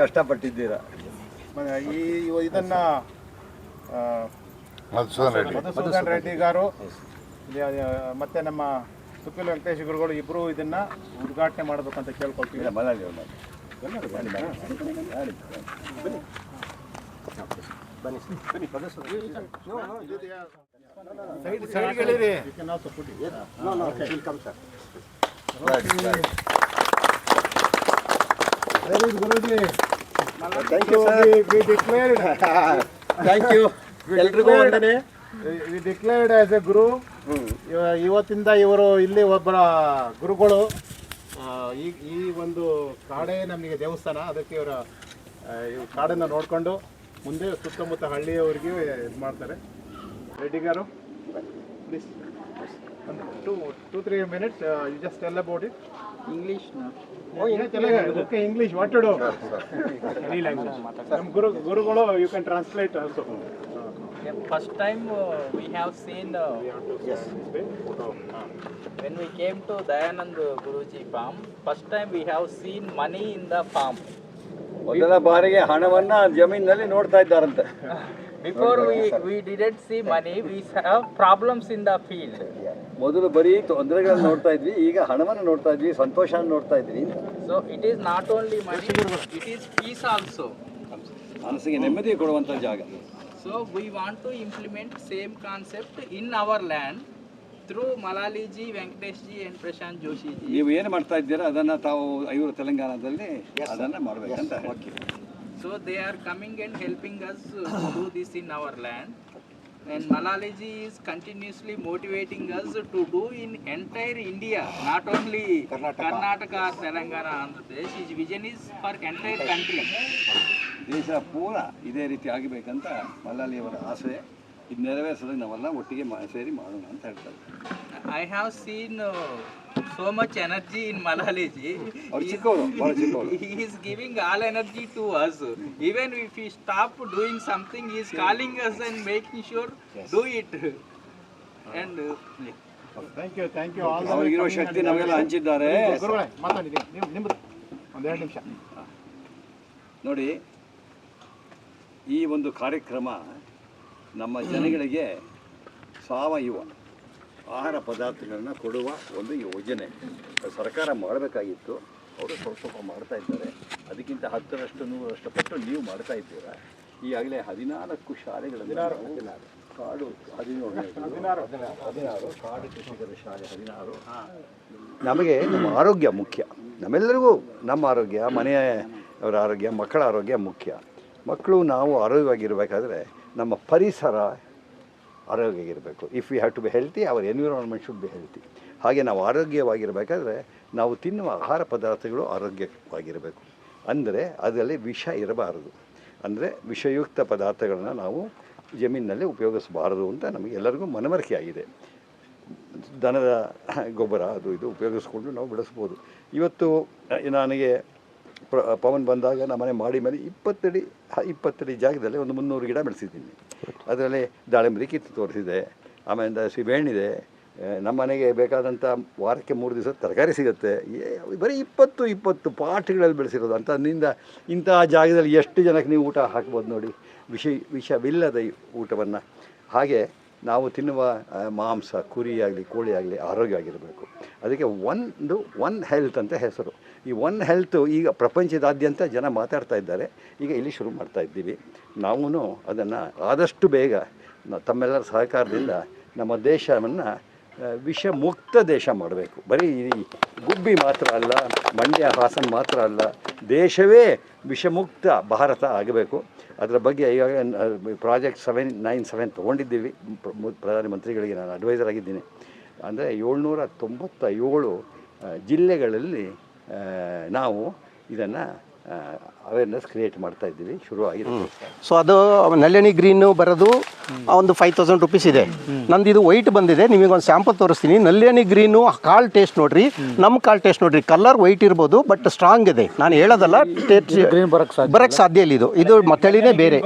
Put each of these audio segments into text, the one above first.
ಕಷ್ಟಪಟ್ಟಿದ್ದೀರಾ. ಈ ಇದನ್ನು ಮಧುಸೂದನ್ ರೆಡ್ಡಿ ಗಾರು ಮತ್ತು ನಮ್ಮ ತುಪ್ಪಿಲ ವೆಂಕಟೇಶ್ ಗುರುಗಳು ಇಬ್ಬರು ಇದನ್ನು ಉದ್ಘಾಟನೆ ಮಾಡಬೇಕಂತ ಕೇಳ್ಕೊಳ್ತೀವಿ. ವಿ ಡಿಕ್ಲೇರ್ಡ್ ಆಸ್ ಎ ಗುರು. ಇವತ್ತಿಂದ ಇವರು ಇಲ್ಲಿ ಒಬ್ಬರ ಗುರುಗಳು. ಈ ಒಂದು ಕಾಡೇ ನಮಗೆ ದೇವಸ್ಥಾನ. ಅದಕ್ಕೆ ಇವರ ಕಾಡನ್ನು ನೋಡಿಕೊಂಡು ಮುಂದೆ ಸುತ್ತಮುತ್ತ ಹಳ್ಳಿಯವರಿಗೆ ಇದು ಮಾಡ್ತಾರೆ. Reddy gar, please 2-3 minutes. You just tell about it. English, no? Oh, okay, English. What to do? Any language. Some Gurugolo, you can translate also. Yeah, first time we have seen Yes. when we came to Dayanand Guruji farm, first time we have seen money in the farm. ಮೊದಲ ಬಾರಿಗೆ ಹಣವನ್ನ ಜಮೀನಿನಲ್ಲಿ ನೋಡ್ತಾ ಇದ್ದಾರಂತೆ. Before we didn't see money, we have problems in the field. ಮೊದಲು ಬರೀ ತೊಂದರೆಗಳನ್ನು ನೋಡ್ತಾ ಇದ್ವಿ, ಈಗ ಹಣವನ್ನು ನೋಡ್ತಾ ಇದ್ವಿ, ಸಂತೋಷ ನೋಡ್ತಾ ಇದ್ವಿ. So it is not only money, it is peace also. ಮನಸ್ಸಿಗೆ ನೆಮ್ಮದಿ ಕೊಡುವಂತ ಜಾಗ. So we want to implement same concept in our land through Malali ji, Venkatesh ji and Prashant Joshi ji. ನೀವು ಏನು ಮಾಡ್ತಾ ಇದ್ದೀರಾ ಅದನ್ನ ತಾವು ಇವರು ತೆಲಂಗಾಣದಲ್ಲಿ ಅದನ್ನ ಮಾಡಬೇಕಂತ. So they are coming and helping us to do this in our land, and Malali ji is continuously motivating us to do in entire India, not only Karnataka, Telangana, Andhra Pradesh. His vision is for entire country. ದೇಶ ಪೂರ ಇದೇ ರೀತಿ ಆಗಬೇಕಂತ ಮಲ್ಲಾಲಿಯವರ ಆಸೆ. ಇದು ನೆರವೇರಿಸೋದಕ್ಕೆ ನಾವೆಲ್ಲ ಒಟ್ಟಿಗೆ ಸೇರಿ ಮಾಡೋಣ ಅಂತ ಹೇಳ್ತಾರೆ. I have seen so much energy in Malali ji. He is giving all energy to us. Even if we stop doing something, he is calling us and making sure do it. And Thank you all. ಅವರಿಗಿರೋ ಶಕ್ತಿ ನಮಗೆಲ್ಲ ಹಂಚಿದ್ದಾರೆ. ಗುರುಗಳೇ ಮಾತಾಡಿದ್ದೀನಿ, ನೀವು ನಿಮ್ಮದು ಒಂದು 2 ನಿಮಿಷ ನೋಡಿ. ಈ ಒಂದು ಕಾರ್ಯಕ್ರಮ ನಮ್ಮ ಜನಗಳಿಗೆ ಸಾವಯವ ಆಹಾರ ಪದಾರ್ಥಗಳನ್ನ ಕೊಡುವ ಒಂದು ಯೋಜನೆ ಸರ್ಕಾರ ಮಾಡಬೇಕಾಗಿತ್ತು. ಅವರು ಸ್ವಲ್ಪ ಮಾಡ್ತಾ ಇದ್ದಾರೆ. ಅದಕ್ಕಿಂತ 10ರಷ್ಟು 100ರಷ್ಟು ಪಟ್ಟು ನೀವು ಮಾಡ್ತಾ ಇದ್ದೀರಾ. ಈಗಾಗಲೇ 14 ಶಾಲೆಗಳಲ್ಲಿ ಕಾಡು 16 ಕಾಡು ಕೃಷಿಕರ ಶಾಲೆ 16. ನಮಗೆ ನಮ್ಮ ಆರೋಗ್ಯ ಮುಖ್ಯ. ನಮ್ಮೆಲ್ಲರಿಗೂ ನಮ್ಮ ಆರೋಗ್ಯ, ಮನೆಯವರ ಆರೋಗ್ಯ, ಮಕ್ಕಳ ಆರೋಗ್ಯ ಮುಖ್ಯ. ಮಕ್ಕಳು ನಾವು ಆರೋಗ್ಯವಾಗಿರಬೇಕಾದ್ರೆ ನಮ್ಮ ಪರಿಸರ ಆರೋಗ್ಯವಾಗಿರಬೇಕು. If we have to be healthy, our environment should be healthy. ಹಾಗೆ ನಾವು ಆರೋಗ್ಯವಾಗಿರಬೇಕಾದ್ರೆ ನಾವು ತಿನ್ನುವ ಆಹಾರ ಪದಾರ್ಥಗಳು ಆರೋಗ್ಯವಾಗಿರಬೇಕು. ಅಂದರೆ ಅದರಲ್ಲಿ ವಿಷ ಇರಬಾರದು. ಅಂದರೆ ವಿಷಯುಕ್ತ ಪದಾರ್ಥಗಳನ್ನು ನಾವು ಜಮೀನಿನಲ್ಲಿ ಉಪಯೋಗಿಸಬಾರದು ಅಂತ ನಮಗೆ ಎಲ್ಲರಿಗೂ ಮನವರಿಕೆ ಆಗಿದೆ. ದನದ ಗೊಬ್ಬರ ಅದು ಇದು ಉಪಯೋಗಿಸ್ಕೊಂಡು ನಾವು ಬೆಳೆಸ್ಬೋದು. ಇವತ್ತು ನನಗೆ ಪವನ್ ಬಂದಾಗ ನಮ್ಮನೆ ಮಾಡಿ ಮೇಲೆ 20 ಅಡಿ ಜಾಗದಲ್ಲಿ ಒಂದು 300 ಗಿಡ ಬೆಳೆಸಿದ್ದೀನಿ. ಅದರಲ್ಲಿ ದಾಳಿಂಬರಿ ಕಿತ್ತು ತೋರಿಸಿದೆ. ಆಮೇಲೆ ಸಿಬೆಹಣ್ಣಿದೆ. ನಮ್ಮ ಮನೆಗೆ ಬೇಕಾದಂಥ ವಾರಕ್ಕೆ 3 ದಿವಸ ತರಕಾರಿ ಸಿಗುತ್ತೆ. ಬರೀ 20 ಪಾಟ್ಗಳಲ್ಲಿ ಬೆಳೆಸಿರೋದು. ಅಂಥದ್ರಿಂದ ಇಂತಹ ಜಾಗದಲ್ಲಿ ಎಷ್ಟು ಜನಕ್ಕೆ ನೀವು ಊಟ ಹಾಕ್ಬೋದು ನೋಡಿ, ವಿಷವಿಲ್ಲದ ಊಟವನ್ನು. ಹಾಗೆ ನಾವು ತಿನ್ನುವ ಮಾಂಸ, ಕುರಿ ಆಗಲಿ ಕೋಳಿ ಆಗಲಿ ಆರೋಗ್ಯ ಆಗಿರಬೇಕು. ಅದಕ್ಕೆ ಒನ್ ಹೆಲ್ತ್ ಅಂತ ಹೆಸರು. ಈ ಒನ್ ಹೆಲ್ತು ಈಗ ಪ್ರಪಂಚದಾದ್ಯಂತ ಜನ ಮಾತಾಡ್ತಾ ಇದ್ದಾರೆ. ಈಗ ಇಲ್ಲಿ ಶುರು ಮಾಡ್ತಾ ಇದ್ದೀವಿ. ನಾವು ಅದನ್ನು ಆದಷ್ಟು ಬೇಗ ತಮ್ಮೆಲ್ಲರ ಸಹಕಾರದಿಂದ ನಮ್ಮ ದೇಶವನ್ನು ವಿಷಮುಕ್ತ ದೇಶ ಮಾಡಬೇಕು. ಬರೀ ಈ ಗುಬ್ಬಿ ಮಾತ್ರ ಅಲ್ಲ, ಮಂಡ್ಯ ಹಾಸನ ಮಾತ್ರ ಅಲ್ಲ, ದೇಶವೇ ವಿಷಮುಕ್ತ ಭಾರತ ಆಗಬೇಕು. ಅದರ ಬಗ್ಗೆ ಈಗಾಗ ಪ್ರಾಜೆಕ್ಟ್ 797 ತೊಗೊಂಡಿದ್ದೀವಿ. ಪ್ರಧಾನಮಂತ್ರಿಗಳಿಗೆ ನಾನು ಅಡ್ವೈಸರ್ ಆಗಿದ್ದೀನಿ. ಅಂದರೆ 797 ಜಿಲ್ಲೆಗಳಲ್ಲಿ ನಾವು ಇದನ್ನು ಅವೇರ್ನೆಸ್ ಕ್ರಿಯೇಟ್ ಮಾಡ್ತಾ ಇದ್ದೀವಿ. ಶುರುವಾಗಿದೆ. ಸೊ ಅದು ನಲ್ಲೆಣಿ ಗ್ರೀನು ಬರೋದು ಒಂದು 5000 ರುಪೀಸ್ ಇದೆ. ನಂದು ಇದು ವೈಟ್ ಬಂದಿದೆ. ನಿಮಗೆ ಒಂದು ಸ್ಯಾಂಪಲ್ ತೋರಿಸ್ತೀನಿ. ನಲ್ಲೆಣಿ ಗ್ರೀನು ಕಾಳು ಟೇಸ್ಟ್ ನೋಡ್ರಿ, ನಮ್ಮ ಕಾಳು ಟೇಸ್ಟ್ ನೋಡ್ರಿ. ಕಲರ್ ವೈಟ್ ಇರ್ಬೋದು, ಬಟ್ ಸ್ಟ್ರಾಂಗ್ ಇದೆ. ನಾನು ಹೇಳೋದಲ್ಲ, ಬರೋಕ್ಕೆ ಸಾಧ್ಯ ಇಲ್ಲ. ಇದು ಮತ್ತಳಿನೇ ಬೇರೆ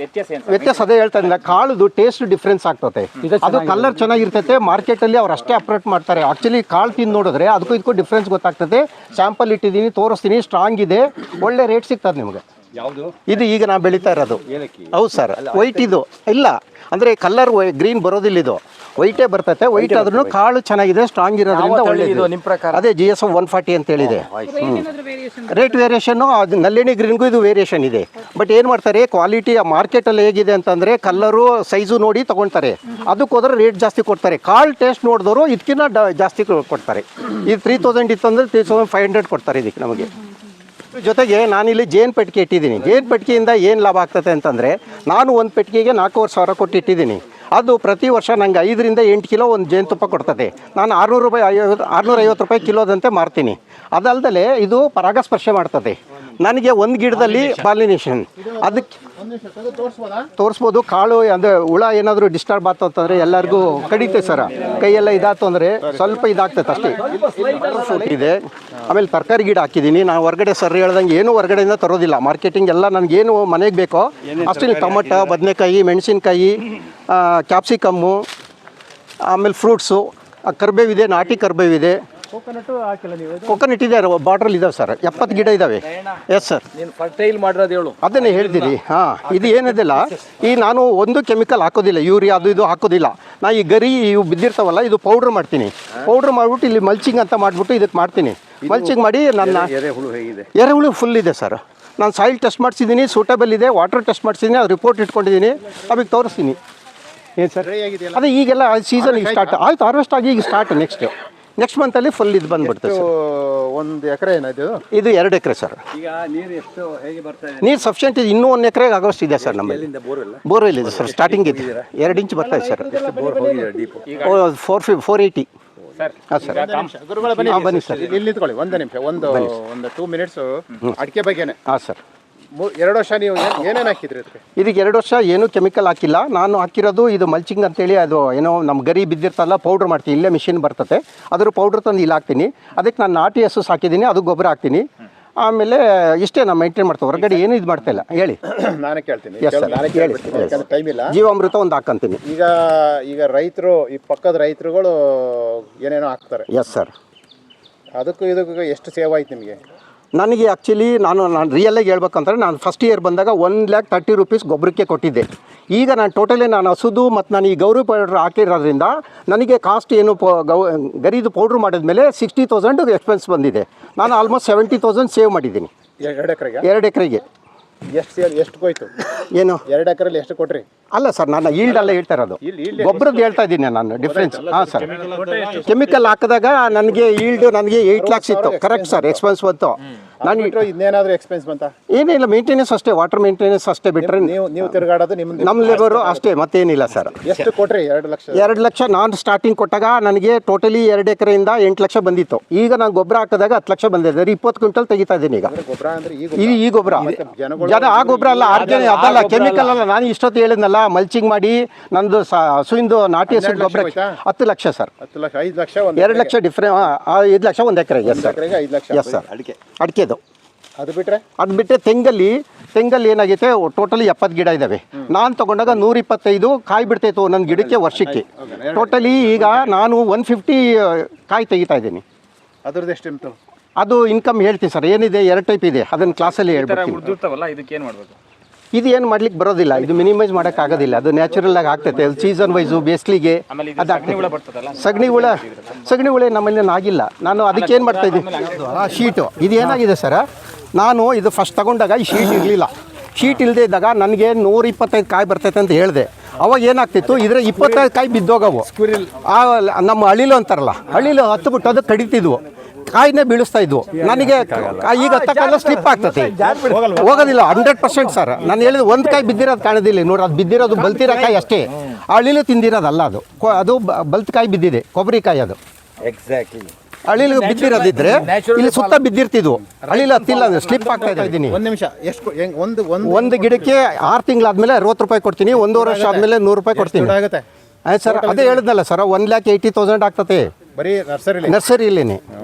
ವ್ಯತ್ಯಾಸ. ಅದೇ ಹೇಳ್ತಾ ಇದ್ದಿಲ್ಲ, ಕಾಳುದು ಟೇಸ್ಟ್ ಡಿಫ್ರೆನ್ಸ್ ಆಗ್ತದೆ. ಅದು ಕಲರ್ ಚೆನ್ನಾಗಿರ್ತೈತೆ. ಮಾರ್ಕೆಟಲ್ಲಿ ಅವ್ರು ಅಷ್ಟೇ ಅಪ್ರೇಟ್ ಮಾಡ್ತಾರೆ. ಆ್ಯಕ್ಚುಲಿ ಕಾಳು ತಿಂದು ನೋಡಿದ್ರೆ ಅದಕ್ಕೂ ಇದಕ್ಕೂ ಡಿಫ್ರೆನ್ಸ್ ಗೊತ್ತಾಗ್ತದೆ. ಸ್ಯಾಂಪಲ್ ಇಟ್ಟಿದ್ದೀನಿ, ತೋರಿಸ್ತೀನಿ. ಸ್ಟ್ರಾಂಗ್ ಸ್ಟ್ರಾಂಗ್ ಇದೆ, ಒಳ್ಳೆ ರೇಟ್ ಸಿಗ್ತದೆ ನಿಮಗೆ. ಯಾವುದು ಇದು ಈಗ ನಾವು ಬೆಳೀತಾ ಇರೋದು. ಏಲಕ್ಕಿ? ಹೌದು ಸರ್, ವೈಟ್ ಇದು ಇಲ್ಲ ಅಂದರೆ ಕಲರ್ ಗ್ರೀನ್ ಬರೋದಿಲ್ಲ, ಇದು ವೈಟೇ ಬರ್ತೈತೆ. ವೈಟ್ ಆದ್ರೂ ಕಾಳು ಚೆನ್ನಾಗಿದೆ, ಸ್ಟ್ರಾಂಗ್ ಇರೋದ್ರಿಂದ ಒಳ್ಳೆಯದು. ನಿಮ್ಮ ಪ್ರಕಾರ ಅದೇ GSM 140 ಅಂತ ಹೇಳಿದೆ. ರೇಟ್ ವೇರಿಯೇಷನ್ನು ಅದು ನಲ್ಲೆಣಿ ಗ್ರೀನ್ಗೂ ಇದು ವೇರಿಯೇಷನ್ ಇದೆ. ಬಟ್ ಏನು ಮಾಡ್ತಾರೆ, ಕ್ವಾಲಿಟಿ ಮಾರ್ಕೆಟಲ್ಲಿ ಹೇಗಿದೆ ಅಂತಂದರೆ ಕಲ್ಲರು ಸೈಜು ನೋಡಿ ತೊಗೊಳ್ತಾರೆ, ಅದಕ್ಕೆ ಹೋದ್ರೆ ರೇಟ್ ಜಾಸ್ತಿ ಕೊಡ್ತಾರೆ. ಕಾಳು ಟೇಸ್ಟ್ ನೋಡಿದವರು ಇದಕ್ಕಿಂತ ಜಾಸ್ತಿ ಕೊಡ್ತಾರೆ. ಇದು 3000 ಇತ್ತಂದರೆ 3500 ಕೊಡ್ತಾರೆ ಇದಕ್ಕೆ ನಮಗೆ. ಜೊತೆಗೆ ನಾನಿಲ್ಲಿ ಜೇನು ಪೆಟ್ಟಿಗೆ ಇಟ್ಟಿದ್ದೀನಿ. ಜೇನು ಪೆಟ್ಟಿಗೆಯಿಂದ ಏನು ಲಾಭ ಆಗ್ತದೆ ಅಂತಂದರೆ, ನಾನು ಒಂದು ಪೆಟ್ಟಿಗೆಗೆ 4,500 ಕೊಟ್ಟು ಇಟ್ಟಿದ್ದೀನಿ. ಅದು ಪ್ರತಿ ವರ್ಷ ನನಗೆ 5 ರಿಂದ 8 ಕಿಲೋ ಒಂದು ಜೇನುತುಪ್ಪ ಕೊಡ್ತದೆ. ನಾನು 650 ರೂಪಾಯಿ ಕಿಲೋದಂತೆ ಮಾರ್ತೀನಿ. ಅದಲ್ಲದೆ ಇದು ಪರಾಗಸ್ಪರ್ಶ ಮಾಡ್ತದೆ. ನನಗೆ ಒಂದು ಗಿಡದಲ್ಲಿ ಪಾಲಿನೇಷನ್, ಅದಕ್ಕೆ ತೋರಿಸ್ಬೋದು. ಕಾಳು ಅಂದರೆ ಹುಳ ಏನಾದರೂ ಡಿಸ್ಟರ್ಬ್ ಆಯ್ತು ಅಂತಂದರೆ ಎಲ್ಲರಿಗೂ ಕಡಿತೆ ಸರ, ಕೈಯೆಲ್ಲ ಇದಾಯ್ತು ಅಂದರೆ ಸ್ವಲ್ಪ ಇದಾಗ್ತದೆ ಅಷ್ಟೇ. ಫ್ರೂಟ್ ಇದೆ, ಆಮೇಲೆ ತರಕಾರಿ ಗಿಡ ಹಾಕಿದ್ದೀನಿ. ನಾನು ಹೊರಗಡೆ ಸರ್ ಹೇಳ್ದಂಗೆ ಏನು ಹೊರಗಡೆಯಿಂದ ತರೋದಿಲ್ಲ. ಮಾರ್ಕೆಟಿಂಗ್ ಎಲ್ಲ ನನಗೇನು ಮನೆಗೆ ಬೇಕೋ ಅಷ್ಟೇ. ಟೊಮಟೊ, ಬದನೆಕಾಯಿ, ಮೆಣಸಿನ್ಕಾಯಿ, ಕ್ಯಾಪ್ಸಿಕಮ್ಮು, ಆಮೇಲೆ ಫ್ರೂಟ್ಸು, ಕರ್ಬೇವಿದೆ, ನಾಟಿ ಕರ್ಬೇವಿದೆ. ಕೋಕೋನಟ್ ಇದೆ, ಬಾರ್ಡ್ರಲ್ಲಿ ಇದಾವೆ ಸರ್. 70 ಗಿಡ ಇದ್ದಾವೆ. Yes sir. ನೀನು ಫರ್ಟೈಲ್ ಮಾಡಿರೋದು ಹೇಳು. ಅದನ್ನೇ ಹೇಳ್ತೀನಿ. ಹಾಂ, ಇದು ಏನಿದೆಲ್ಲ ಈ ನಾನು ಒಂದು ಕೆಮಿಕಲ್ ಹಾಕೋದಿಲ್ಲ, ಯೂರಿಯಾ ಅದು ಇದು ಹಾಕೋದಿಲ್ಲ. ನಾ ಈ ಗರಿ ಇವು ಬಿದ್ದಿರ್ತಾವಲ್ಲ, ಇದು ಪೌಡ್ರ್ ಮಾಡ್ತೀನಿ. ಪೌಡ್ರ್ ಮಾಡಿಬಿಟ್ಟು ಇಲ್ಲಿ ಮಲ್ಚಿಂಗ್ ಅಂತ ಮಾಡಿಬಿಟ್ಟು ಇದಕ್ಕೆ ಮಾಡ್ತೀನಿ. ಮಲ್ಚಿಂಗ್ ಮಾಡಿ ನನ್ನ ಎರೆಹುಳು ಹೇಗಿದೆ? ಎರೆಹುಳು ಫುಲ್ ಇದೆ ಸರ್. ನಾನು ಸಾಯಿಲ್ ಟೆಸ್ಟ್ ಮಾಡಿಸಿದ್ದೀನಿ, ಸೂಟಬಲ್ ಇದೆ. ವಾಟರ್ ಟೆಸ್ಟ್ ಮಾಡಿಸಿದ್ದೀನಿ, ಅದು ರಿಪೋರ್ಟ್ ಇಟ್ಕೊಂಡಿದ್ದೀನಿ, ಅದಕ್ಕೆ ತೋರಿಸ್ತೀನಿ. ಏನು ಸರ್, ಅದೇ ಈಗೆಲ್ಲ ಸೀಸನ್ ಈಗ ಸ್ಟಾರ್ಟ್ ಆಯ್ತು, ಹಾರ್ವೆಸ್ಟ್ ಆಗಿ ಈಗ ಸ್ಟಾರ್ಟ್. ನೆಕ್ಸ್ಟ್ ಮಂತಲ್ಲಿ ಫುಲ್ ಇದು ಬಂದ್ಬಿಡ್ತದೆ ಸರ್. 1 ಎಕರೆ ಏನಾಯ್ತು ಇದು 2 ಎಕರೆ ಸರ್. ಈಗ ನೀರು ಎಷ್ಟು ಹೇಗೆ ಬರ್ತಾ ಇದೆ? ನೀರು ಸಫಿಷಿಯೆಂಟ್ ಇದೆ, ಇನ್ನೂ 1 ಎಕರೆಗೆ ಆಗೋಷ್ಟು ಇದೆ ಸರ್ ನಮ್ಮಲ್ಲಿ. ಬೋರ್ವೆಲ್? ಬೋರ್ವೆಲ್ ಇದೆ ಸರ್, ಸ್ಟಾರ್ಟಿಂಗ್ ಇದೆ. 2 ಇಂಚ್ ಬರ್ತಾ ಇದೆ ಸರ್. ಬೋರ್ ಹೋಗಿದೆ ಡೀಪ್? 480. ಹಾಂ ಸರ್. ಗುರುಗಳು ಬನ್ನಿ. ಬನ್ನಿ ಸರ್. ಇಲ್ಲಿ ನಿಂತ್ಕೊಳ್ಳಿ 1 ನಿಮಿಷ, ಒಂದು 2 ಮಿನಿಟ್ಸ್. ಅಡಿಕೆ ಬಗ್ಗೆನೆ. ಹಾಂ ಸರ್. 2 ವರ್ಷ ನೀವು ಏನೇನು ಹಾಕಿದ್ರಿ ಅದಕ್ಕೆ? ಇದಕ್ಕೆ 2 ವರ್ಷ ಏನೂ ಕೆಮಿಕಲ್ ಹಾಕಿಲ್ಲ. ನಾನು ಹಾಕಿರೋದು ಇದು ಮಲ್ಚಿಂಗ್ ಅಂತೇಳಿ, ಅದು ಏನೋ ನಮ್ಮ ಗರಿ ಬಿದ್ದಿರ್ತಲ್ಲ ಪೌಡ್ರ್ ಮಾಡ್ತೀನಿ. ಇಲ್ಲೇ ಮಿಷಿನ್ ಬರ್ತದೆ, ಅದ್ರ ಪೌಡ್ರ್ ತಂದು ಇಲ್ಲಿ ಹಾಕ್ತೀನಿ. ಅದಕ್ಕೆ ನಾನು ನಾಟಿ ಹಸು ಸಾಕಿದ್ದೀನಿ, ಅದು ಗೊಬ್ಬರ ಹಾಕ್ತೀನಿ. ಆಮೇಲೆ ಇಷ್ಟೇ ನಾನು ಮೇಂಟೈನ್ ಮಾಡ್ತೇವೆ, ಹೊರಗಡೆ ಏನು ಇದು ಮಾಡ್ತಾ ಇಲ್ಲ. ಹೇಳಿ. ನಾನೇ ಕೇಳ್ತೀನಿ. ಎಸ್ ಸರ್, ಹೇಳಿ. ಯಾಕಂದ್ರೆ ಟೈಮ್ ಇಲ್ಲ. ಜೀವಾಮೃತ ಒಂದು ಹಾಕಂತೀನಿ. ಈಗ ರೈತರು, ಈ ಪಕ್ಕದ ರೈತರುಗಳು ಏನೇನೋ ಹಾಕ್ತಾರೆ. Yes sir. ಅದಕ್ಕೂ ಇದಕ್ಕೂ ಎಷ್ಟು ಸೇವ್ ಆಯ್ತು ನಿಮಗೆ? ನನಗೆ ಆ್ಯಕ್ಚುಲಿ ನಾನು ರಿಯಲ್ಲಾಗಿ ಹೇಳ್ಬೇಕಂದ್ರೆ, ನಾನು ಫಸ್ಟ್ ಇಯರ್ ಬಂದಾಗ 1,30,000 ರೂಪೀಸ್ ಗೊಬ್ಬರಕ್ಕೆ ಕೊಟ್ಟಿದ್ದೆ. ಈಗ ನಾನು ಟೋಟಲಿ ನಾನು ಹಸುದು ಮತ್ತು ನಾನು ಈ ಗೌರಿ ಪೌಡ್ರ್ ಹಾಕಿರೋದ್ರಿಂದ ನನಗೆ ಕಾಸ್ಟ್ ಏನು ಗರಿದು ಪೌಡ್ರ್ ಮಾಡಿದ್ಮೇಲೆ 60,000 ಎಕ್ಸ್ಪೆನ್ಸ್ ಬಂದಿದೆ. ನಾನು ಆಲ್ಮೋಸ್ಟ್ 70,000 ಸೇವ್ ಮಾಡಿದ್ದೀನಿ 2 ಎಕರೆಗೆ. 2 ಎಕರೆಗೆ. ಎಷ್ಟು ಹೋಯ್ತು? ಏನು 2 ಎಕರೆಲ್ಲಿ ಎಷ್ಟು ಕೊಟ್ರಿ? ಅಲ್ಲ ಸರ್, ನಾನು ಈಲ್ಡ್ ಅಲ್ಲ ಹೇಳ್ತಾ ಇರೋದು, ಗೊಬ್ಬರದ್ದು ಹೇಳ್ತಾ ಇದ್ದೀನಿ ನಾನು ಡಿಫ್ರೆನ್ಸ್. ಹಾಂ ಸರ್. ಕೆಮಿಕಲ್ ಹಾಕಿದಾಗ ನನಗೆ ಈಲ್ಡ್ ನನಗೆ 8 lakhs ಇತ್ತು. ಕರೆಕ್ಟ್ ಸರ್, ಎಕ್ಸ್ಪೆನ್ಸ್ ಬಂತು. ನಾನು ಇನ್ನೇನಾದ್ರೂ ಎಕ್ಸ್ಪೆನ್ಸ್ ಬಂತ? ಏನಿಲ್ಲ, ಮೇಂಟೆನೆನ್ಸ್ ಅಷ್ಟೇ, ವಾಟರ್ ಮೇಂಟೆನೆನ್ಸ್ ಅಷ್ಟೇ ಬಿಟ್ಟರೆ ನೀವು ತಿರುಗಾಡೋದು ನಮ್ಮ ಲೇಬರು ಅಷ್ಟೇ, ಮತ್ತೇನಿಲ್ಲ ಸರ್. ಎಷ್ಟು ಕೊಟ್ರಿ? 2 ಲಕ್ಷ. 2 ಲಕ್ಷ ನಾನು ಸ್ಟಾರ್ಟಿಂಗ್ ಕೊಟ್ಟಾಗ ನನಗೆ ಟೋಟಲಿ 2 ಎಕರೆಯಿಂದ 8 ಲಕ್ಷ ಬಂದಿತ್ತು. ಈಗ ನಾನು ಗೊಬ್ಬರ ಹಾಕಿದಾಗ 10 ಲಕ್ಷ ಬಂದಿದೆ. 20 ಕ್ವಿಂಟಲ್ ತೆಗಿತಾ ಇದ್ದೀನಿ ಈಗ. ಗೊಬ್ಬರ ಅಂದ್ರೆ ಈ ಗೊಬ್ಬರ ಜನ ಆ ಗೊಬ್ಬರ ಅಲ್ಲ, ಆರ್ಗ್ಯಾನಿಕ್ ಅದಲ್ಲ, ಕೆಮಿಕಲ್ ಅಲ್ಲ. ನಾನು ಇಷ್ಟೊತ್ತು ಹೇಳಿದ್ನಲ್ಲ, ಮಲ್ಚಿಂಗ್ ಮಾಡಿ ನಂದು ಹಸುವಿಂದು ನಾಟಿ ಹಸು ಗೊಬ್ಬರ 10 lakh sir. 10 lakh, 5 lakh, 2 lakh difference. 5 lakh 1 acre. Yes sir. 5 lakh. Yes sir. ಅಡಿಕೆದು. ಅದು ಬಿಟ್ರೆ ತೆಂಗಲ್ಲಿ ಏನಾಗೈತೆ, ಟೋಟಲಿ 70 ಗಿಡ ಇದ್ದಾವೆ. ನಾನು ತಗೊಂಡಾಗ 125 ಕಾಯಿ ಬಿಡ್ತಾಯಿತ್ತು ನನ್ನ ಗಿಡಕ್ಕೆ ವರ್ಷಕ್ಕೆ. ಟೋಟಲಿ ಈಗ ನಾನು 150 ಕಾಯಿ ತೆಗಿತಾ ಇದ್ದೀನಿ. ಅದ್ರದ್ದು ಎಷ್ಟು ಉಂಟು? ಅದು ಇನ್ಕಮ್ ಹೇಳ್ತೀನಿ ಸರ್. ಏನಿದೆ 2 ಟೈಪ್ ಇದೆ, ಅದನ್ನು ಕ್ಲಾಸಲ್ಲಿ ಹೇಳ್ಬಿಡ್ತೀನಿ. ಇದು ಏನು ಮಾಡ್ಲಿಕ್ಕೆ ಬರೋದಿಲ್ಲ, ಇದು ಮಿನಿಮೈಸ್ ಮಾಡೋಕ್ಕಾಗೋದಿಲ್ಲ. ಅದು ನ್ಯಾಚುರಲ್ ಆಗಿ ಆಗ್ತೈತೆ. ಅದು ಸೀಸನ್ ವೈಸು ಬೇಸಿಗೆಗೆ ಅದು ಆಗ್ತದೆ. ಸಗಣಿ ಹುಳ ನಮ್ಮಲ್ಲಿ ಆಗಿಲ್ಲ. ನಾನು ಅದಕ್ಕೆ ಏನು ಮಾಡ್ತಾ ಇದ್ದೀನಿ, ಶೀಟು ಇದು ಏನಾಗಿದೆ ಸರ್, ನಾನು ಇದು ಫಸ್ಟ್ ತಗೊಂಡಾಗ ಈ ಶೀಟ್ ಇರಲಿಲ್ಲ. ಶೀಟ್ ಇಲ್ಲದೆ ಇದ್ದಾಗ ನನಗೆ 125 ಕಾಯಿ ಬರ್ತೈತೆ ಅಂತ ಹೇಳಿದೆ. ಅವಾಗ ಏನಾಗ್ತಿತ್ತು, ಇದ್ರೆ 25 ಕಾಯಿ ಬಿದ್ದೋಗವು. ನಮ್ಮ ಹಳ್ಳಿಲು ಅಂತಾರಲ್ಲ, ಹಳ್ಳಿಲು ಹತ್ತುಬಿಟ್ಟು ಅದು ಕಡಿತಿದ್ವು, ಕಾಯಿನೇ ಬೀಳಿಸ್ತಾ ಇದ್ವು. ನನಗೆ ಈಗ ಹತ್ತಕ್ಕೆಲ್ಲ ಸ್ಲಿಪ್ ಆಗ್ತದೆ, ಹೋಗೋದಿಲ್ಲ 100% ಸರ್. ನಾನು ಹೇಳಿದ ಒಂದು ಕಾಯಿ ಬಿದ್ದಿರೋದು ಕಾಣೋದಿಲ್ಲ ನೋಡಿ, ಅದು ಬಿದ್ದಿರೋದು ಬಲ್ತಿರೋ ಕಾಯಿ ಅಷ್ಟೇ. ಹಳ್ಳಿಲು ತಿಂದಿರೋದಲ್ಲ, ಅದು ಬಲ್ತ್ ಕಾಯಿ ಬಿದ್ದಿದೆ, ಕೊಬ್ಬರಿ ಕಾಯಿ ಅದು. ಎಕ್ಸಾಕ್ಟ್ಲಿ ಹಳ್ಳಿಲು ಬಿದ್ದಿರೋದಿದ್ರೆ ಇಲ್ಲಿ ಸುತ್ತ ಬಿದ್ದಿರ್ತಿದ್ವು, ಹಳ್ಳಿಲು ಹತ್ತಿಲ್ಲ ಅಂದ್ರೆ ಸ್ಲಿಪ್ ಆಗ್ತಾ ಇದ್ದೀನಿ. 1 ನಿಮಿಷ. ಎಷ್ಟು ಒಂದು ಗಿಡಕ್ಕೆ 6 ತಿಂಗಳಾದ್ಮೇಲೆ 60 ರೂಪಾಯಿ ಕೊಡ್ತೀನಿ, 1.5 ವರ್ಷ ಆದ್ಮೇಲೆ 100 ರೂಪಾಯಿ ಕೊಡ್ತೀನಿ. ಆಗುತ್ತೆ ಆಯ್ತು ಸರ್. ಅದೇ ಹೇಳಿದ್ನಲ್ಲ ಸರ್, 1,80,000 ಆಗ್ತದೆ ಬರೀ ನರ್ಸರಿಲೇನೆ.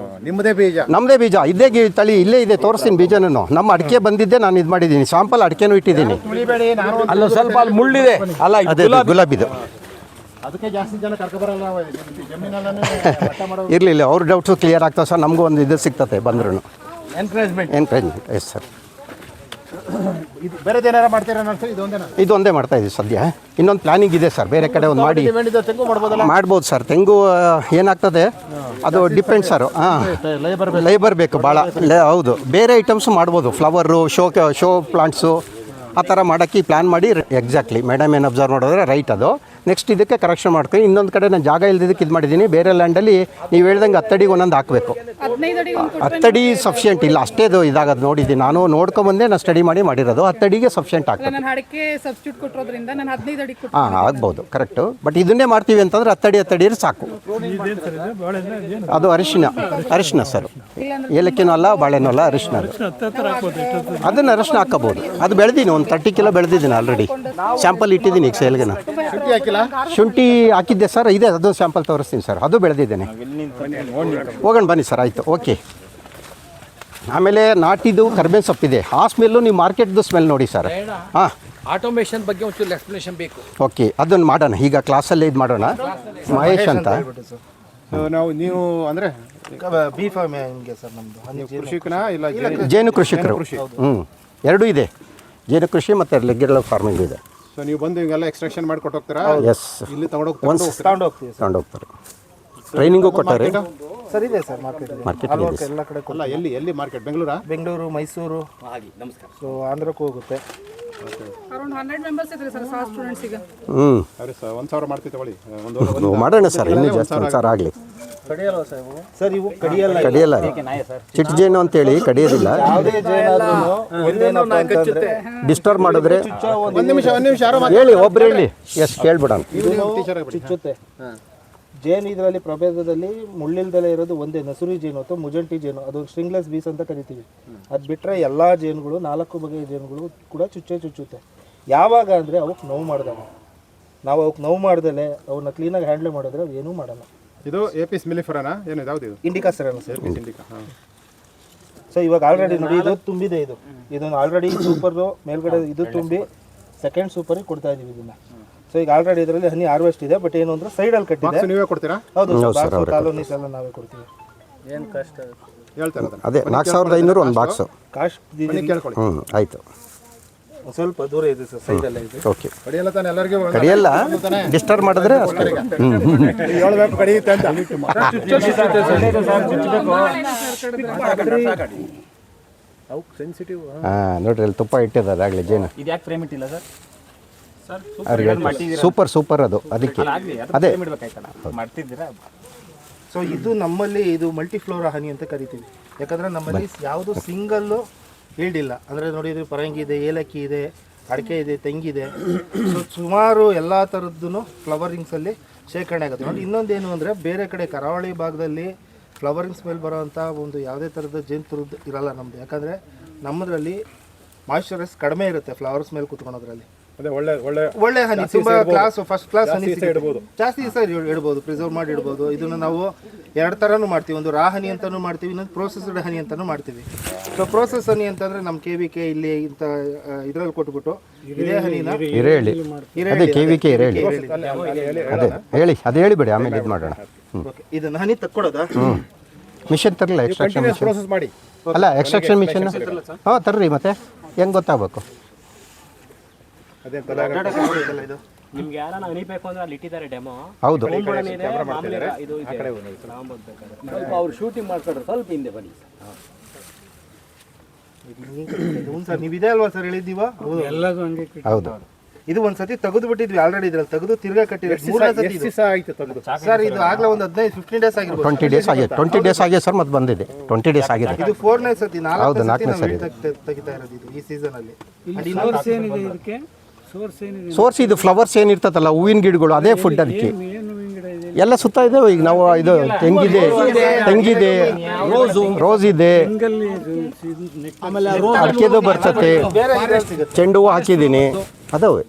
ನಿಮ್ಮದೇ ಬೀಜ? ನಮ್ಮದೇ ಬೀಜ. ಇದೇ ತಳಿ ಇಲ್ಲೇ ಇದೆ, ತೋರಿಸ್ತೀನಿ ಬೀಜನೂ. ನಮ್ಮ ಅಡಿಕೆ ಬಂದಿದ್ದೆ, ನಾನು ಇದು ಮಾಡಿದ್ದೀನಿ, ಸ್ಯಾಂಪಲ್ ಅಡಿಕೆನೂ ಇಟ್ಟಿದ್ದೀನಿ. ಅಲ್ಲ ಸ್ವಲ್ಪ ಅಲ್ಲಿ ಮುಳ್ಳಿದೆ ಅಲ್ಲ, ಅದೇ ಗುಲಾಬಿದು. ಅದಕ್ಕೆ ಜಾಸ್ತಿ ಜನ ಕರ್ಕೊಬರಲ್ಲ ಜಮೀನಲ್ಲೇ ಇರಲಿಲ್ಲ, ಅವ್ರ ಡೌಟ್ಸು ಕ್ಲಿಯರ್ ಆಗ್ತಾವೆ ಸರ್. ನಮಗೂ ಒಂದು ಇದು ಸಿಗ್ತದೆ ಬಂದ್ರೂ. Encouragement yes sir. ಇದು ಬೇರೆದೇನಾರ ಮಾಡ್ತೀರಾ ಸರ್? ಇದೊಂದೇನಾ? ಇದು ಒಂದೇ ಮಾಡ್ತಾ ಇದ್ದೀವಿ ಸದ್ಯ. ಇನ್ನೊಂದು ಪ್ಲಾನಿಂಗ್ ಇದೆ ಸರ್, ಬೇರೆ ಕಡೆ ಒಂದು ಮಾಡಿ ಡಿಮ್ಯಾಂಡ್ ಇದೆ, ತೆಂಗು ಮಾಡ್ಬೋದಲ್ಲ? ಮಾಡ್ಬೋದು ಸರ್. ತೆಂಗು ಏನಾಗ್ತದೆ ಅದು ಡಿಪೆಂಡ್ ಸರ್. ಹಾಂ, ಲೇಬರ್ ಬೇಕು ಭಾಳ. ಹೌದು, ಬೇರೆ ಐಟಮ್ಸ್ ಮಾಡ್ಬೋದು, ಫ್ಲವರು, ಶೋ ಪ್ಲಾಂಟ್ಸು ಆ ಥರ ಮಾಡೋಕ್ಕೆ ಪ್ಲ್ಯಾನ್ ಮಾಡಿ. ಎಕ್ಸಾಕ್ಟ್ಲಿ ಮೇಡಮ್ ಏನು ಅಬ್ಸರ್ವ್ ಮಾಡಿದ್ರೆ ರೈಟ್ ಅದು. ನೆಕ್ಸ್ಟ್ ಇದಕ್ಕೆ ಕರೆಕ್ಷನ್ ಮಾಡ್ತೀನಿ. ಇನ್ನೊಂದು ಕಡೆ ನಾನು ಜಾಗ ಇಲ್ದಿದ್ದಕ್ಕೆ ಇದು ಮಾಡಿದ್ದೀನಿ. ಬೇರೆ ಲ್ಯಾಂಡಲ್ಲಿ ನೀವು ಹೇಳ್ದಂಗೆ 10 ಅಡಿಗೆ ಒಂದೊಂದು ಹಾಕಬೇಕು. 10 ಅಡಿ ಸಫಿಷಿಯೆಂಟ್ ಇಲ್ಲ, ಅಷ್ಟೇ ಅದು ಇದಾಗೋದು ನೋಡಿದ್ದೀನಿ ನಾನು. ನೋಡ್ಕೊಂಬಂದೆ ನಾನು ಸ್ಟಡಿ ಮಾಡಿರೋದು. 10 ಅಡಿಗೆ ಸಫಿಷಿಯೆಂಟ್ ಆಗ್ತದೆ. ಹಾಂ, ಆಗ್ಬೋದು, ಕರೆಕ್ಟು. ಬಟ್ ಇದನ್ನೇ ಮಾಡ್ತೀವಿ ಅಂತಂದ್ರೆ 10 ಅಡಿ ಸಾಕು. ಅದು ಅರಿಶಿನ ಸರ್, ಏಲಕ್ಕಿನೂ ಅಲ್ಲ, ಬಾಳೆನೂ ಅಲ್ಲ, ಅರಿಶಿನ. ಅದನ್ನು ಅರಿಶಿನ ಹಾಕೋಬೋದು. ಅದು ಬೆಳೆದೀನಿ, ಒಂದು 30 ಕಿಲೋ ಬೆಳೆದಿದ್ದೀನಿ ಆಲ್ರೆಡಿ. ಸ್ಯಾಂಪಲ್ ಇಟ್ಟಿದ್ದೀನಿ ಈಗ ಸೇಲ್ಗೆ. ಶುಂಠಿ ಹಾಕಿದ್ದೆ ಸರ್, ಇದೆ, ಅದು ಸ್ಯಾಂಪಲ್ ತೋರಿಸ್ತೀನಿ ಸರ್. ಅದು ಬೆಳೆದಿದ್ದೇನೆ. ಹೋಗೋಣ ಬನ್ನಿ ಸರ್. ಆಯಿತು, ಓಕೆ. ಆಮೇಲೆ ನಾಟಿದು ಕರ್ಬೇವಿನ ಸೊಪ್ಪಿದೆ. ಆ ಸ್ಮೆಲ್ಲು ನೀವು ಮಾರ್ಕೆಟ್ದು ಸ್ಮೆಲ್ ನೋಡಿ ಸರ್. ಹಾಂ, ಆಟೋಮೇಷನ್ ಬಗ್ಗೆ ಒಂಚೂರು ಎಕ್ಸ್ಪ್ಲನೇಷನ್ ಬೇಕು. ಓಕೆ, ಅದನ್ನು ಮಾಡೋಣ ಈಗ ಕ್ಲಾಸಲ್ಲೇ. ಇದು ಮಾಡೋಣ. ಮಹೇಶ್ ಅಂತ ನೀವು ಅಂದರೆ ಬಿ ಫಾರ್ಮ್ ಹೆಂಗೆ ಸರ್ ನಮ್ಮದು? ಕೃಷಿಕನ ಇಲ್ಲ ಜೇನು ಕೃಷಿಕರು. ಎರಡೂ ಇದೆ, ಜೇನು ಕೃಷಿ ಮತ್ತು ರೆಗ್ಯುಲರ್ ಫಾರ್ಮಿಂಗ್ ಇದೆ. ಸೊ ನೀವು ಬಂದು ಹಿಂಗೆಲ್ಲ ಎಕ್ಸ್ಟ್ರಾಕ್ಷನ್ ಮಾಡಿ ಕೊಟ್ಟು ಹೋಗ್ತೀರಾ? ಎಸ್, ಇಲ್ಲಿ ತಗೊಂಡು ಹೋಗ್ತೀವಿ ಸರ್. ತಗೊಂಡೋಗ್ತಾರೆ. ಟ್ರೈನಿಂಗು ಕೊಟ್ಟಾರೆ. ಸರ್ ಇದೆ ಸರ್ ಮಾರ್ಕೆಟ್ ಎಲ್ಲ ಕಡೆ. ಅಲ್ಲ, ಎಲ್ಲಿ ಮಾರ್ಕೆಟ್? ಬೆಂಗಳೂರು, ಮೈಸೂರು, ಸೊ ಆಂಧ್ರಕ್ಕೂ ಹೋಗುತ್ತೆ. ಅರೌಂಡ್ 100 ಮೆಂಬರ್ಸ್ ಇದ್ದಾರೆ ಸರ್, ಸಾಸ್ ಸ್ಟೂಡೆಂಟ್ಸ್ ಈಗ. ಸರಿ ಸರ್, 1,000 ಮಾಡ್ತೀವಿ ತಗೊಳ್ಳಿ. ಮಾಡೋಣ ಸರ್, ಇನ್ನೂ ಜಾಸ್ತಿ 1,000 ಆಗಲಿ. ಕಡಿಯಲ್ವ ಸರ್ ಇವು? ಸರ್ ಇವು ಕಡಿಯಲ್ಲ. ಚಿಟ್ಟು ಜೇನು ಅಂತೇಳಿ ಕಡಿಯೋದಿಲ್ಲ. ಯಾವುದೇ ಜೇನಾದ್ರೂ ಒಂದೇನಪ್ಪ ಅಂತಂದ್ರೆ ಡಿಸ್ಟರ್ಬ್ ಮಾಡಿದ್ರೆ ಒಂದು ನಿಮಿಷ ಯಾರೋ ಹೇಳಿ, ಒಬ್ರು ಹೇಳಿ. ಎಸ್, ಕೇಳ್ಬಿಡೋಣ. ಚುಚ್ಚುತ್ತೆ. ಜೇನು ಇದರಲ್ಲಿ ಪ್ರಭೇದದಲ್ಲಿ ಮುಳ್ಳಿಲ್ದಲೇ ಇರೋದು ಒಂದೇ ನಸುರಿ ಜೇನು ಅಥವಾ ಮುಜಂಟಿ ಜೇನು, ಅದು ಸ್ಟ್ರಿಂಗ್ಲೆಸ್ ಬೀಸ್ ಅಂತ ಕರಿತೀವಿ. ಅದು ಬಿಟ್ಟರೆ ಎಲ್ಲ ಜೇನುಗಳು, 4 ಬಗೆಯ ಜೇನುಗಳು ಕೂಡ ಚುಚ್ಚುತ್ತೆ. ಯಾವಾಗ ಅಂದರೆ ಅವಕ್ಕೆ ನೋವು ಮಾಡಿದಾಗ. ನಾವು ಅವಕ್ಕೆ ನೋವು ಮಾಡ್ದಲೆ ಅವನ್ನ ಕ್ಲೀನಾಗಿ ಹ್ಯಾಂಡಲ್ ಮಾಡಿದ್ರೆ ಅವು ಏನೂ ಮಾಡಲ್ಲ. ಇದು ಏಪಿಸ್ ಮಿಲಿಫೆರಾನಾ? ಏನು ಯಾವುದು ಇದು? Indica sir sir. Indica. So ಇವಾಗ ಆಲ್ರೆಡಿ ನೋಡಿ ಇದು ತುಂಬಿದೆ. ಇದನ್ನು ಆಲ್ರೆಡಿ ಸೂಪರು ಮೇಲ್ಗಡೆ ಇದು ತುಂಬಿ ಸೆಕೆಂಡ್ ಸೂಪರಿಗೆ ಕೊಡ್ತಾ ಇದೀವಿ ಇದನ್ನ. ಸೊ ಈಗ ಆಲ್ರೆಡಿ ಇದರಲ್ಲಿ ಹನಿ ಹಾರ್ವೆಸ್ಟ್ ಇದೆ. ಬಟ್ ಏನು ಅಂದ್ರೆ ಸೈಡಲ್ಲಿ ಕಟ್ಟಿದೆ. ನೀವೇ ಕೊಡ್ತೀರಾ? ಹೌದು ಸರ್, ಕಾಲೋನೀಸ್ ಎಲ್ಲ ನಾವೇ ಕೊಡ್ತೀವಿ. ಏನು ಕಾಸ್ಟ್ ಹೇಳ್ತಾರೆ? ಅದೇ 4,500 ಒಂದು ಬಾಕ್ಸು. ಕಾಸ್ಟ್ ಕೇಳ್ಕೊಳ್ಳಿ. ಆಯಿತು. ಸ್ವಲ್ಪ ದೂರ ಇದೆ ಸರ್, ಸೈಡಲ್ಲ ಇದೆ. ಓಕೆ, ಕಡಿಯಲ್ಲ ತಾನೆ ಎಲ್ಲರಿಗೂ? ಕಡಿಯಲ್ಲ, ಡಿಸ್ಟರ್ಬ್ ಮಾಡಿದ್ರೆ ಅಷ್ಟೇ. ಹೇಳ್ಬೇಕು ಕಡಿಯುತ್ತೆ ಅಂತ. ಹಾಂ, ನೋಡ್ರಿ ಅಲ್ಲಿ ತುಪ್ಪ ಇಟ್ಟಿದ್ದಾರೆ ಆಗಲಿ ಜೇನು. ಇದ್ಯಾಕೆ ಫ್ರೇಮ್ ಇಟ್ಟಿಲ್ಲ ಸರ್? ಸೂಪರ್ ಅದು. ಅದಕ್ಕೆ ಅದೇ ಮಾಡ್ತಿದ್ದೀರಾ? ಸೊ ಇದು ನಮ್ಮಲ್ಲಿ ಇದು ಮಲ್ಟಿಫ್ಲೋರಾ ಹನಿ ಅಂತ ಕರಿತೀವಿ. ಯಾಕಂದರೆ ನಮ್ಮಲ್ಲಿ ಯಾವುದು ಸಿಂಗಲ್ಲು ಈಲ್ಡ್ ಇಲ್ಲ. ಅಂದರೆ ನೋಡಿದ್ರೆ ಪರಂಗಿ ಇದೆ, ಏಲಕ್ಕಿ ಇದೆ, ಅಡಿಕೆ ಇದೆ, ತೆಂಗಿದೆ. ಸೊ ಸುಮಾರು ಎಲ್ಲ ಥರದ್ದು ಫ್ಲವರಿಂಗ್ಸಲ್ಲಿ ಶೇಖರಣೆ ಆಗುತ್ತೆ. ನೋಡಿ ಇನ್ನೊಂದೇನು ಅಂದರೆ ಬೇರೆ ಕಡೆ ಕರಾವಳಿ ಭಾಗದಲ್ಲಿ ಫ್ಲವರಿಂಗ್ ಸ್ಮೆಲ್ ಬರೋವಂಥ ಒಂದು ಯಾವುದೇ ಥರದ ಜೇನುತುರದ್ದು ಇರಲ್ಲ ನಮ್ಮದು. ಯಾಕಂದರೆ ನಮ್ಮದ್ರಲ್ಲಿ ಮಾಯ್ಶ್ಚರೈಸ್ ಕಡಿಮೆ ಇರುತ್ತೆ ಫ್ಲವರ್ ಸ್ಮೆಲ್ ಕುತ್ಕೊಳೋದ್ರಲ್ಲಿ. ಒಳ್ಳೆ ಹನಿ, ತುಂಬಾ ಕ್ಲಾಸ್, ಫಸ್ಟ್ ಕ್ಲಾಸ್ ಹನಿ ಇಡ್ಬೋದು. ಜಾಸ್ತಿ ದಿವಸ ಇಡ್ಬೋದು, ಪ್ರಿಸರ್ವ್ ಮಾಡಿ ಇಡ್ಬೋದು. ಇದನ್ನು ನಾವು 2 ಥರನೂ ಮಾಡ್ತೀವಿ. ಒಂದು ರಾ ಹನಿ ಅಂತಲೂ ಮಾಡ್ತೀವಿ, ಇನ್ನೊಂದು ಪ್ರೋಸೆಸ್ಡ್ ಹನಿ ಅಂತಲೂ ಮಾಡ್ತೀವಿ. ಸೊ ಪ್ರೋಸೆಸ್ ಹನಿ ಅಂತಂದರೆ ನಮ್ಮ KVK ಇಲ್ಲಿ ಇಂಥ ಇದರಲ್ಲಿ ಕೊಟ್ಬಿಟ್ಟು ಇದೇ ಹನಿನ ಹಿರೇಳಿ, ಅದೇ KVK ಹಿರೇಳಿ. ಅದೇ ಹೇಳಿಬಿಡಿ, ಆಮೇಲೆ ಇದು ಮಾಡೋಣ. ಇದನ್ನು ಹನಿ ತಕ್ಕೊಡೋದಾ? ಮಿಷನ್ ತರಲ್ಲ, ಎಕ್ಸ್ಟ್ರಾಕ್ಷನ್ ಮಿಷನ್. ಪ್ರೋಸೆಸ್ ಮಾಡಿ ಅಲ್ಲ, ಎಕ್ಸ್ಟ್ರಾಕ್ಷನ್ ಮಿಷನ್. ಹಾಂ, ತರ್ರಿ. ಮತ್ತೆ ಹೆಂಗೆ ಗೊತ್ತಾಗಬೇಕು? ಇದು ನಿಮ್ಗೆ ಯಾರನ್ನ ಅನಿಬೇಕು ಅಂದ್ರೆ ಅಲ್ಲಿ ಇಟ್ಟಿದ್ದಾರೆ ಡೆಮೋ. ಹೌದು, ಸ್ವಲ್ಪ ಅವ್ರು ಶೂಟಿಂಗ್ ಮಾಡ್ಕೊಂಡ್ರೆ ಸ್ವಲ್ಪ ಹಿಂದೆ ಬನ್ನಿ ಸರ್. ನೀವು ಇದೆ ಅಲ್ವಾ ಸರ್ ಹೇಳಿದ್ದೀವ? ಹೌದು. ಇದು ಒಂದ್ಸತಿ ತೆಗೆದು ಬಿಟ್ಟಿದ್ವಿ ಆಲ್ರೆಡಿ. ಇದ್ರಲ್ಲಿ ತೆಗೆದು ತಿರ್ಗಾ ಕಟ್ಟಿದ್ವಿ. 3ನೇ ಸತಿ ಸರ್. ಇದು ಆಗ್ಲೇ ಒಂದು 15 ಡೇಸ್ ಆಗಿರ್ಬೋದು. 20 ಡೇಸ್ ಆಗಿದೆ. 20 ಡೇಸ್ ಆಗಿದೆ ಸರ್, ಮತ್ತೆ ಬಂದಿದೆ. 20 ಡೇಸ್ ಆಗಿದೆ. ಇದು 4ನೇ ಸತಿ. 4ನೇ ಸರಿ ತೆಗಿತಾ ಇರೋದು ಇದು ಈ ಸೀಸನ್ ಅಲ್ಲಿ. ಸೋರ್ಸ್ ಇದು ಫ್ಲವರ್ಸ್ ಏನಿರ್ತದಲ್ಲ, ಹೂವಿನ ಗಿಡಗಳು, ಅದೇ ಫುಡ್ ಅದಕ್ಕೆ ಎಲ್ಲ ಸುತ್ತ ಇದೆ. ಈಗ ನಾವು ಇದು ತೆಂಗಿದೆ, ರೋಸ್ ಇದೆ, ಅಡಿಕೆದು ಬರ್ತತೆ, ಚೆಂಡು ಹೂವು ಹಾಕಿದ್ದೀನಿ, ಅದಾವೆ.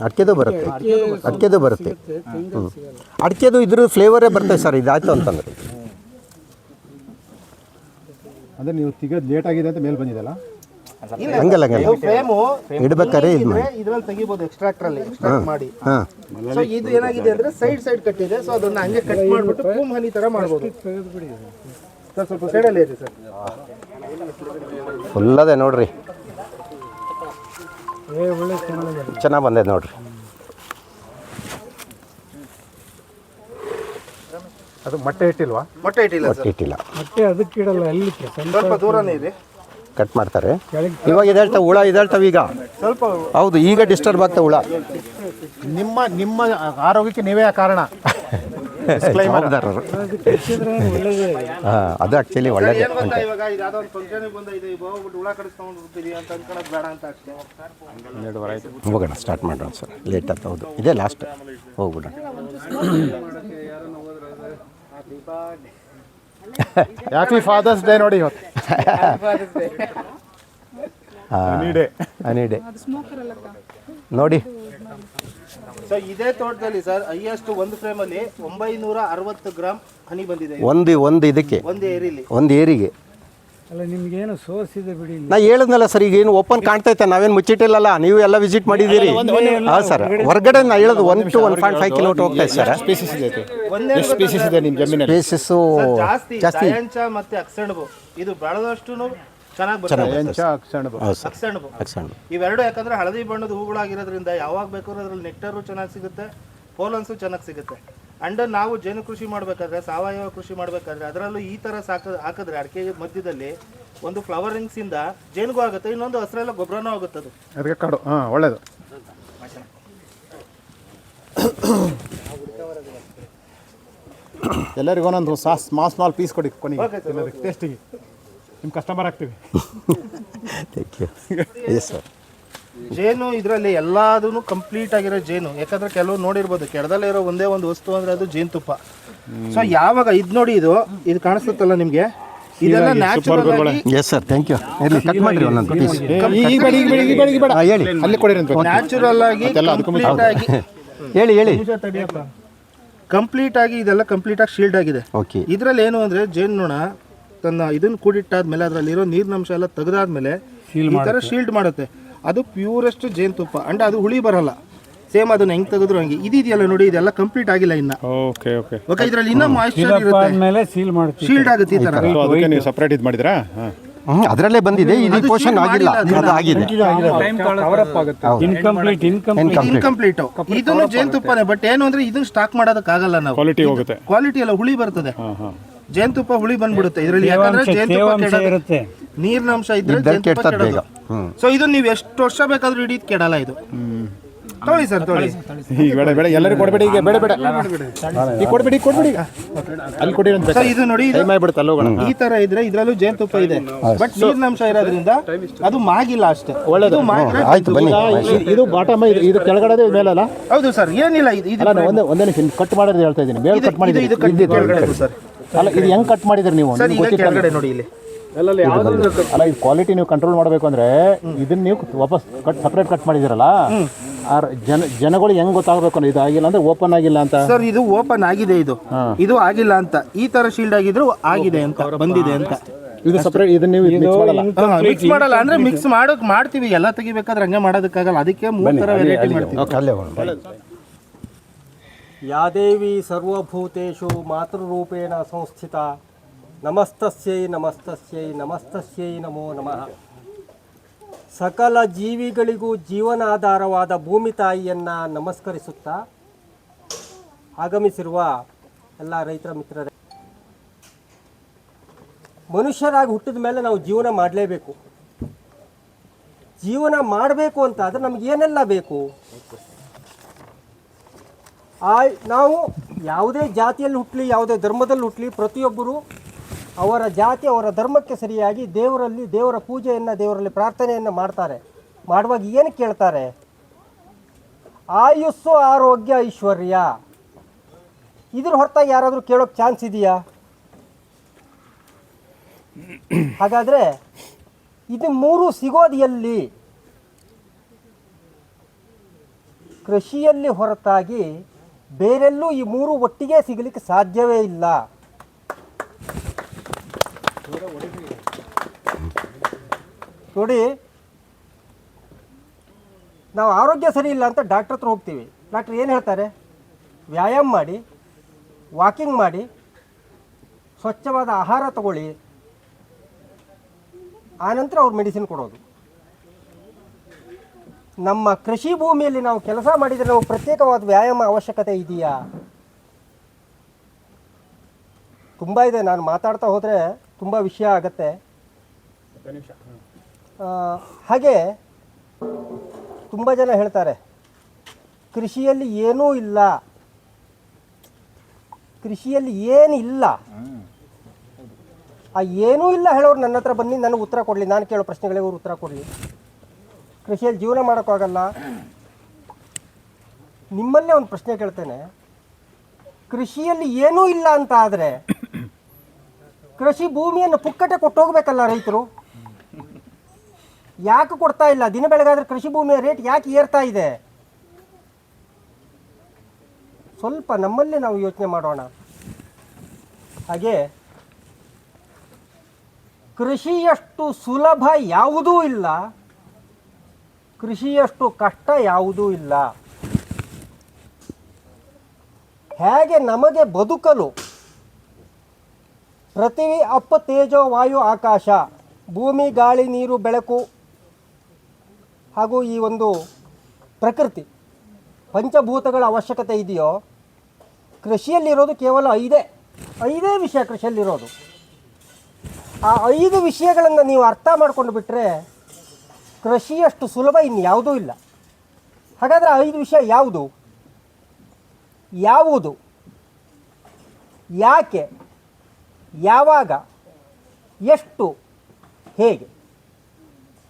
ಅಡಿಕೆದು ಬರುತ್ತೆ. ಅಡಿಕೆದು ಇದ್ರ ಫ್ಲೇವರೇ ಬರ್ತದೆ ಸರ್. ಇದಾಯ್ತು ಅಂತಂದ್ರೆ ಅಂದರೆ ನೀವು ತೆಗೆದು ಲೇಟ್ ಆಗಿದೆ ಅಂತ ಮೇಲೆ ಬಂದಿದ್ದಲ್ಲ? ಹಂಗಲ್ಲ, ಫ್ರೇಮು ಇಡ್ಬೇಕಾರೆ ಇದು ಮಾಡಿ ಇದ್ರಲ್ಲಿ ತೆಗಿಬಹುದು, ಎಕ್ಸ್ಟ್ರಾಕ್ಟ್ ಮಾಡಿ. ಸೊ ಇದು ಏನಾಗಿದೆ ಅಂದ್ರೆ ಸೈಡ್ ಕಟ್ಟಿದೆ. ಸೊ ಅದನ್ನ ಹಂಗೆ ಕಟ್ ಮಾಡ್ಬಿಟ್ಟು ಪೂಮ್ ಹನಿ ತರ ಮಾಡ್ಬೋದು. ಸರ್ ಸ್ವಲ್ಪ ಸೈಡಲ್ಲಿ ಇರಿ ಸರ್. ಫುಲ್ ಅದೇ ನೋಡ್ರಿ, ಚೆನ್ನಾಗಿ ಬಂದಿದೆ ನೋಡ್ರಿ. ಅದು ಮೊಟ್ಟೆ ಇಟ್ಟಿಲ್ವಾ? ಮೊಟ್ಟೆ ಇಟ್ಟಿಲ್ಲ ಸರ್, ಒಟ್ಟು ಇಟ್ಟಿಲ್ಲ, ಸ್ವಲ್ಪ ದೂರನೇ ಇದೆ. ಕಟ್ ಮಾಡ್ತಾರೆ. ಇವಾಗ ಇದೇಳ್ತಾವೆ ಹುಳ, ಇದೇಳ್ತಾವೆ ಈಗ. ಸ್ವಲ್ಪ ಹೌದು, ಈಗ ಡಿಸ್ಟರ್ಬ್ ಆಗ್ತಾವೆ ಹುಳ. ನಿಮ್ಮ ಆರೋಗ್ಯಕ್ಕೆ ನೀವೇ ಕಾರಣ. ಜವಾಬ್ದಾರರು. ಹಾಂ, ಅದು ಆ್ಯಕ್ಚುಲಿ ಒಳ್ಳೇದೇ ಏನ್ ಅಂತ. ಗೊತ್ತಾ, ಇವಾಗ ಇದು ಯಾವುದೋ ಒಂದು ಫಂಕ್ಷನಿಗೆ ಬಂದಿದೆ, ಹೋಗ್ಬಿಟ್ಟು ಹುಳ ಕಡಿಸ್ಕೊಂಡು ಹೋಗ್ತೀವಿ ಅಂತ ಅನ್ಕೊಳ್ಳೋದು ಬೇಡ ಅಂತ ಅಷ್ಟೇ. ಹೋಗೋಣ, ಸ್ಟಾರ್ಟ್ ಮಾಡೋಣ ಸರ್. ಲೇಟ್ ಆಗ್ತಾ, ಹೌದು ಇದೇ ಲಾಸ್ಟ್, ಹೋಗ್ಬಿಡೋಣ. ಹ್ಯಾಪಿ ಫಾದರ್ಸ್ ಡೇ ನೋಡಿ ಇವತ್ತು. ಹನಿ ಡೇ ನೋಡಿ. ಸೊ ಇದೇ ತೋಟದಲ್ಲಿ ಸರ್ ಹೈಯೆಸ್ಟ್ ಒಂದು ಫ್ರೇಮಲ್ಲಿ 960 ಗ್ರಾಮ್ ಹನಿ ಬಂದಿದೆ ಒಂದು ಇದಕ್ಕೆ, ಒಂದು ಏರಿಲಿ. ಒಂದು ಏರಿಗೆ. ಅಲ್ಲ ನಿಮ್ಗೇನು ಸೋರ್ಸ್ ಇದೆ ಬಿಡಿ. ನಾ ಹೇಳಿದ್ನಲ್ಲ ಸರ್, ಈಗ ಏನು ಓಪನ್ ಕಾಣ್ತೈತೆ, ನಾವೇನು ಮುಚ್ಚಿಟ್ಟಿಲ್ಲಲ್ಲ, ನೀವು ಎಲ್ಲ ವಿಸಿಟ್ ಮಾಡಿದ್ದೀರಿ. ಹಾಂ ಸರ್, ಹೊರಗಡೆ ನಾ ಹೇಳೋದು 1 to 1.5 ಕಿಲೋಮೀಟರ್ ಹೋಗ್ತಾ ಇದೆ ಸರ್. ಸ್ಪೀಸಿಸ್ ಇದೆ ನಿಮ್ಮ ಜಮೀನಲ್ಲಿ? ಸ್ಪೇಸಸ್ಸು ಜಾಸ್ತಿ ಜಾಸ್ತಿ. ಜಯಂಚ ಮತ್ತೆ ಅಕ್ಸಣಬು ಇದು ಬೆಳೆದಷ್ಟು ಚೆನ್ನಾಗಿ ಬರ್ತದೆ. ಹೌದು ಸರ್, ಅಕ್ಸಣಬು ಅಕ್ಸಂಡು. ಇವೆರಡು ಯಾಕಂದ್ರೆ ಹಳದಿ ಬಣ್ಣದ ಹೂಗಳಾಗಿರೋದ್ರಿಂದ ಯಾವಾಗ ಬೇಕಾದ್ರೂ ಅದ್ರಲ್ಲಿ ನೆಕ್ಟರು ಚೆನ್ನಾಗಿ ಸಿಗುತ್ತೆ, ಪೋಲನ್ಸು ಚೆನ್ನಾಗಿ ಸಿಗುತ್ತೆ. ಅಂಡ್ ನಾವು ಜೇನು ಕೃಷಿ ಮಾಡಬೇಕಾದ್ರೆ, ಸಾವಯವ ಕೃಷಿ ಮಾಡಬೇಕಾದ್ರೆ ಅದರಲ್ಲೂ ಈ ಥರ ಹಾಕಿದ್ರೆ ಅಡಿಕೆ ಮಧ್ಯದಲ್ಲಿ ಒಂದು ಫ್ಲವರಿಂಗ್ಸಿಂದ ಜೇನುಗೂ ಆಗುತ್ತೆ, ಇನ್ನೊಂದು ಹಸಿರೆಲ್ಲ ಗೊಬ್ಬರನೂ ಆಗುತ್ತೆ. ಅದು ಅದಕ್ಕೆ ಕಾಡು ಒಳ್ಳೇದು. ಎಲ್ಲರಿಗೂ ಒಂದೊಂದು ಸ್ಮಾಲ್ ಪೀಸ್ ಕೊಡಿ ಕೊನೆಗೆ ಟೇಸ್ಟಿಗೆ. ನಿಮ್ಮ ಕಸ್ಟಮರ್ ಆಗ್ತೀವಿ. Thank you. Yes sir. ಜೇನು ಇದರಲ್ಲಿ ಎಲ್ಲದೂ ಕಂಪ್ಲೀಟ್ ಆಗಿರೋ ಜೇನು. ಯಾಕಂದ್ರೆ ಕೆಲವು ನೋಡಿರ್ಬೋದು ಕೆಳದಲ್ಲೇ ಇರೋ ಒಂದೇ ಒಂದು ವಸ್ತು ಅಂದ್ರೆ ಅದು ಜೇನುತುಪ್ಪ. ಸೊ ಯಾವಾಗ ಇದು ನೋಡಿ, ಇದು ಕಾಣಿಸುತ್ತಲ್ಲ ನಿಮಗೆ, ಇದೆಲ್ಲ ನ್ಯಾಚುರಲ್ ಆಗಿ. Yes sir, thank you. ಇರಲಿ, ಕಟ್ ಮಾಡಿರಿ ಒಂದೊಂದು ಪೀಸ್. ಹೇಳಿ ಅಲ್ಲಿ ಕೊಡಿ ನ್ಯಾಚುರಲ್ ಆಗಿ ಹೇಳಿ ಕಂಪ್ಲೀಟ್ ಆಗಿ ಇದೆಲ್ಲ ಕಂಪ್ಲೀಟ್ ಆಗಿ ಶೀಲ್ಡ್ ಆಗಿದೆ. ಓಕೆ. ಇದ್ರಲ್ಲಿ ಏನು ಅಂದ್ರೆ ಜೇನುನೊಣ ತನ್ನ ಇದನ್ನ ಕೂಡಿಟ್ಟಾದ್ಮೇಲೆ ಅದರಲ್ಲಿರೋ ನೀರಿನಂಶ ಎಲ್ಲ ತೆಗೆದಾದ್ಮೇಲೆ ಈ ತರ ಶೀಲ್ಡ್ ಮಾಡುತ್ತೆ. ಅದು ಪ್ಯೂರೆಸ್ಟ್ ಜೇನುತುಪ್ಪ. ಅಂಡ್ ಅದು ಹುಳಿ ಬರಲ್ಲ. ಸೇಮ್ ಅದನ್ನ ಹೆಂಗ್ ತೆಗೆದ್ರು ಹಂಗೆ. ಇದೆಯಲ್ಲ ನೋಡಿ, ಇದೆಲ್ಲ ಕಂಪ್ಲೀಟ್ ಆಗಿಲ್ಲ ಇನ್ನ. ಓಕೆ ಓಕೆ ಓಕೆ, ಇದರಲ್ಲಿ ಇನ್ನ ಮಾಯಿಶ್ಚರ್ ಇರುತ್ತೆ, ಶೀಲ್ಡ್ ಆಗುತ್ತೆ ಈ ತರ. ಅದಕ್ಕೆ ನೀವು ಸಪರೇಟ್ ಇದು ಮಾಡಿದ್ರಾ? ಅದರಲ್ಲೇ ಬಂದಿದೆ, ಇದು ಪೋರ್ಷನ್ ಆಗಿಲ್ಲ, ಅದು ಆಗಿದೆ. ಇನ್ಕಂಪ್ಲೀಟ್. ಇದನ್ನು ಜೇನುತುಪ್ಪನೇ, ಬಟ್ ಏನು ಅಂದ್ರೆ ಇದನ್ನ ಸ್ಟಾಕ್ ಮಾಡೋದಕ್ಕಾಗಲ್ಲ ನಾವು. ಕ್ವಾಲಿಟಿ ಹೋಗುತ್ತೆ. ಕ್ವಾಲಿಟಿ ಎಲ್ಲ ಹುಳಿ ಬರ್ತದೆ. ಜೇನುತುಪ್ಪ ಹುಳಿ ಬಂದ್ಬಿಡುತ್ತೆ ಇದರಲ್ಲಿ. ಯಾಕಂದ್ರೆ ಜೇನುತುಪ್ಪ ಇರುತ್ತೆ, ನೀರಿನ ಅಂಶ ಇದ್ರೆ ಜೇನುತುಪ್ಪ ಕೆಡೋದು. ಸೊ ಇದನ್ನ ನೀವು ಎಷ್ಟು ವರ್ಷ ಬೇಕಾದ್ರೂ ಹಿಡಿದು ಕೆಡಲ್ಲ ಇದು. ತೊಳಿ ಸರ್, ತೊಳಿ. ಬೇಡ ಎಲ್ಲರಿಗೂ ಕೊಡಬೇಡಿ, ಈಗ ಬೇಡ ಈಗ ಕೊಡಬೇಡಿ ಅಲ್ಲಿ ಕೊಡಿ ಅಂತ. ಸರ್ ಇದು ನೋಡಿ, ಹೋಗೋಣ. ಈ ತರ ಇದ್ರೆ ಇದ್ರಲ್ಲೂ ಜೇನುತುಪ್ಪ ಇದೆ, ಬಟ್ ನೀರಿನ ಅಂಶ ಇರೋದ್ರಿಂದ ಅದು ಮಾಗಿಲ್ಲ ಅಷ್ಟೇ. ಒಳ್ಳೇದು. ಆಯ್ತು, ಬನ್ನಿ. ಇದು ಬಾಟಮ್, ಇದು ಕೆಳಗಡೆ ಮೇಲಲ್ಲ? ಹೌದು ಸರ್, ಏನಿಲ್ಲ. ಒಂದೇ ನಿಮಿಷ ಕಟ್ ಮಾಡೋದು ಹೇಳ್ತಾ ಇದ್ದೀನಿ. ಬೇರೆ ಕಟ್ ಮಾಡಿದ್ದೀರಿ ಸರ್. ಅಲ್ಲ, ಇದು ಹೆಂಗ್ ಕಟ್ ಮಾಡಿದ್ರಿ ನೀವು? ಸರ್ ಈಗ ಕೆಳಗಡೆ ನೋಡಿ ಇಲ್ಲಿ. ಅಲ್ಲ, ಇದು ಕ್ವಾಲಿಟಿ ನೀವು ಕಂಟ್ರೋಲ್ ಮಾಡಬೇಕು ಅಂದ್ರೆ ಇದನ್ನ ನೀವು ವಾಪಸ್ ಸಪ್ರೇಟ್ ಕಟ್ ಮಾಡಿದಿರಲ್ಲ, ಜನಗಳು ಹೆಂಗ್ ಗೊತ್ತಾಗಬೇಕು ಅಂದ್ರೆ ಇದು ಆಗಿಲ್ಲ ಅಂದ್ರೆ ಓಪನ್ ಆಗಿಲ್ಲ ಅಂತ. ಸರ್ ಇದು ಓಪನ್ ಆಗಿದೆ, ಇದು ಆಗಿಲ್ಲ ಅಂತ. ಈ ತರ ಶೀಲ್ಡ್ ಆಗಿದ್ರು ಆಗಿದೆ ಅಂತ, ಬಂದಿದೆ ಅಂತ. ಇದು ಸಪ್ರೇಟ್, ಇದನ್ನ ನೀವು ಮಿಕ್ಸ್ ಮಾಡಲ್ಲ ಅಂದ್ರೆ ಮಿಕ್ಸ್ ಮಾಡ್ತೀವಿ. ಎಲ್ಲ ತೆಗಿಬೇಕಾದ್ರೆ ಹಂಗೆ ಮಾಡೋದಕ್ಕಾಗಲ್ಲ, ಅದಕ್ಕೆ 3 ತರ ವೆರೈಟಿ ಮಾಡ್ತೀವಿ. ಯಾ ದೇವಿ ಸರ್ವಭೂತೇಷು ಮಾತೃರೂಪೇಣ ಸಂಸ್ಥಿತ ನಮಸ್ತಸ್ಯೈ ನಮಸ್ತಸ್ಯೈ ನಮಸ್ತಸ್ಯೈ ನಮೋ ನಮಃ. ಸಕಲ ಜೀವಿಗಳಿಗೂ ಜೀವನಾಧಾರವಾದ ಭೂಮಿ ತಾಯಿಯನ್ನು ನಮಸ್ಕರಿಸುತ್ತಾ ಆಗಮಿಸಿರುವ ಎಲ್ಲ ರೈತರ ಮಿತ್ರರೇ, ಮನುಷ್ಯರಾಗಿ ಹುಟ್ಟಿದ ಮೇಲೆ ನಾವು ಜೀವನ ಮಾಡಲೇಬೇಕು. ಜೀವನ ಮಾಡಬೇಕು ಅಂತ ಆದರೆ ನಮಗೇನೆಲ್ಲ ಬೇಕು? ನಾವು ಯಾವುದೇ ಜಾತಿಯಲ್ಲಿ ಹುಟ್ಟಲಿ, ಯಾವುದೇ ಧರ್ಮದಲ್ಲಿ ಹುಟ್ಟಲಿ, ಪ್ರತಿಯೊಬ್ಬರು ಅವರ ಜಾತಿ ಅವರ ಧರ್ಮಕ್ಕೆ ಸರಿಯಾಗಿ ದೇವರ ಪೂಜೆಯನ್ನು, ದೇವರಲ್ಲಿ ಪ್ರಾರ್ಥನೆಯನ್ನು ಮಾಡ್ತಾರೆ. ಮಾಡುವಾಗ ಏನು ಕೇಳ್ತಾರೆ? ಆಯುಸ್ಸು, ಆರೋಗ್ಯ, ಐಶ್ವರ್ಯ. ಇದ್ರ ಹೊರತಾಗಿ ಯಾರಾದರೂ ಕೇಳೋಕ್ಕೆ ಚಾನ್ಸ್ ಇದೆಯಾ? ಹಾಗಾದರೆ ಇದು 3 ಸಿಗೋದು ಎಲ್ಲಿ? ಕೃಷಿಯಲ್ಲಿ ಹೊರತಾಗಿ ಬೇರೆಲ್ಲೂ ಈ 3 ಒಟ್ಟಿಗೆ ಸಿಗಲಿಕ್ಕೆ ಸಾಧ್ಯವೇ ಇಲ್ಲ. ನೋಡಿ, ನಾವು ಆರೋಗ್ಯ ಸರಿ ಇಲ್ಲ ಅಂತ ಡಾಕ್ಟ್ರ್ ಹತ್ರ ಹೋಗ್ತೀವಿ. ಡಾಕ್ಟ್ರ್ ಏನು ಹೇಳ್ತಾರೆ? ವ್ಯಾಯಾಮ ಮಾಡಿ, ವಾಕಿಂಗ್ ಮಾಡಿ, ಸ್ವಚ್ಛವಾದ ಆಹಾರ ತಗೊಳ್ಳಿ, ಆನಂತರ ಅವ್ರು ಮೆಡಿಸಿನ್ ಕೊಡೋದು. ನಮ್ಮ ಕೃಷಿ ಭೂಮಿಯಲ್ಲಿ ನಾವು ಕೆಲಸ ಮಾಡಿದರೆ ನಾವು ಪ್ರತ್ಯೇಕವಾದ ವ್ಯಾಯಾಮ ಅವಶ್ಯಕತೆ ಇದೆಯಾ? ತುಂಬ ಇದೆ, ನಾನು ಮಾತಾಡ್ತಾ ಹೋದರೆ ತುಂಬ ವಿಷಯ ಆಗತ್ತೆ. ಹಾಗೆ ತುಂಬ ಜನ ಹೇಳ್ತಾರೆ ಕೃಷಿಯಲ್ಲಿ ಏನೂ ಇಲ್ಲ, ಕೃಷಿಯಲ್ಲಿ ಏನಿಲ್ಲ. ಆ ಏನೂ ಇಲ್ಲ ಹೇಳೋರು ನನ್ನ ಹತ್ರ ಬನ್ನಿ, ನನಗೆ ಉತ್ತರ ಕೊಡಲಿ, ನಾನು ಕೇಳೋ ಪ್ರಶ್ನೆಗಳಿಗೆ ಅವ್ರು ಉತ್ತರ ಕೊಡಲಿ. ಕೃಷಿಯಲ್ಲಿ ಜೀವನ ಮಾಡೋಕ್ಕಾಗಲ್ಲ. ನಿಮ್ಮಲ್ಲೇ ಒಂದು ಪ್ರಶ್ನೆ ಕೇಳ್ತೇನೆ, ಕೃಷಿಯಲ್ಲಿ ಏನೂ ಇಲ್ಲ ಅಂತ ಆದರೆ ಕೃಷಿ ಭೂಮಿಯನ್ನು ಪುಕ್ಕಟೆ ಕೊಟ್ಟೋಗ್ಬೇಕಲ್ಲ ರೈತರು? ಯಾಕೆ ಕೊಡ್ತಾ ಇಲ್ಲ? ದಿನ ಬೆಳಗಾದ್ರೆ ಕೃಷಿ ಭೂಮಿಯ ರೇಟ್ ಯಾಕೆ ಏರ್ತಾ ಇದೆ? ಸ್ವಲ್ಪ ನಮ್ಮಲ್ಲಿ ನಾವು ಯೋಚನೆ ಮಾಡೋಣ. ಹಾಗೆ ಕೃಷಿಯಷ್ಟು ಸುಲಭ ಯಾವುದೂ ಇಲ್ಲ, ಕೃಷಿಯಷ್ಟು ಕಷ್ಟ ಯಾವುದೂ ಇಲ್ಲ. ಹೇಗೆ ನಮಗೆ ಬದುಕಲು ಪೃಥ್ವಿ ಅಪ್ಪ ತೇಜೋ ವಾಯು ಆಕಾಶ, ಭೂಮಿ ಗಾಳಿ ನೀರು ಬೆಳಕು ಹಾಗೂ ಈ ಒಂದು ಪ್ರಕೃತಿ ಪಂಚಭೂತಗಳ ಅವಶ್ಯಕತೆ ಇದೆಯೋ, ಕೃಷಿಯಲ್ಲಿರೋದು ಕೇವಲ ಐದೇ ವಿಷಯ ಕೃಷಿಯಲ್ಲಿರೋದು. ಆ 5 ವಿಷಯಗಳನ್ನು ನೀವು ಅರ್ಥ ಮಾಡಿಕೊಂಡು ಬಿಟ್ಟರೆ ಕೃಷಿಯಷ್ಟು ಸುಲಭ ಇನ್ಯಾವುದೂ ಇಲ್ಲ. ಹಾಗಾದರೆ 5 ವಿಷಯ ಯಾವುದು? ಯಾಕೆ, ಯಾವಾಗ, ಎಷ್ಟು, ಹೇಗೆ,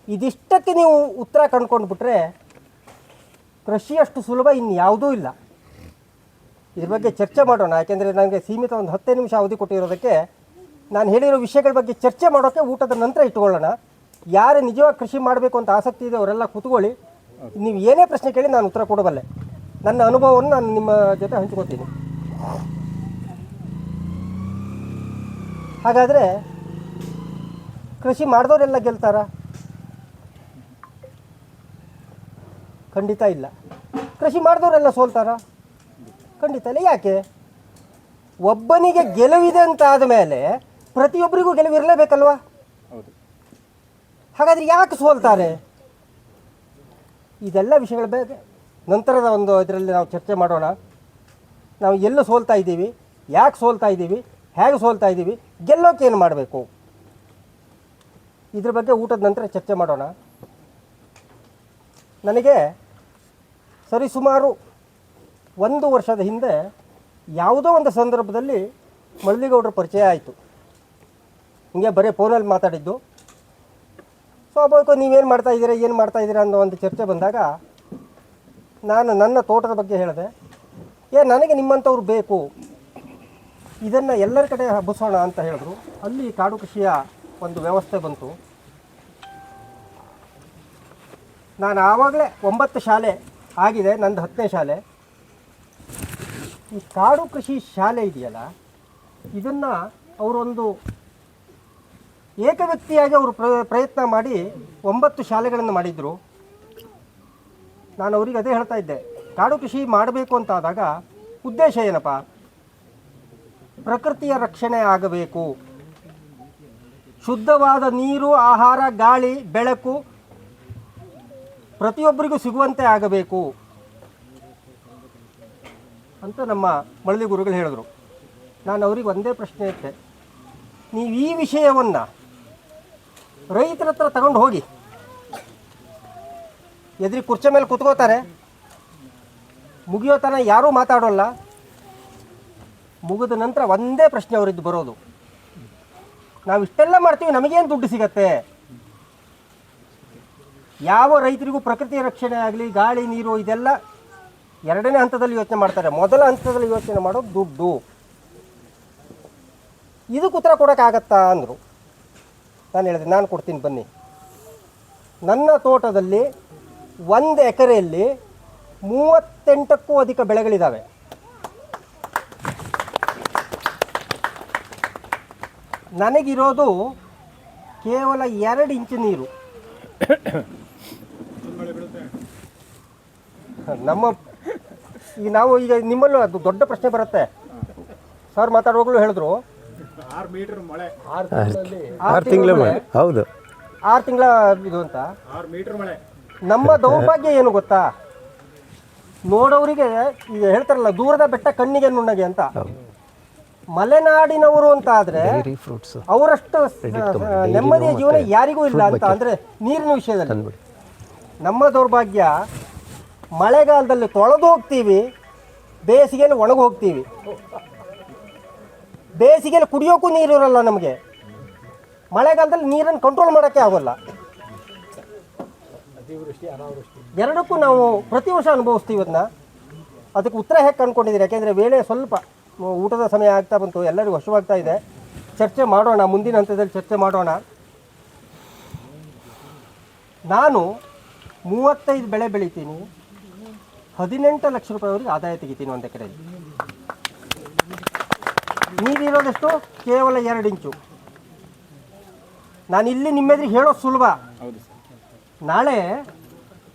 ಇದಿಷ್ಟಕ್ಕೆ ನೀವು ಉತ್ತರ ಕಂಡುಕೊಂಡು ಬಿಟ್ರೆ ಕೃಷಿಯಷ್ಟು ಸುಲಭ ಇನ್ಯಾವುದೂ ಇಲ್ಲ. ಇದ್ರ ಬಗ್ಗೆ ಚರ್ಚೆ ಮಾಡೋಣ. ಯಾಕೆಂದರೆ ನನಗೆ ಸೀಮಿತ ಒಂದು 10 ನಿಮಿಷ ಅವಧಿ ಕೊಟ್ಟಿರೋದಕ್ಕೆ ನಾನು ಹೇಳಿರೋ ವಿಷಯಗಳ ಬಗ್ಗೆ ಚರ್ಚೆ ಮಾಡೋಕ್ಕೆ ಊಟದ ನಂತರ ಇಟ್ಕೊಳ್ಳೋಣ. ಯಾರು ನಿಜವಾಗಿ ಕೃಷಿ ಮಾಡಬೇಕು ಅಂತ ಆಸಕ್ತಿ ಇದೆ ಅವರೆಲ್ಲ ಕೂತ್ಕೊಳ್ಳಿ. ನೀವು ಏನೇ ಪ್ರಶ್ನೆ ಕೇಳಿ ನಾನು ಉತ್ತರ ಕೊಡಬಲ್ಲೆ. ನನ್ನ ಅನುಭವವನ್ನು ನಾನು ನಿಮ್ಮ ಜೊತೆ ಹಂಚ್ಕೋತೀನಿ. ಹಾಗಾದರೆ ಕೃಷಿ ಮಾಡಿದವರೆಲ್ಲ ಗೆಲ್ತಾರಾ? ಖಂಡಿತ ಇಲ್ಲ. ಕೃಷಿ ಮಾಡಿದವರೆಲ್ಲ ಸೋಲ್ತಾರಾ? ಖಂಡಿತ ಇಲ್ಲ. ಯಾಕೆ? ಒಬ್ಬನಿಗೆ ಗೆಲುವಿದೆ ಅಂತ ಆದಮೇಲೆ ಪ್ರತಿಯೊಬ್ಬರಿಗೂ ಗೆಲುವಿರಲೇಬೇಕಲ್ವಾ? ಹಾಗಾದರೆ ಯಾಕೆ ಸೋಲ್ತಾರೆ? ಇದೆಲ್ಲ ವಿಷಯಗಳ ಬಗ್ಗೆ ನಂತರದ ಒಂದು ಇದರಲ್ಲಿ ನಾವು ಚರ್ಚೆ ಮಾಡೋಣ. ನಾವು ಎಲ್ಲ ಸೋಲ್ತಾ ಇದ್ದೀವಿ, ಯಾಕೆ ಸೋಲ್ತಾ ಇದ್ದೀವಿ, ಹೇಗೆ ಸೋಲ್ತಾ ಇದ್ದೀವಿ, ಗೆಲ್ಲೋಕೆ ಏನು ಮಾಡಬೇಕು, ಇದ್ರ ಬಗ್ಗೆ ಊಟದ ನಂತರ ಚರ್ಚೆ ಮಾಡೋಣ. ನನಗೆ ಸರಿಸುಮಾರು 1 ವರ್ಷದ ಹಿಂದೆ ಯಾವುದೋ ಒಂದು ಸಂದರ್ಭದಲ್ಲಿ ಮಳ್ಳಿಗೌಡರ ಪರಿಚಯ ಆಯಿತು. ಹಿಂಗೆ ಬರೀ ಫೋನಲ್ಲಿ ಮಾತಾಡಿದ್ದು. ಸ್ವಾಭಾವಿಕ ನೀವೇನು ಮಾಡ್ತಾಯಿದ್ದೀರಾ, ಏನು ಮಾಡ್ತಾಯಿದ್ದೀರಾ ಅನ್ನೋ ಒಂದು ಚರ್ಚೆ ಬಂದಾಗ ನಾನು ನನ್ನ ತೋಟದ ಬಗ್ಗೆ ಹೇಳಿದೆ. ನನಗೆ ನಿಮ್ಮಂಥವ್ರು ಬೇಕು, ಇದನ್ನು ಎಲ್ಲರ ಕಡೆ ಹಬ್ಬಿಸೋಣ ಅಂತ ಹೇಳಿದ್ರು. ಅಲ್ಲಿ ಕಾಡು ಕೃಷಿಯ ಒಂದು ವ್ಯವಸ್ಥೆ ಬಂತು. ನಾನು ಆವಾಗಲೇ 9 ಶಾಲೆ ಆಗಿದೆ, ನಂದು 10ನೇ ಶಾಲೆ. ಈ ಕಾಡು ಕೃಷಿ ಶಾಲೆ ಇದೆಯಲ್ಲ, ಇದನ್ನು ಅವರೊಂದು ಏಕವ್ಯಕ್ತಿಯಾಗಿ ಅವರು ಪ್ರಯತ್ನ ಮಾಡಿ 9 ಶಾಲೆಗಳನ್ನು ಮಾಡಿದರು. ನಾನು ಅವರಿಗೆ ಅದೇ ಹೇಳ್ತಾ ಇದ್ದೆ, ಕಾಡು ಕೃಷಿ ಮಾಡಬೇಕು ಅಂತಾದಾಗ ಉದ್ದೇಶ ಏನಪ್ಪ? ಪ್ರಕೃತಿಯ ರಕ್ಷಣೆ ಆಗಬೇಕು, ಶುದ್ಧವಾದ ನೀರು, ಆಹಾರ, ಗಾಳಿ, ಬೆಳಕು ಪ್ರತಿಯೊಬ್ಬರಿಗೂ ಸಿಗುವಂತೆ ಆಗಬೇಕು ಅಂತ ನಮ್ಮ ಮಳಲಿ ಗುರುಗಳು ಹೇಳಿದ್ರು. ನಾನು ಅವ್ರಿಗೆ ಒಂದೇ ಪ್ರಶ್ನೆ ಇಟ್ಟೆ, ನೀವು ಈ ವಿಷಯವನ್ನು ರೈತರ ಹತ್ರ ತಗೊಂಡು ಹೋಗಿ, ಎದುರಿ ಕುರ್ಚಿ ಮೇಲೆ ಕೂತ್ಕೋತಾರೆ, ಮುಗಿಯೋ ತನಕ ಯಾರೂ ಮಾತಾಡೋಲ್ಲ. ಮುಗಿದ ನಂತರ ಒಂದೇ ಪ್ರಶ್ನೆ ಅವರಿದ್ದು ಬರೋದು, ನಾವು ಇಷ್ಟೆಲ್ಲ ಮಾಡ್ತೀವಿ, ನಮಗೇನು ದುಡ್ಡು ಸಿಗತ್ತೆ? ಯಾವ ರೈತರಿಗೂ ಪ್ರಕೃತಿಯ ರಕ್ಷಣೆ ಆಗಲಿ, ಗಾಳಿ ನೀರು ಇದೆಲ್ಲ 2ನೇ ಹಂತದಲ್ಲಿ ಯೋಚನೆ ಮಾಡ್ತಾರೆ. ಮೊದಲ ಹಂತದಲ್ಲಿ ಯೋಚನೆ ಮಾಡೋದು ದುಡ್ಡು. ಇದಕ್ಕೆ ಉತ್ತರ ಕೊಡೋಕ್ಕಾಗತ್ತಾ ಅಂದರು. ನಾನು ಹೇಳಿದೆ, ನಾನು ಕೊಡ್ತೀನಿ ಬನ್ನಿ. ನನ್ನ ತೋಟದಲ್ಲಿ 1 ಎಕರೆಯಲ್ಲಿ 38ಕ್ಕೂ ಅಧಿಕ ಬೆಳೆಗಳಿದ್ದಾವೆ. ನನಗಿರೋದು ಕೇವಲ 2 ಇಂಚು ನೀರು. ಈಗ ನಿಮ್ಮಲ್ಲೂ ಅದು ದೊಡ್ಡ ಪ್ರಶ್ನೆ ಬರುತ್ತೆ. ಸರ್ ಮಾತಾಡುವಾಗಲೂ ಹೇಳಿದ್ರು, 6 ಮೀಟರ್ ಮಳೆ 6 ತಿಂಗಳ ಹೌದು 6 ತಿಂಗಳ ಇದು ಅಂತ 6 ಮೀಟರ್ ಮಳೆ. ನಮ್ಮ ದೌರ್ಭಾಗ್ಯ ಏನು ಗೊತ್ತಾ, ನೋಡೋರಿಗೆ ಈಗ ಹೇಳ್ತಾರಲ್ಲ ದೂರದ ಬೆಟ್ಟ ಕಣ್ಣಿಗೆ ನುಣ್ಣಗೆ ಅಂತ. ಮಲೆನಾಡಿನವರು ಅಂತ ಆದ್ರೆ ಫ್ರೂಟ್ಸ್ ಅವರಷ್ಟು ನೆಮ್ಮದಿಯ ಜೀವನ ಯಾರಿಗೂ ಇಲ್ಲ ಅಂತ, ಅಂದ್ರೆ ನೀರಿನ ವಿಷಯದಲ್ಲಿ. ನಮ್ಮ ದೌರ್ಭಾಗ್ಯ ಮಳೆಗಾಲದಲ್ಲಿ ತೊಳೆದು ಹೋಗ್ತೀವಿ, ಬೇಸಿಗೆಯಲ್ಲಿ ಒಣಗಿ ಹೋಗ್ತೀವಿ. ಬೇಸಿಗೆಯಲ್ಲಿ ಕುಡಿಯೋಕ್ಕೂ ನೀರು ಇರಲ್ಲ ನಮಗೆ, ಮಳೆಗಾಲದಲ್ಲಿ ನೀರನ್ನು ಕಂಟ್ರೋಲ್ ಮಾಡೋಕ್ಕೆ ಆಗೋಲ್ಲ. ಎರಡಕ್ಕೂ ನಾವು ಪ್ರತಿ ವರ್ಷ ಅನುಭವಿಸ್ತೀವಿ ಅದನ್ನ. ಅದಕ್ಕೆ ಉತ್ತರ ಹೇಗೆ ಕಂಡುಕೊಂಡಿದ್ದೀರಿ? ಯಾಕೆಂದರೆ ವೇಳೆ ಸ್ವಲ್ಪ ಊಟದ ಸಮಯ ಆಗ್ತಾ ಬಂತು, ಎಲ್ಲರಿಗೂ ಹಸುವಾಗ್ತಾ ಇದೆ. ಚರ್ಚೆ ಮಾಡೋಣ, ಮುಂದಿನ ಹಂತದಲ್ಲಿ ಚರ್ಚೆ ಮಾಡೋಣ. ನಾನು 35 ಬೆಳೆ ಬೆಳಿತೀನಿ, 18 ಲಕ್ಷ ರೂಪಾಯಿವರೆಗೆ ಆದಾಯ ತೆಗಿತೀನಿ ಒಂದು ಎಕರೆಯಲ್ಲಿ. ನೀರಿರೋದೆಷ್ಟು? ಕೇವಲ 2 ಇಂಚು. ನಾನು ಇಲ್ಲಿ ನಿಮ್ಮೆದ್ರಿಗೆ ಹೇಳೋದು ಸುಲಭ. ನಾಳೆ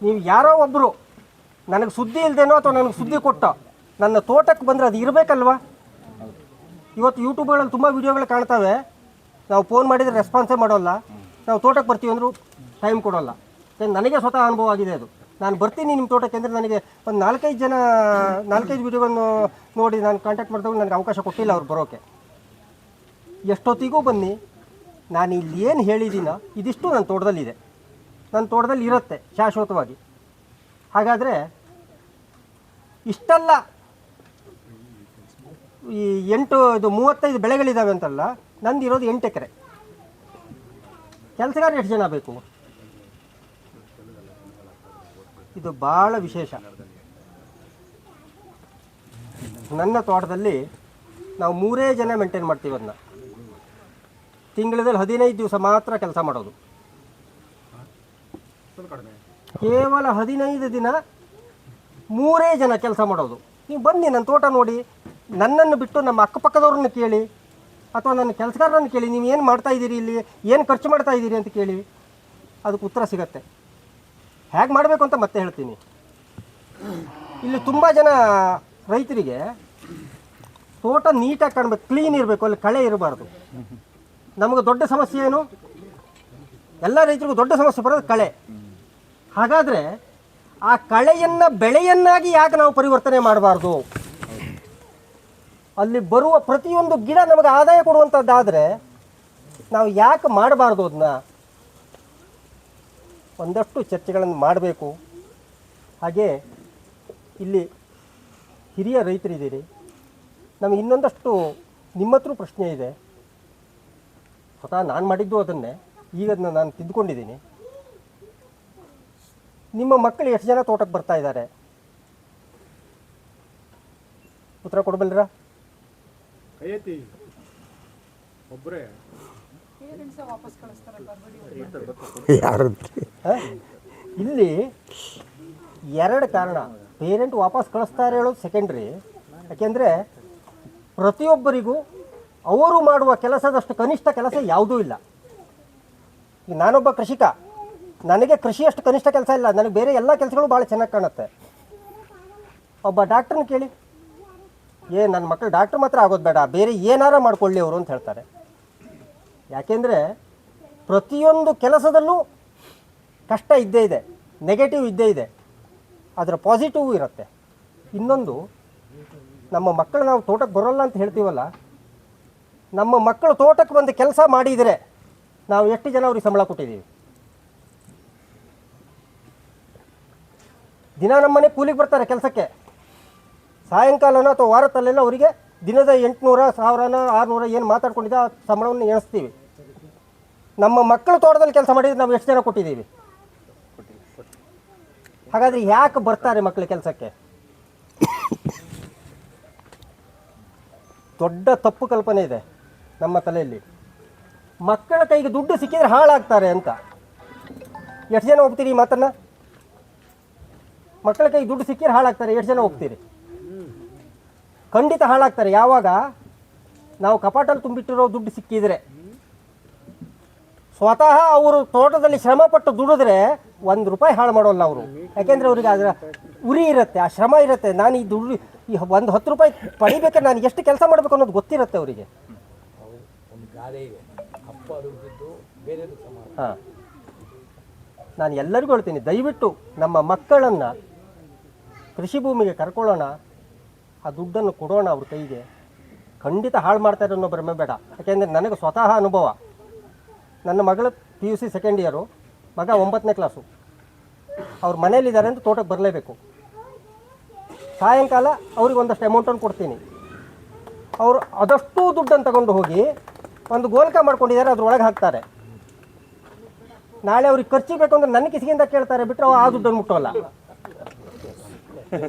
ನೀವು ಯಾರೋ ಒಬ್ಬರು ನನಗೆ ಸುದ್ದಿ ಇಲ್ಲದೇನೋ ಅಥವಾ ನನಗೆ ಸುದ್ದಿ ಕೊಟ್ಟೋ ನನ್ನ ತೋಟಕ್ಕೆ ಬಂದರೆ ಅದು ಇರಬೇಕಲ್ವಾ? ಇವತ್ತು ಯೂಟ್ಯೂಬ್ಗಳಲ್ಲಿ ತುಂಬ ವೀಡಿಯೋಗಳು ಕಾಣ್ತವೆ, ನಾವು ಫೋನ್ ಮಾಡಿದರೆ ರೆಸ್ಪಾನ್ಸೇ ಮಾಡೋಲ್ಲ, ನಾವು ತೋಟಕ್ಕೆ ಬರ್ತೀವಿ ಅಂದರೂ ಟೈಮ್ ಕೊಡೋಲ್ಲ. ನನಗೆ ಸ್ವತಃ ಅನುಭವ ಆಗಿದೆ ಅದು. ನಾನು ಬರ್ತೀನಿ ನಿಮ್ಮ ತೋಟಕ್ಕೆ ಅಂದರೆ ನನಗೆ ಒಂದು 4-5 ವೀಡಿಯೋಗಳನ್ನು ನೋಡಿ ನಾನು ಕಾಂಟ್ಯಾಕ್ಟ್ ಮಾಡಿದಾಗ ನನಗೆ ಅವಕಾಶ ಕೊಟ್ಟಿಲ್ಲ ಅವ್ರು ಬರೋಕ್ಕೆ. ಎಷ್ಟೊತ್ತಿಗೂ ಬನ್ನಿ, ನಾನು ಇಲ್ಲಿ ಏನು ಹೇಳಿದ್ದೀನೋ ಇದಿಷ್ಟು ನನ್ನ ತೋಟದಲ್ಲಿದೆ, ನನ್ನ ತೋಟದಲ್ಲಿ ಇರುತ್ತೆ ಶಾಶ್ವತವಾಗಿ. ಹಾಗಾದರೆ ಇಷ್ಟೆಲ್ಲ ಈ 35 ಬೆಳೆಗಳಿದ್ದಾವೆ ಅಂತಲ್ಲ, ನಂದು ಇರೋದು 8 ಎಕರೆ. ಕೆಲಸಗಾರ ಎಷ್ಟು ಜನ ಬೇಕು? ಇದು ಭಾಳ ವಿಶೇಷ. ನನ್ನ ತೋಟದಲ್ಲಿ ನಾವು 3 ಜನ ಮೇಂಟೈನ್ ಮಾಡ್ತೀವಿ ಅದನ್ನ. ತಿಂಗಳಲ್ಲಿ 15 ದಿವಸ ಮಾತ್ರ ಕೆಲಸ ಮಾಡೋದು. ಕೇವಲ 15 ದಿನ 3 ಜನ ಕೆಲಸ ಮಾಡೋದು. ನೀವು ಬನ್ನಿ ನನ್ನ ತೋಟ ನೋಡಿ, ನನ್ನನ್ನು ಬಿಟ್ಟು ನಮ್ಮ ಅಕ್ಕಪಕ್ಕದವ್ರನ್ನ ಕೇಳಿ ಅಥವಾ ನನ್ನ ಕೆಲಸಗಾರರನ್ನು ಕೇಳಿ, ನೀವು ಏನು ಮಾಡ್ತಾಯಿದ್ದೀರಿ, ಇಲ್ಲಿ ಏನು ಖರ್ಚು ಮಾಡ್ತಾಯಿದ್ದೀರಿ ಅಂತ ಕೇಳಿ, ಅದಕ್ಕೆ ಉತ್ತರ ಸಿಗತ್ತೆ. ಹೇಗೆ ಮಾಡಬೇಕು ಅಂತ ಮತ್ತೆ ಹೇಳ್ತೀನಿ. ಇಲ್ಲಿ ತುಂಬ ಜನ ರೈತರಿಗೆ ತೋಟ ನೀಟಾಗಿ ಕಾಣಬೇಕು, ಕ್ಲೀನ್ ಇರಬೇಕು, ಅಲ್ಲಿ ಕಳೆ ಇರಬಾರ್ದು. ನಮಗೆ ದೊಡ್ಡ ಸಮಸ್ಯೆ ಏನು? ಎಲ್ಲ ರೈತರಿಗೂ ದೊಡ್ಡ ಸಮಸ್ಯೆ ಬರೋದು ಕಳೆ. ಹಾಗಾದರೆ ಆ ಕಳೆಯನ್ನು ಬೆಳೆಯನ್ನಾಗಿ ಯಾಕೆ ನಾವು ಪರಿವರ್ತನೆ ಮಾಡಬಾರ್ದು? ಅಲ್ಲಿ ಬರುವ ಪ್ರತಿಯೊಂದು ಗಿಡ ನಮಗೆ ಆದಾಯ ಕೊಡುವಂಥದ್ದಾದರೆ ನಾವು ಯಾಕೆ ಮಾಡಬಾರ್ದು? ಅದನ್ನ ಒಂದಷ್ಟು ಚರ್ಚೆಗಳನ್ನು ಮಾಡಬೇಕು. ಹಾಗೆ ಇಲ್ಲಿ ಹಿರಿಯ ರೈತರಿದ್ದೀರಿ, ನಮಗೆ ಇನ್ನೊಂದಷ್ಟು ನಿಮ್ಮ ಹತ್ರ ಪ್ರಶ್ನೆ ಇದೆ. ಸ್ವತಃ ನಾನು ಮಾಡಿದ್ದು ಅದನ್ನೇ, ಈಗ ಅದನ್ನ ನಾನು ತಿದ್ದುಕೊಂಡಿದ್ದೀನಿ. ನಿಮ್ಮ ಮಕ್ಕಳು ಎಷ್ಟು ಜನ ತೋಟಕ್ಕೆ ಬರ್ತಾ ಇದ್ದಾರೆ? ಉತ್ತರ ಕೊಡಬಲ್ಲರ? ಕೈಯತ್ತಿ ಒಬ್ಬರೇ ಇಲ್ಲಿ 2 ಕಾರಣ. ಪೇರೆಂಟ್ ವಾಪಸ್ ಕಳಿಸ್ತಾರೆ ಹೇಳೋದು ಸೆಕೆಂಡ್ರಿ. ಯಾಕೆಂದರೆ ಪ್ರತಿಯೊಬ್ಬರಿಗೂ ಅವರು ಮಾಡುವ ಕೆಲಸದಷ್ಟು ಕನಿಷ್ಠ ಕೆಲಸ ಯಾವುದೂ ಇಲ್ಲ. ಈಗ ನಾನೊಬ್ಬ ಕೃಷಿಕ, ನನಗೆ ಕೃಷಿಯಷ್ಟು ಕನಿಷ್ಠ ಕೆಲಸ ಇಲ್ಲ, ನನಗೆ ಬೇರೆ ಎಲ್ಲ ಕೆಲಸಗಳು ಭಾಳ ಚೆನ್ನಾಗಿ ಕಾಣುತ್ತೆ. ಒಬ್ಬ ಡಾಕ್ಟ್ರನ್ನ ಕೇಳಿ, ನನ್ನ ಮಕ್ಕಳು ಡಾಕ್ಟ್ರ್ ಮಾತ್ರ ಆಗೋದು ಬೇಡ, ಬೇರೆ ಏನಾರ ಮಾಡ್ಕೊಳ್ಳಿ ಅವರು ಅಂತ ಹೇಳ್ತಾರೆ. ಯಾಕೆಂದರೆ ಪ್ರತಿಯೊಂದು ಕೆಲಸದಲ್ಲೂ ಕಷ್ಟ ಇದ್ದೇ ಇದೆ, ನೆಗೆಟಿವ್ ಇದ್ದೇ ಇದೆ, ಅದರ ಪಾಸಿಟಿವ್ ಇರುತ್ತೆ. ಇನ್ನೊಂದು, ನಮ್ಮ ಮಕ್ಕಳು ನಾವು ತೋಟಕ್ಕೆ ಬರೋಲ್ಲ ಅಂತ ಹೇಳ್ತೀವಲ್ಲ, ನಮ್ಮ ಮಕ್ಕಳು ತೋಟಕ್ಕೆ ಬಂದು ಕೆಲಸ ಮಾಡಿದರೆ ನಾವು ಎಷ್ಟು ಜನ ಅವ್ರಿಗೆ ಸಂಬಳ ಕೊಟ್ಟಿದ್ದೀವಿ? ದಿನ ನಮ್ಮನೆ ಕೂಲಿಗೆ ಬರ್ತಾರೆ ಕೆಲಸಕ್ಕೆ, ಸಾಯಂಕಾಲನ ಅಥವಾ ವಾರದಲ್ಲೆಲ್ಲ ಅವರಿಗೆ ದಿನದ 800, 1000, 600 ಏನು ಮಾತಾಡ್ಕೊಂಡಿದ್ದ ಆ ಸಂಬಳವನ್ನು ಎಣಿಸ್ತೀವಿ. ನಮ್ಮ ಮಕ್ಕಳು ತೋಟದಲ್ಲಿ ಕೆಲಸ ಮಾಡಿದರೆ ನಾವು ಎಷ್ಟು ಜನ ಕೊಟ್ಟಿದ್ದೀವಿ? ಹಾಗಾದರೆ ಯಾಕೆ ಬರ್ತಾರೆ ಮಕ್ಕಳು ಕೆಲಸಕ್ಕೆ? ದೊಡ್ಡ ತಪ್ಪು ಕಲ್ಪನೆ ಇದೆ ನಮ್ಮ ತಲೆಯಲ್ಲಿ. ಮಕ್ಕಳ ಕೈಗೆ ದುಡ್ಡು ಸಿಕ್ಕಿದ್ರೆ ಹಾಳಾಗ್ತಾರೆ ಅಂತ. ಎಷ್ಟು ಜನ ಹೋಗ್ತೀರಿ ಈ ಮಾತನ್ನು? ಮಕ್ಕಳ ಕೈಗೆ ದುಡ್ಡು ಸಿಕ್ಕಿದ್ರೆ ಹಾಳಾಗ್ತಾರೆ, ಎಷ್ಟು ಜನ ಹೋಗ್ತೀರಿ? ಖಂಡಿತ ಹಾಳಾಗ್ತಾರೆ. ಯಾವಾಗ ನಾವು ಕಪಾಟಲ್ಲಿ ತುಂಬಿಟ್ಟಿರೋ ದುಡ್ಡು ಸಿಕ್ಕಿದರೆ, ಸ್ವತಃ ಅವರು ತೋಟದಲ್ಲಿ ಶ್ರಮಪಟ್ಟು ದುಡಿದ್ರೆ 1 ರೂಪಾಯಿ ಹಾಳು ಮಾಡೋಲ್ಲ ಅವರು. ಯಾಕೆಂದರೆ ಅವ್ರಿಗೆ ಅದರ ಉರಿ ಇರುತ್ತೆ, ಆ ಶ್ರಮ ಇರುತ್ತೆ. ನಾನು ಈ ದುಡ್ಡು ಈ 10 ರೂಪಾಯಿ ಪಡಿಬೇಕಾದ್ರೆ ನಾನು ಎಷ್ಟು ಕೆಲಸ ಮಾಡಬೇಕು ಅನ್ನೋದು ಗೊತ್ತಿರುತ್ತೆ ಅವರಿಗೆ. ಗಾದೆ ಇದೆ, ಅಪ್ಪ ದುಡ್ದಿದ್ದು ಬೇರೆದು ಸಮಾನ. ಹಾಂ, ನಾನು ಎಲ್ಲರಿಗೂ ಹೇಳ್ತೀನಿ, ದಯವಿಟ್ಟು ನಮ್ಮ ಮಕ್ಕಳನ್ನು ಕೃಷಿ ಭೂಮಿಗೆ ಕರ್ಕೊಳ್ಳೋಣ, ಆ ದುಡ್ಡನ್ನು ಕೊಡೋಣ ಅವ್ರ ಕೈಗೆ. ಖಂಡಿತ ಹಾಳು ಮಾಡ್ತಾರೆ ಅನ್ನೋ ಭ್ರಮೆ ಬೇಡ. ಯಾಕೆಂದರೆ ನನಗೆ ಸ್ವತಃ ಅನುಭವ. ನನ್ನ ಮಗಳು PUC ಸೆಕೆಂಡ್ ಇಯರು, ಮಗ 9ನೇ ಕ್ಲಾಸು. ಅವ್ರು ಮನೇಲಿದ್ದಾರೆ ಅಂತ ತೋಟಕ್ಕೆ ಬರಲೇಬೇಕು. ಸಾಯಂಕಾಲ ಅವ್ರಿಗೆ ಒಂದಷ್ಟು ಅಮೌಂಟನ್ನು ಕೊಡ್ತೀನಿ. ಅವರು ಅದಷ್ಟು ದುಡ್ಡನ್ನು ತಗೊಂಡು ಹೋಗಿ ಒಂದು ಗೋಲ್ಕ ಮಾಡ್ಕೊಂಡಿದ್ದಾರೆ, ಅದ್ರೊಳಗೆ ಹಾಕ್ತಾರೆ. ನಾಳೆ ಅವ್ರಿಗೆ ಖರ್ಚಿಗೆ ಬೇಕು ಅಂದ್ರೆ ನನ್ನ ಕಿಸಿಗಿಂದ ಕೇಳ್ತಾರೆ, ಬಿಟ್ಟರೆ ಆ ದುಡ್ಡನ್ನು ಮುಟ್ಟೋಲ್ಲ.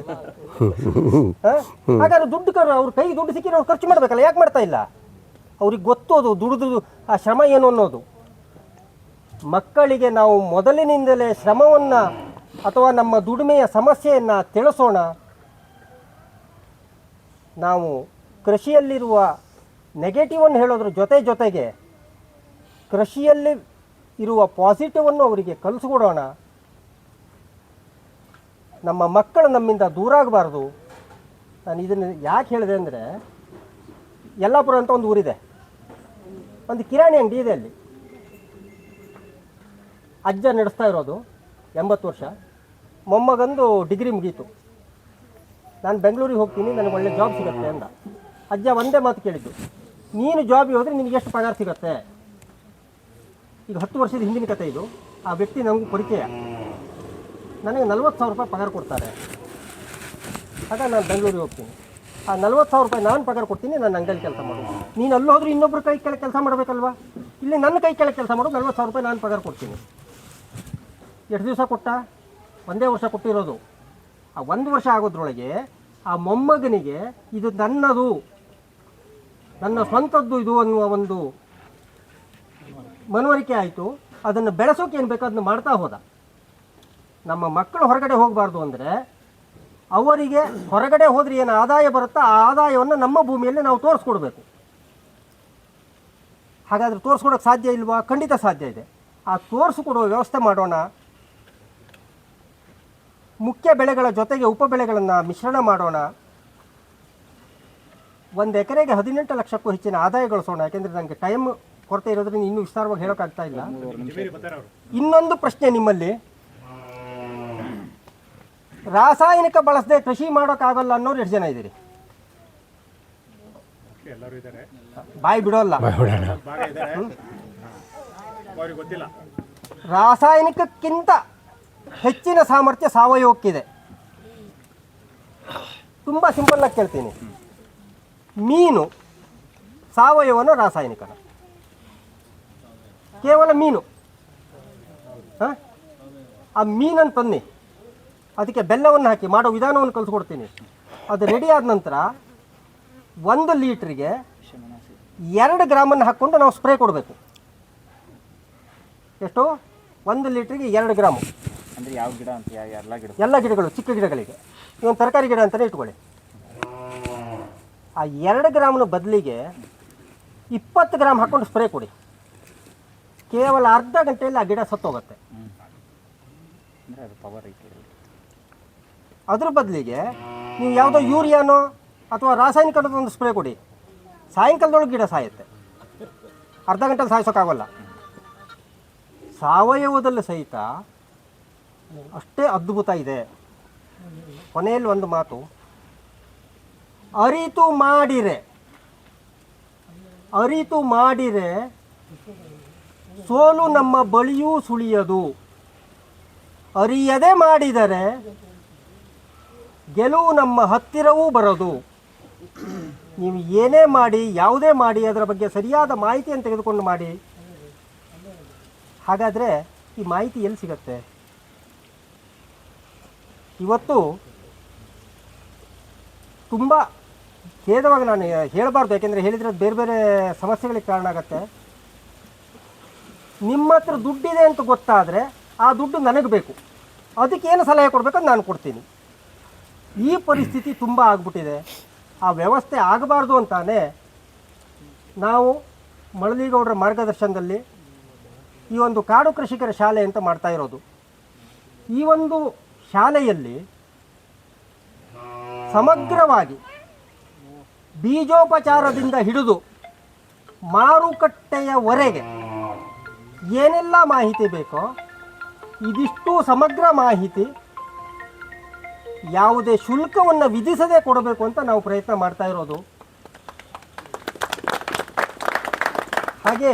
ಹಾಗಾದ್ರೆ ದುಡ್ಡು ಅವ್ರ ಕೈಗೆ ದುಡ್ಡು ಸಿಕ್ಕಿದ್ರೆ ಅವ್ರು ಖರ್ಚು ಮಾಡಬೇಕಲ್ಲ, ಯಾಕೆ ಮಾಡ್ತಾ ಇಲ್ಲ? ಅವ್ರಿಗೆ ಗೊತ್ತು ಅದು ದುಡಿದು ಆ ಶ್ರಮ ಏನು ಅನ್ನೋದು. ಮಕ್ಕಳಿಗೆ ನಾವು ಮೊದಲಿನಿಂದಲೇ ಶ್ರಮವನ್ನು ಅಥವಾ ನಮ್ಮ ದುಡಿಮೆಯ ಸಮಸ್ಯೆಯನ್ನು ತಿಳಿಸೋಣ. ನಾವು ಕೃಷಿಯಲ್ಲಿರುವ ನೆಗೆಟಿವನ್ನು ಹೇಳೋದ್ರ ಜೊತೆಗೆ ಕೃಷಿಯಲ್ಲಿ ಇರುವ ಪಾಸಿಟಿವನ್ನು ಅವರಿಗೆ ಕಲಿಸ್ಕೊಡೋಣ. ನಮ್ಮ ಮಕ್ಕಳು ನಮ್ಮಿಂದ ದೂರ ಆಗಬಾರ್ದು. ನಾನು ಇದನ್ನು ಯಾಕೆ ಹೇಳಿದೆ ಅಂದರೆ, ಯಲ್ಲಾಪುರ ಅಂತ ಒಂದು ಊರಿದೆ, ಒಂದು ಕಿರಾಣಿ ಅಂಗಡಿ ಇದೆ. ಅಲ್ಲಿ ಅಜ್ಜ ನಡೆಸ್ತಾ ಇರೋದು, 80 ವರ್ಷ. ಮೊಮ್ಮಗಂದು ಡಿಗ್ರಿ ಮುಗೀತು. ನಾನು ಬೆಂಗಳೂರಿಗೆ ಹೋಗ್ತೀನಿ, ನನಗೆ ಒಳ್ಳೆ ಜಾಬ್ ಸಿಗುತ್ತೆ ಅಂದ. ಅಜ್ಜ ಒಂದೇ ಮಾತು ಕೇಳಿದ್ದು, ನೀನು ಜಾಬಿಗೆ ಹೋದರೆ ನಿನಗೆ ಎಷ್ಟು ಪಗಾರ ಸಿಗುತ್ತೆ? ಈಗ 10 ವರ್ಷದ ಹಿಂದಿನ ಕತೆ ಇದು. ಆ ವ್ಯಕ್ತಿ ನನಗೂ ಪರಿಚಯ. ನನಗೆ 40,000 ರೂಪಾಯಿ ಪಗಾರ ಕೊಡ್ತಾರೆ. ಆಗ ನಾನು ಬೆಂಗಳೂರಿಗೆ ಹೋಗ್ತೀನಿ. ಆ 40,000 ರೂಪಾಯಿ ನಾನು ಪಗಾರ ಕೊಡ್ತೀನಿ, ನನ್ನ ಅಂಗಡಿಯಲ್ಲಿ ಕೆಲಸ ಮಾಡೋದು. ನೀನು ಅಲ್ಲಿ ಹೋದ್ರೂ ಇನ್ನೊಬ್ಬರು ಕೈ ಕೆಳಗೆ ಕೆಲಸ ಮಾಡಬೇಕಲ್ವಾ? ಇಲ್ಲಿ ನನ್ನ ಕೈ ಕೆಳಗೆ ಕೆಲಸ ಮಾಡೋದು, 40,000 ರೂಪಾಯಿ ನಾನು ಪಗಾರ ಕೊಡ್ತೀನಿ. ಎಷ್ಟು ದಿವಸ ಕೊಟ್ಟ? 1 ವರ್ಷ ಕೊಟ್ಟಿರೋದು. ಆ 1 ವರ್ಷ ಆಗೋದ್ರೊಳಗೆ ಆ ಮೊಮ್ಮಗನಿಗೆ ಇದು ನನ್ನದು, ನನ್ನ ಸ್ವಂತದ್ದು ಇದು ಅನ್ನುವ ಒಂದು ಮನವರಿಕೆ ಆಯಿತು. ಅದನ್ನು ಬೆಳೆಸೋಕೆ ಏನು ಬೇಕೋ ಅದನ್ನು ಮಾಡ್ತಾ ಹೋದ. ನಮ್ಮ ಮಕ್ಕಳು ಹೊರಗಡೆ ಹೋಗಬಾರ್ದು ಅಂದರೆ ಅವರಿಗೆ ಹೊರಗಡೆ ಹೋದರೆ ಏನು ಆದಾಯ ಬರುತ್ತೋ ಆ ಆದಾಯವನ್ನು ನಮ್ಮ ಭೂಮಿಯಲ್ಲಿ ನಾವು ತೋರಿಸ್ಕೊಡ್ಬೇಕು. ಹಾಗಾದರೆ ತೋರಿಸ್ಕೊಡೋಕ್ಕೆ ಸಾಧ್ಯ ಇಲ್ವಾ? ಖಂಡಿತ ಸಾಧ್ಯ ಇದೆ. ಆ ತೋರಿಸ್ಕೊಡುವ ವ್ಯವಸ್ಥೆ ಮಾಡೋಣ. ಮುಖ್ಯ ಬೆಳೆಗಳ ಜೊತೆಗೆ ಉಪ ಬೆಳೆಗಳನ್ನು ಮಿಶ್ರಣ ಮಾಡೋಣ. 1 ಎಕರೆಗೆ 18 ಲಕ್ಷಕ್ಕೂ ಹೆಚ್ಚಿನ ಆದಾಯ ಗಳಿಸೋಣ. ಯಾಕೆಂದರೆ ನನಗೆ ಟೈಮ್ ಕೊರತೆ ಇರೋದ್ರಿಂದ ಇನ್ನೂ ವಿಸ್ತಾರವಾಗಿ ಹೇಳೋಕ್ಕಾಗ್ತಾ ಇಲ್ಲ. ಇನ್ನೊಂದು ಪ್ರಶ್ನೆ ನಿಮ್ಮಲ್ಲಿ, ರಾಸಾಯನಿಕ ಬಳಸದೆ ಕೃಷಿ ಮಾಡೋಕ್ಕಾಗಲ್ಲ ಅನ್ನೋರು ಎಷ್ಟು ಜನ ಇದ್ದೀರಿ? ಬಾಯಿ ಬಿಡೋಲ್ಲ. ರಾಸಾಯನಿಕಕ್ಕಿಂತ ಹೆಚ್ಚಿನ ಸಾಮರ್ಥ್ಯ ಸಾವಯವಕ್ಕಿದೆ. ತುಂಬ ಸಿಂಪಲ್ಲಾಗಿ ಕೇಳ್ತೀನಿ, ಮೀನು ಸಾವಯವನ ರಾಸಾಯನಿಕನ? ಕೇವಲ ಮೀನು. ಆ ಮೀನನ್ನು ತನ್ನಿ, ಅದಕ್ಕೆ ಬೆಲ್ಲವನ್ನು ಹಾಕಿ ಮಾಡೋ ವಿಧಾನವನ್ನು ಕಲಿಸ್ಕೊಡ್ತೀನಿ. ಅದು ರೆಡಿ ಆದ ನಂತರ 1 ಲೀಟ್ರಿಗೆ 2 ಗ್ರಾಮನ್ನು ಹಾಕ್ಕೊಂಡು ನಾವು ಸ್ಪ್ರೇ ಕೊಡಬೇಕು. ಎಷ್ಟು? 1 ಲೀಟ್ರಿಗೆ 2 ಗ್ರಾಮು. ಅಂದರೆ ಯಾವ ಗಿಡ ಅಂತ? ಎಲ್ಲ ಗಿಡಗಳು, ಚಿಕ್ಕ ಗಿಡಗಳಿಗೆ. ಇವೊಂದು ತರಕಾರಿ ಗಿಡ ಅಂತಲೇ ಇಟ್ಕೊಳ್ಳಿ. ಆ 2 ಗ್ರಾಮ್ನ ಬದಲಿಗೆ 20 ಗ್ರಾಮ್ ಹಾಕ್ಕೊಂಡು ಸ್ಪ್ರೇ ಕೊಡಿ. ಕೇವಲ ಅರ್ಧ ಗಂಟೆಯಲ್ಲಿ ಆ ಗಿಡ ಸತ್ತೋಗುತ್ತೆ. ಅದ್ರ ಬದಲಿಗೆ ನೀವು ಯಾವುದೋ ಯೂರಿಯಾನೋ ಅಥವಾ ರಾಸಾಯನಿಕದ ಒಂದು ಸ್ಪ್ರೇ ಕೊಡಿ, ಸಾಯಂಕಾಲದೊಳಗೆ ಗಿಡ ಸಾಯುತ್ತೆ. ಅರ್ಧ ಗಂಟೆಲಿ ಸಾಯಿಸೋಕ್ಕಾಗಲ್ಲ. ಸಾವಯವದಲ್ಲಿ ಸಹಿತ ಅಷ್ಟೇ ಅದ್ಭುತ ಇದೆ. ಕೊನೆಯಲ್ಲಿ ಒಂದು ಮಾತು, ಅರಿತು ಮಾಡಿರೆ ಸೋಲು ನಮ್ಮ ಬಳಿಯೂ ಸುಳಿಯದು, ಅರಿಯದೆ ಮಾಡಿದರೆ ಗೆಲುವು ನಮ್ಮ ಹತ್ತಿರವೂ ಬರೋದು. ನೀವು ಏನೇ ಮಾಡಿ, ಯಾವುದೇ ಮಾಡಿ, ಅದರ ಬಗ್ಗೆ ಸರಿಯಾದ ಮಾಹಿತಿಯನ್ನು ತೆಗೆದುಕೊಂಡು ಮಾಡಿ. ಹಾಗಾದರೆ ಈ ಮಾಹಿತಿ ಎಲ್ಲಿ ಸಿಗತ್ತೆ? ಇವತ್ತು ತುಂಬ ಖೇದವಾಗಿ ನಾನು ಹೇಳಬಾರ್ದು, ಯಾಕೆಂದರೆ ಹೇಳಿದರೆ ಬೇರೆ ಬೇರೆ ಸಮಸ್ಯೆಗಳಿಗೆ ಕಾರಣ ಆಗುತ್ತೆ. ನಿಮ್ಮ ಹತ್ರ ದುಡ್ಡಿದೆ ಅಂತ ಗೊತ್ತಾದರೆ ಆ ದುಡ್ಡು ನನಗೆ ಬೇಕು, ಅದಕ್ಕೇನು ಸಲಹೆ ಕೊಡಬೇಕು ಅಂತ ನಾನು ಕೊಡ್ತೀನಿ. ಈ ಪರಿಸ್ಥಿತಿ ತುಂಬ ಆಗ್ಬಿಟ್ಟಿದೆ. ಆ ವ್ಯವಸ್ಥೆ ಆಗಬಾರ್ದು ಅಂತಾನೆ ನಾವು ಮಳಲಿಗೌಡರ ಮಾರ್ಗದರ್ಶನದಲ್ಲಿ ಈ ಒಂದು ಕಾಡು ಕೃಷಿಕರ ಶಾಲೆ ಅಂತ ಮಾಡ್ತಾ ಇರೋದು. ಈ ಒಂದು ಶಾಲೆಯಲ್ಲಿ ಸಮಗ್ರವಾಗಿ ಬೀಜೋಪಚಾರದಿಂದ ಹಿಡಿದು ಮಾರುಕಟ್ಟೆಯವರೆಗೆ ಏನೆಲ್ಲ ಮಾಹಿತಿ ಬೇಕೋ ಇದಿಷ್ಟು ಸಮಗ್ರ ಮಾಹಿತಿ ಯಾವುದೇ ಶುಲ್ಕವನ್ನು ವಿಧಿಸದೆ ಕೊಡಬೇಕು ಅಂತ ನಾವು ಪ್ರಯತ್ನ ಮಾಡ್ತಾ ಇರೋದು. ಹಾಗೆ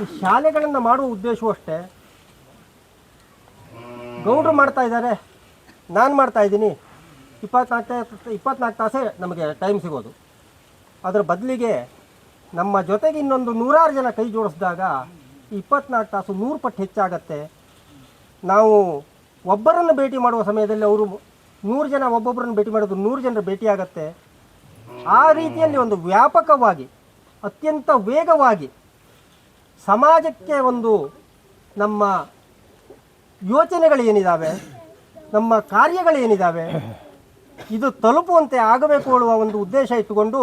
ಈ ಶಾಲೆಗಳನ್ನು ಮಾಡುವ ಉದ್ದೇಶವೂ ಅಷ್ಟೇ. ಗೌಡ್ರು ಮಾಡ್ತಾ ಇದ್ದಾರೆ, ನಾನು ಮಾಡ್ತಾ ಇದ್ದೀನಿ, 24 ತಾಸೇ ನಮಗೆ ಟೈಮ್ ಸಿಗೋದು. ಅದರ ಬದಲಿಗೆ ನಮ್ಮ ಜೊತೆಗೆ ಇನ್ನೊಂದು 100 ಜನ ಕೈ ಜೋಡಿಸಿದಾಗ 24 ತಾಸು 100 ಪಟ್ಟು ಹೆಚ್ಚಾಗತ್ತೆ. ನಾವು ಒಬ್ಬರನ್ನು ಭೇಟಿ ಮಾಡುವ ಸಮಯದಲ್ಲಿ ಅವರು 100 ಜನ ಒಬ್ಬೊಬ್ಬರನ್ನು ಭೇಟಿ ಮಾಡೋದು 100 ಜನರ ಭೇಟಿ ಆಗತ್ತೆ. ಆ ರೀತಿಯಲ್ಲಿ ಒಂದು ವ್ಯಾಪಕವಾಗಿ ಅತ್ಯಂತ ವೇಗವಾಗಿ ಸಮಾಜಕ್ಕೆ ಒಂದು ನಮ್ಮ ಯೋಚನೆಗಳೇನಿದ್ದಾವೆ, ನಮ್ಮ ಕಾರ್ಯಗಳೇನಿದ್ದಾವೆ, ಇದು ತಲುಪುವಂತೆ ಆಗಬೇಕು ಅನ್ನುವ ಒಂದು ಉದ್ದೇಶ ಇಟ್ಟುಕೊಂಡು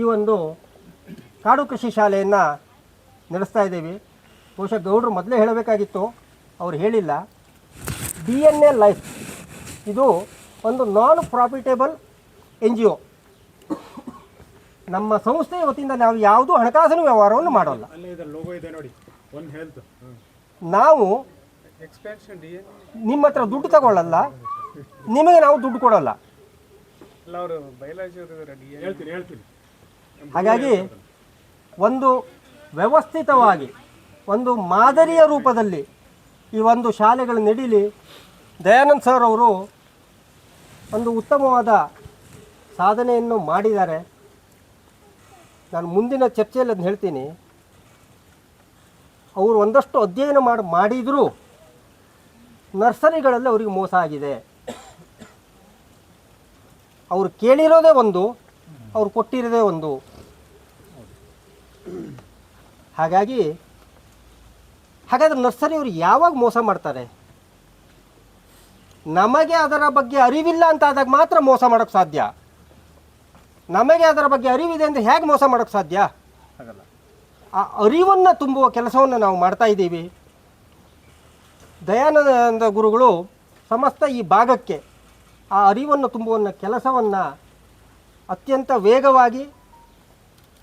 ಈ ಒಂದು ಕಾಡು ಕೃಷಿ ಶಾಲೆಯನ್ನು ನಡೆಸ್ತಾ ಇದ್ದೀವಿ. ಬಹುಶಃ ಗೌಡ್ರು ಮೊದಲೇ ಹೇಳಬೇಕಾಗಿತ್ತು, ಅವ್ರು ಹೇಳಿಲ್ಲ. DNA ಲೈಫ್ ಇದು ಒಂದು ನಾನ್ ಪ್ರಾಫಿಟೇಬಲ್ NGO. ನಮ್ಮ ಸಂಸ್ಥೆಯ ವತಿಯಿಂದ ನಾವು ಯಾವುದೂ ಹಣಕಾಸಿನ ವ್ಯವಹಾರವನ್ನು ಮಾಡೋಲ್ಲ. ನಾವು ನಿಮ್ಮ ಹತ್ರ ದುಡ್ಡು ತಗೊಳ್ಳಲ್ಲ, ನಿಮಗೆ ನಾವು ದುಡ್ಡು ಕೊಡಲ್ಲ. ಹಾಗಾಗಿ ಒಂದು ವ್ಯವಸ್ಥಿತವಾಗಿ ಒಂದು ಮಾದರಿಯ ರೂಪದಲ್ಲಿ ಈ ಒಂದು ಶಾಲೆಗಳು ನಡೀಲಿ. ದಯಾನಂದ್ ಸರ್ ಅವರು ಒಂದು ಉತ್ತಮವಾದ ಸಾಧನೆಯನ್ನು ಮಾಡಿದ್ದಾರೆ. ನಾನು ಮುಂದಿನ ಚರ್ಚೆಯಲ್ಲಿ ಅದನ್ನು ಹೇಳ್ತೀನಿ. ಅವರು ಒಂದಷ್ಟು ಅಧ್ಯಯನ ಮಾಡಿದರೂ ನರ್ಸರಿಗಳಲ್ಲಿ ಅವರಿಗೆ ಮೋಸ ಆಗಿದೆ. ಅವರು ಕೇಳಿರೋದೇ ಒಂದು, ಅವ್ರು ಕೊಟ್ಟಿರೋದೇ ಒಂದು. ಹಾಗಾದರೆ ನರ್ಸರಿಯವರು ಯಾವಾಗ ಮೋಸ ಮಾಡ್ತಾರೆ? ನಮಗೆ ಅದರ ಬಗ್ಗೆ ಅರಿವಿಲ್ಲ ಅಂತ ಆದಾಗ ಮಾತ್ರ ಮೋಸ ಮಾಡೋಕ್ಕೆ ಸಾಧ್ಯ. ನಮಗೆ ಅದರ ಬಗ್ಗೆ ಅರಿವಿದೆ ಅಂದರೆ ಹೇಗೆ ಮೋಸ ಮಾಡೋಕ್ಕೆ ಸಾಧ್ಯ? ಆ ಅರಿವನ್ನು ತುಂಬುವ ಕೆಲಸವನ್ನು ನಾವು ಮಾಡ್ತಾ ಇದ್ದೀವಿ. ದಯಾನಂದ ಗುರುಗಳು ಸಮಸ್ತ ಈ ಭಾಗಕ್ಕೆ ಆ ಅರಿವನ್ನು ತುಂಬುವ ಕೆಲಸವನ್ನು ಅತ್ಯಂತ ವೇಗವಾಗಿ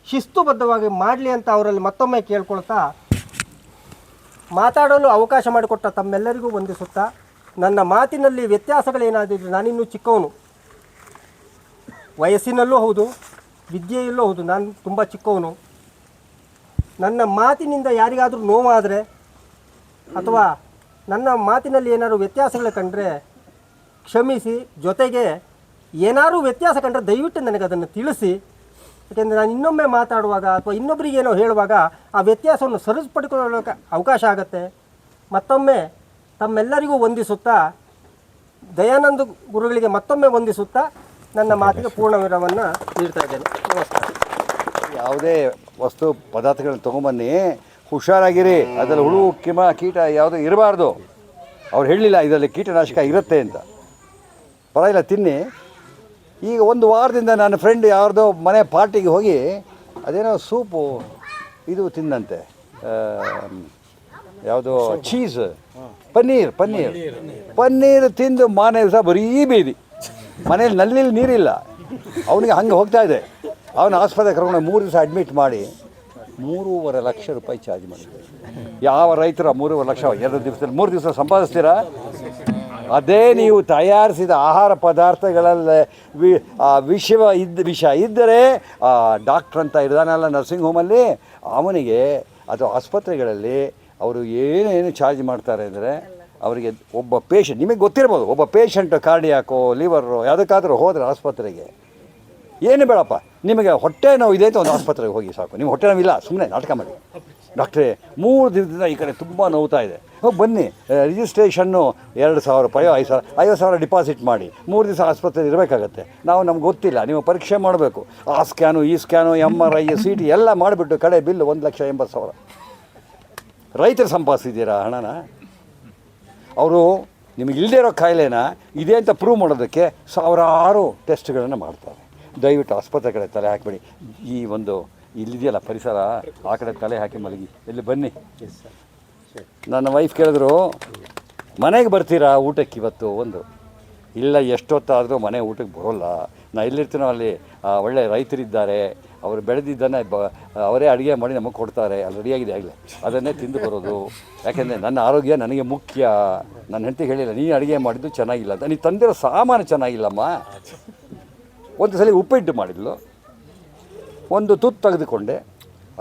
ಶಿಸ್ತುಬದ್ಧವಾಗಿ ಮಾಡಲಿ ಅಂತ ಅವರಲ್ಲಿ ಮತ್ತೊಮ್ಮೆ ಕೇಳ್ಕೊಳ್ತಾ, ಮಾತಾಡಲು ಅವಕಾಶ ಮಾಡಿಕೊಟ್ಟ ತಮ್ಮೆಲ್ಲರಿಗೂ ವಂದಿಸುತ್ತಾ, ನನ್ನ ಮಾತಿನಲ್ಲಿ ವ್ಯತ್ಯಾಸಗಳೇನಾದಿದ್ರೆ ನಾನಿನ್ನೂ ಚಿಕ್ಕವನು, ವಯಸ್ಸಿನಲ್ಲೂ ಹೌದು, ವಿದ್ಯೆಯಲ್ಲೂ ಹೌದು, ನಾನು ತುಂಬ ಚಿಕ್ಕವನು. ನನ್ನ ಮಾತಿನಿಂದ ಯಾರಿಗಾದರೂ ನೋವಾದರೆ ಅಥವಾ ನನ್ನ ಮಾತಿನಲ್ಲಿ ಏನಾದರೂ ವ್ಯತ್ಯಾಸಗಳು ಕಂಡ್ರೆ ಕ್ಷಮಿಸಿ. ಜೊತೆಗೆ ಏನಾದರೂ ವ್ಯತ್ಯಾಸ ಕಂಡ್ರೆ ದಯವಿಟ್ಟು ನನಗೆ ಅದನ್ನು ತಿಳಿಸಿ. ಯಾಕೆಂದರೆ ನಾನು ಇನ್ನೊಮ್ಮೆ ಮಾತಾಡುವಾಗ ಅಥವಾ ಇನ್ನೊಬ್ಬರಿಗೇನೋ ಹೇಳುವಾಗ ಆ ವ್ಯತ್ಯಾಸವನ್ನು ಸರಿಪಡಿಕೊಳ್ಳೋಕೆ ಅವಕಾಶ ಆಗುತ್ತೆ. ಮತ್ತೊಮ್ಮೆ ತಮ್ಮೆಲ್ಲರಿಗೂ ವಂದಿಸುತ್ತಾ, ದಯಾನಂದ ಗುರುಗಳಿಗೆ ಮತ್ತೊಮ್ಮೆ ವಂದಿಸುತ್ತಾ ನನ್ನ ಮಾತಿಗೆ ಪೂರ್ಣ ವಿರಾಮವನ್ನು ನೀಡ್ತಾ ಇದ್ದೇನೆ. ನಮಸ್ಕಾರ. ಯಾವುದೇ ವಸ್ತು ಪದಾರ್ಥಗಳನ್ನ ತೊಗೊಂಬನ್ನಿ, ಹುಷಾರಾಗಿರಿ. ಅದರಲ್ಲಿ ಹುಳು ಕಿಮ ಕೀಟ ಯಾವುದೂ ಇರಬಾರ್ದು. ಅವ್ರು ಹೇಳಲಿಲ್ಲ ಇದರಲ್ಲಿ ಕೀಟನಾಶಕ ಇರುತ್ತೆ ಅಂತ. ಪರವಾಗಿಲ್ಲ, ತಿನ್ನಿ. ಈಗ ಒಂದು ವಾರದಿಂದ ನನ್ನ ಫ್ರೆಂಡ್ ಯಾರ್ದೋ ಮನೆ ಪಾರ್ಟಿಗೆ ಹೋಗಿ ಅದೇನೋ ಸೂಪು ಇದು ತಿಂದಂತೆ, ಯಾವುದೋ ಚೀಸ್, ಪನ್ನೀರ್ ತಿಂದು ಮಾನೇ ದಿವಸ ಬರೀ ಬೀದಿ. ಮನೇಲಿ ನಲ್ಲಿ ನೀರಿಲ್ಲ. ಅವನಿಗೆ ಹಂಗೆ ಹೋಗ್ತಾ ಇದೆ. ಅವನ ಆಸ್ಪತ್ರೆಗೆ ಕರ್ಕೊಂಡು 3 ದಿವಸ ಅಡ್ಮಿಟ್ ಮಾಡಿ 3.5 ಲಕ್ಷ ರೂಪಾಯಿ ಚಾರ್ಜ್ ಮಾಡಿದ್ದಾರೆ. ಯಾವ ರೈತರು 3.5 ಲಕ್ಷ 2 ದಿವಸದಲ್ಲಿ 3 ದಿವಸ ಸಂಪಾದಿಸ್ತೀರಾ? ಅದೇ ನೀವು ತಯಾರಿಸಿದ ಆಹಾರ ಪದಾರ್ಥಗಳಲ್ಲಿ ವಿಷ ಇದ್ದರೆ ಡಾಕ್ಟ್ರ್ ಅಂತ ಇದ್ದಾನಲ್ಲ ನರ್ಸಿಂಗ್ ಹೋಮಲ್ಲಿ, ಅವನಿಗೆ ಅಥವಾ ಆಸ್ಪತ್ರೆಗಳಲ್ಲಿ ಅವರು ಏನೇನು ಚಾರ್ಜ್ ಮಾಡ್ತಾರೆ ಅಂದರೆ, ಅವರಿಗೆ ಒಬ್ಬ ಪೇಷಂಟ್, ನಿಮಗೆ ಗೊತ್ತಿರ್ಬೋದು, ಒಬ್ಬ ಪೇಷಂಟ್ ಕಾರ್ಡಿಯಾಕೋ ಲಿವರು ಯಾವುದಕ್ಕಾದರೂ ಹೋದರೆ ಆಸ್ಪತ್ರೆಗೆ ಏನು ಬೇಡಪ್ಪ, ನಿಮಗೆ ಹೊಟ್ಟೆ ನೋವು ಇದೆ ಅಂತ ಒಂದು ಆಸ್ಪತ್ರೆಗೆ ಹೋಗಿ ಸಾಕು. ನಿಮ್ಮ ಹೊಟ್ಟೆ ನೋವಿಲ್ಲ, ಸುಮ್ಮನೆ ನಾಟಕ ಮಾಡಿ, ಡಾಕ್ಟ್ರೇ 3 ದಿನದಿಂದ ಈ ಕಡೆ ತುಂಬ ನೋವ್ತಾ ಇದೆ, ಬನ್ನಿ ರಿಜಿಸ್ಟ್ರೇಷನ್ನು 2,000 ರೂಪಾಯಿ 50,000 ಡಿಪಾಸಿಟ್ ಮಾಡಿ 3 ದಿವಸ ಆಸ್ಪತ್ರೆಯಲ್ಲಿ ಇರಬೇಕಾಗತ್ತೆ. ನಮ್ಗೆ ಗೊತ್ತಿಲ್ಲ, ನೀವು ಪರೀಕ್ಷೆ ಮಾಡಬೇಕು, ಆ ಸ್ಕ್ಯಾನು ಈ ಸ್ಕ್ಯಾನು MRI CT ಎಲ್ಲ ಮಾಡಿಬಿಟ್ಟು ಕಡೆ ಬಿಲ್ 1,80,000. ರೈತರು ಸಂಪಾದಿಸಿದ್ದೀರಾ ಹಣನ? ಅವರು ನಿಮಗೆ ಇಲ್ಲದೇ ಇರೋ ಕಾಯಿಲೆನ ಇದೆ ಅಂತ ಪ್ರೂವ್ ಮಾಡೋದಕ್ಕೆ ಸಾವಿರಾರು ಟೆಸ್ಟ್ಗಳನ್ನು ಮಾಡ್ತಾರೆ. ದಯವಿಟ್ಟು ಆಸ್ಪತ್ರೆ ಕಡೆ ತಲೆ ಹಾಕಿಬಿಡಿ. ಈ ಒಂದು ಇಲ್ಲಿದೆಯಲ್ಲ ಪರಿಸರ, ಆ ಕಡೆ ತಲೆ ಹಾಕಿ ಮಲಗಿ. ಇಲ್ಲಿ ಬನ್ನಿ. ನನ್ನ ವೈಫ್ ಕೇಳಿದ್ರು, ಮನೆಗೆ ಬರ್ತೀರಾ ಊಟಕ್ಕೆ ಇವತ್ತು? ಇಲ್ಲ, ಎಷ್ಟೊತ್ತಾದರೂ ಮನೆ ಊಟಕ್ಕೆ ಬರೋಲ್ಲ. ನಾ ಎಲ್ಲಿರ್ತೀನೋ ಅಲ್ಲಿ ಒಳ್ಳೆ ರೈತರಿದ್ದಾರೆ, ಅವರು ಬೆಳೆದಿದ್ದನ್ನೇ ಅವರೇ ಅಡುಗೆ ಮಾಡಿ ನಮಗೆ ಕೊಡ್ತಾರೆ, ಅಲ್ಲಿ ರೆಡಿಯಾಗಿದೆ ಆಗಲೇ, ಅದನ್ನೇ ತಿಂದು ಬರೋದು. ಯಾಕೆಂದರೆ ನನ್ನ ಆರೋಗ್ಯ ನನಗೆ ಮುಖ್ಯ. ನನ್ನ ಹೆಂಡತಿ ಹೇಳಿಲ್ಲ ನೀನು ಅಡುಗೆ ಮಾಡಿದ್ದು ಚೆನ್ನಾಗಿಲ್ಲ ಅಂತ. ನೀನು ತಂದಿರೋ ಸಾಮಾನು ಚೆನ್ನಾಗಿಲ್ಲಮ್ಮ. ಒಂದು ಸಲ ಉಪ್ಪಿಟ್ಟು ಮಾಡಿದ್ಲು, ಒಂದು ತುತ್ತು ತೆಗೆದುಕೊಂಡೆ,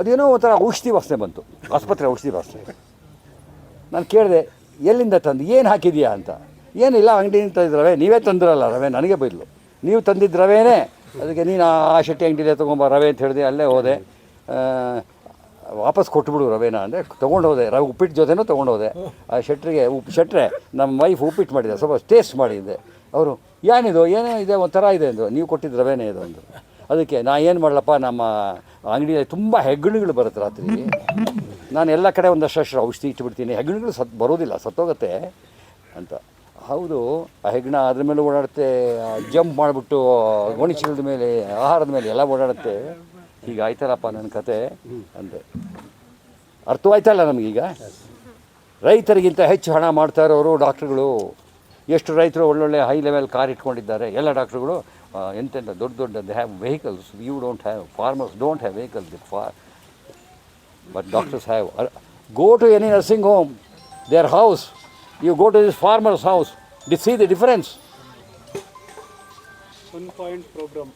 ಅದೇನೋ ಒಂಥರ ಔಷಧಿ ವಾಸನೆ ಬಂತು, ಆಸ್ಪತ್ರೆ ಔಷಧಿ ವಾಸನೆ. ನಾನು ಕೇಳಿದೆ ಎಲ್ಲಿಂದ ತಂದು, ಏನು ಹಾಕಿದೆಯಾ ಅಂತ. ಏನಿಲ್ಲ ಅಂಗಡಿಯಿಂದ ತಂದಿದ್ದು ರವೆ, ನೀವೇ ತಂದಿರಲ್ಲ ರವೆ. ನನಗೆ ಬೈದ್ಲು, ನೀವು ತಂದಿದ್ದು ರವೆನೇ, ಅದಕ್ಕೆ ನೀನು ಆ ಶೆಟ್ಟಿ ಅಂಗಡಿಲೇ ತೊಗೊಂಬ ರವೆ ಅಂತ ಹೇಳಿದೆ. ಅಲ್ಲೇ ಹೋದೆ, ವಾಪಸ್ ಕೊಟ್ಬಿಡು ರವೆನ ಅಂದರೆ ತೊಗೊಂಡು ಹೋದೆ. ರವೆ ಉಪ್ಪಿಟ್ಟು ಜೊತೆನೂ ತೊಗೊಂಡು ಹೋದೆ. ಆ ಶೆಟ್ರೆ ನಮ್ಮ ವೈಫ್ ಉಪ್ಪಿಟ್ಟು ಮಾಡಿದೆ, ಸ್ವಲ್ಪ ಟೇಸ್ಟ್ ಮಾಡಿದ್ದೆ. ಅವರು ಏನಿದು ಏನೋ ಇದೆ ಒಂಥರ ಇದೆ ಅಂದರು. ನೀವು ಕೊಟ್ಟಿದ್ದು ರವೆನೇ ಇದು ಅಂದರು. ಅದಕ್ಕೆ ನಾ ಏನು ಮಾಡಲಪ್ಪ, ನಮ್ಮ ಅಂಗಡಿಯಲ್ಲಿ ತುಂಬ ಹೆಗ್ಗಣಗಳು ಬರುತ್ತೆ ರಾತ್ರಿ. ನಾನು ಎಲ್ಲ ಕಡೆ ಒಂದಷ್ಟು ಔಷಧಿ ಇಟ್ಬಿಡ್ತೀನಿ, ಹೆಗ್ಗಣಗಳು ಬರೋದಿಲ್ಲ, ಸತ್ತೋಗುತ್ತೆ ಅಂತ. ಹೌದು, ಆ ಹೆಗ್ಗಣ ಅದ್ರ ಮೇಲೆ ಓಡಾಡುತ್ತೆ, ಜಂಪ್ ಮಾಡಿಬಿಟ್ಟು ಗೋಣಿಚೀಲದ ಮೇಲೆ, ಆಹಾರದ ಮೇಲೆ ಎಲ್ಲ ಓಡಾಡುತ್ತೆ. ಹೀಗಾಯ್ತಲ್ಲಪ್ಪ ನನ್ನ ಕತೆ ಅಂದೆ. ಅರ್ಥವಾಯ್ತಲ್ಲ ನಮಗೀಗ. ರೈತರಿಗಿಂತ ಹೆಚ್ಚು ಹಣ ಮಾಡ್ತಾ ಇರೋರು ಡಾಕ್ಟ್ರುಗಳು. ಎಷ್ಟು ರೈತರು ಒಳ್ಳೊಳ್ಳೆ ಹೈ ಲೆವೆಲ್ ಕಾರ್ ಇಟ್ಕೊಂಡಿದ್ದಾರೆ. ಎಲ್ಲ ಡಾಕ್ಟ್ರುಗಳು ಎಂತೆಂಥ ದೊಡ್ಡ ದೊಡ್ಡ they have vehicles. You don't have, farmers don't have vehicles but doctors have. Go to any nursing home, there house, you go to this farmer's house, you see the difference. 1 point program.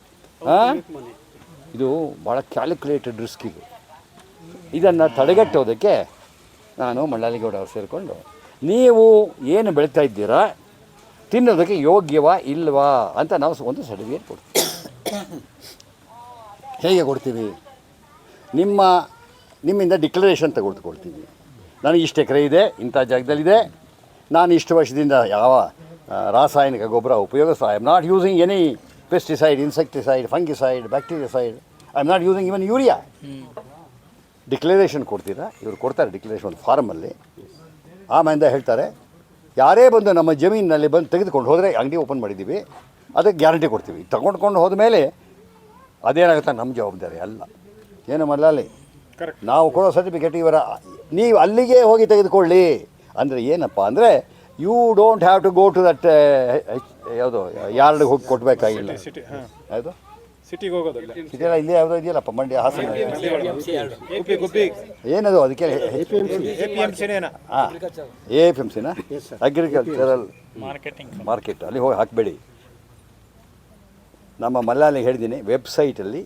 ಇದು ಭಾಳ calculated risk. ಇದು ಇದನ್ನು ತಡೆಗಟ್ಟೋದಕ್ಕೆ ನಾನು ಮಳ್ಳಾಲಿಗೌಡ ಅವ್ರು ಸೇರಿಕೊಂಡು, ನೀವು ಏನು ಬೆಳೀತಾ ಇದ್ದೀರಾ ತಿನ್ನೋದಕ್ಕೆ ಯೋಗ್ಯವಾ ಇಲ್ವಾ ಅಂತ ನಾವು ಒಂದು ಸರ್ಟಿಫಿಕೇಟ್ ಕೊಡ್ತೀವಿ. ಹೇಗೆ ಕೊಡ್ತೀವಿ? ನಿಮ್ಮಿಂದ ಡಿಕ್ಲರೇಷನ್ ತೆಗೆದುಕೊಳ್ತೀವಿ. ನನಗೆ ಇಷ್ಟು ಎಕರೆ ಇದೆ, ಇಂಥ ಜಾಗದಲ್ಲಿದೆ, ನಾನು ಇಷ್ಟು ವರ್ಷದಿಂದ ಯಾವ ರಾಸಾಯನಿಕ ಗೊಬ್ಬರ ಉಪಯೋಗಿಸ್ತಾ, I am not using any pesticide, insecticide, fungicide, bactericide, I am not using even urea. Declaration ಕೊಡ್ತೀರಾ? ಇವರು ಕೊಡ್ತಾರೆ ಡಿಕ್ಲರೇಷನ್ ಒಂದು ಫಾರ್ಮಲ್ಲಿ. ಆಮೇಲೆ ಹೇಳ್ತಾರೆ, ಯಾರೇ ಬಂದು ನಮ್ಮ ಜಮೀನಿನಲ್ಲಿ ಬಂದು ತೆಗೆದುಕೊಂಡು ಹೋದರೆ, ಅಂಗಡಿ ಓಪನ್ ಮಾಡಿದ್ದೀವಿ ಅದಕ್ಕೆ ಗ್ಯಾರಂಟಿ ಕೊಡ್ತೀವಿ. ತಗೊಂಡ್ಕೊಂಡು ಹೋದ ಮೇಲೆ ಅದೇನಾಗುತ್ತೆ ನಮ್ಮ ಜವಾಬ್ದಾರಿ ಅಲ್ಲ. ಏನು ಮಲ್ಲಾಲಿ, ನಾವು ಕೊಡೋ ಸರ್ಟಿಫಿಕೇಟ್ ನೀವು ಅಲ್ಲಿಗೆ ಹೋಗಿ ತೆಗೆದುಕೊಳ್ಳಿ ಅಂದರೆ ಏನಪ್ಪ ಅಂದರೆ, you don't have to go to that ಯಾವುದು ಯಾರ್ಡ್ಗೆ ಹೋಗಿ ಕೊಡಬೇಕಾಗಿಲ್ಲ. ಯಾವುದು ಸಿಟಿಗೆ ಹೋಗೋದಿಲ್ಲ, ಸಿಟಿ ಎಲ್ಲ ಇಲ್ಲೇ ಯಾವುದೋ ಇದೆಯಲ್ಲಪ್ಪ, ಮಂಡ್ಯ, ಹಾಸನ, ಏನದು ಅದಕ್ಕೆ ಹಾಂ APMCನ ಅಗ್ರಿಕಲ್ಚರಲ್ ಮಾರ್ಕೆಟ್, ಅಲ್ಲಿ ಹೋಗಿ ಹಾಕಬೇಡಿ. ನಮ್ಮ ಮಲ್ಲಾಲಿಗೆ ಹೇಳಿದ್ದೀನಿ, ವೆಬ್ಸೈಟಲ್ಲಿ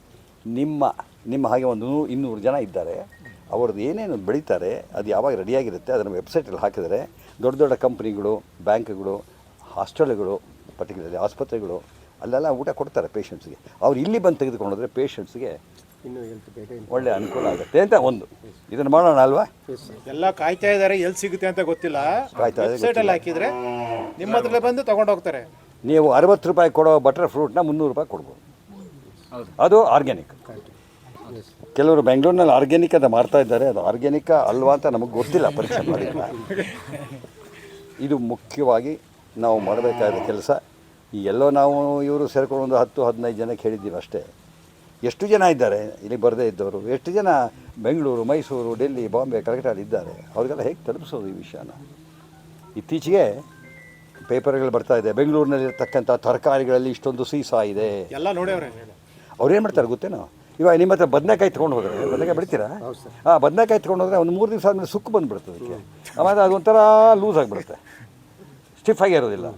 ನಿಮ್ಮ ಹಾಗೆ ಒಂದು 200 ಜನ ಇದ್ದಾರೆ, ಅವ್ರದ್ದು ಏನೇನು ಬೆಳೀತಾರೆ ಅದು ಯಾವಾಗ ರೆಡಿಯಾಗಿರುತ್ತೆ ಅದನ್ನು ವೆಬ್ಸೈಟಲ್ಲಿ ಹಾಕಿದರೆ ದೊಡ್ಡ ದೊಡ್ಡ ಕಂಪ್ನಿಗಳು, ಬ್ಯಾಂಕ್ಗಳು, ಹಾಸ್ಟೆಲ್ಗಳು, ಪರ್ಟಿಕ್ಯುಲರ್ಲಿ ಆಸ್ಪತ್ರೆಗಳು ಅಲ್ಲೆಲ್ಲ ಊಟ ಕೊಡ್ತಾರೆ ಪೇಷಂಟ್ಸ್ಗೆ. ಅವ್ರು ಇಲ್ಲಿ ಬಂದು ತೆಗೆದುಕೊಂಡೋದ್ರೆ ಪೇಷಂಟ್ಸ್ಗೆ ಒಳ್ಳೆ ಅನುಕೂಲ ಆಗುತ್ತೆ ಅಂತ ಒಂದು ಇದನ್ನು ಮಾಡೋಣ ಅಲ್ವಾ? ಎಲ್ಲ ಕಾಯ್ತಾ ಇದ್ದಾರೆ, ಎಲ್ಲಿ ಸಿಗುತ್ತೆ ಅಂತ ಗೊತ್ತಿಲ್ಲ. ವೆಬ್ಸೈಟಲ್ಲಿ ಹಾಕಿದರೆ ನಿಮ್ಮ ಹತ್ರ ಬಂದು ತೊಗೊಂಡು ಹೋಗ್ತಾರೆ. ನೀವು 60 ರೂಪಾಯಿ ಕೊಡೋ ಬಟರ್ ಫ್ರೂಟ್ನ 300 ರೂಪಾಯಿ ಕೊಡ್ಬೋದು. ಅದು ಆರ್ಗ್ಯಾನಿಕ್. ಕೆಲವರು ಬೆಂಗಳೂರಿನಲ್ಲಿ ಆರ್ಗ್ಯಾನಿಕ್ ಅಂತ ಮಾಡ್ತಾ ಇದ್ದಾರೆ, ಅದು ಆರ್ಗ್ಯಾನಿಕ್ ಅಲ್ವಾ ಅಂತ ನಮಗೆ ಗೊತ್ತಿಲ್ಲ, ಪರೀಕ್ಷೆ ಮಾಡಿಲ್ಲ. ಇದು ಮುಖ್ಯವಾಗಿ ನಾವು ಮಾಡಬೇಕಾದ ಕೆಲಸ. ಈ ಎಲ್ಲೋ ನಾವು ಇವರು ಸೇರ್ಕೊಂಡು ಒಂದು 10-15 ಜನಕ್ಕೆ ಹೇಳಿದ್ದೀವಿ ಅಷ್ಟೇ. ಎಷ್ಟು ಜನ ಇದ್ದಾರೆ ಇಲ್ಲಿ ಬರದೇ ಇದ್ದವರು? ಎಷ್ಟು ಜನ ಬೆಂಗಳೂರು, ಮೈಸೂರು, ಡೆಲ್ಲಿ, ಬಾಂಬೆ, ಕಲ್ಕಟ್ಟಾದಲ್ಲಿ ಇದ್ದಾರೆ? ಅವ್ರಿಗೆಲ್ಲ ಹೇಗೆ ತಲುಪಿಸೋದು ಈ ವಿಷಯನ? ಇತ್ತೀಚೆಗೆ ಪೇಪರ್ಗಳು ಬರ್ತಾ ಇದೆ, ಬೆಂಗಳೂರಿನಲ್ಲಿರ್ತಕ್ಕಂಥ ತರಕಾರಿಗಳಲ್ಲಿ ಇಷ್ಟೊಂದು ಸೀಸಾ ಇದೆ ಎಲ್ಲ ನೋಡ್ಯವ್ರೆ. ಅವ್ರು ಏನು ಮಾಡ್ತಾರೆ ಗೊತ್ತೇನೋ? ಇವಾಗ ನಿಮ್ಮ ಹತ್ರ ಬದನೆಕಾಯಿ ತೊಗೊಂಡು ಹೋದರೆ, ಬದನೆಕಾಯಿ ಬೆಳಿತೀರಾ? ಹಾಂ, ಬದನೆಕಾಯಿ ತೊಗೊಂಡು ಹೋದರೆ ಒಂದು 3 ದಿವಸ ಆದಮೇಲೆ ಸುಕ್ಕು ಬಂದುಬಿಡುತ್ತೆ ಅದಕ್ಕೆ. ಆಮೇಲೆ ಅದೊಂಥರ ಲೂಸ್ ಆಗಿಬಿಡುತ್ತೆ, ಸ್ಟಿಫ್ ಆಗಿರೋದಿಲ್ಲ.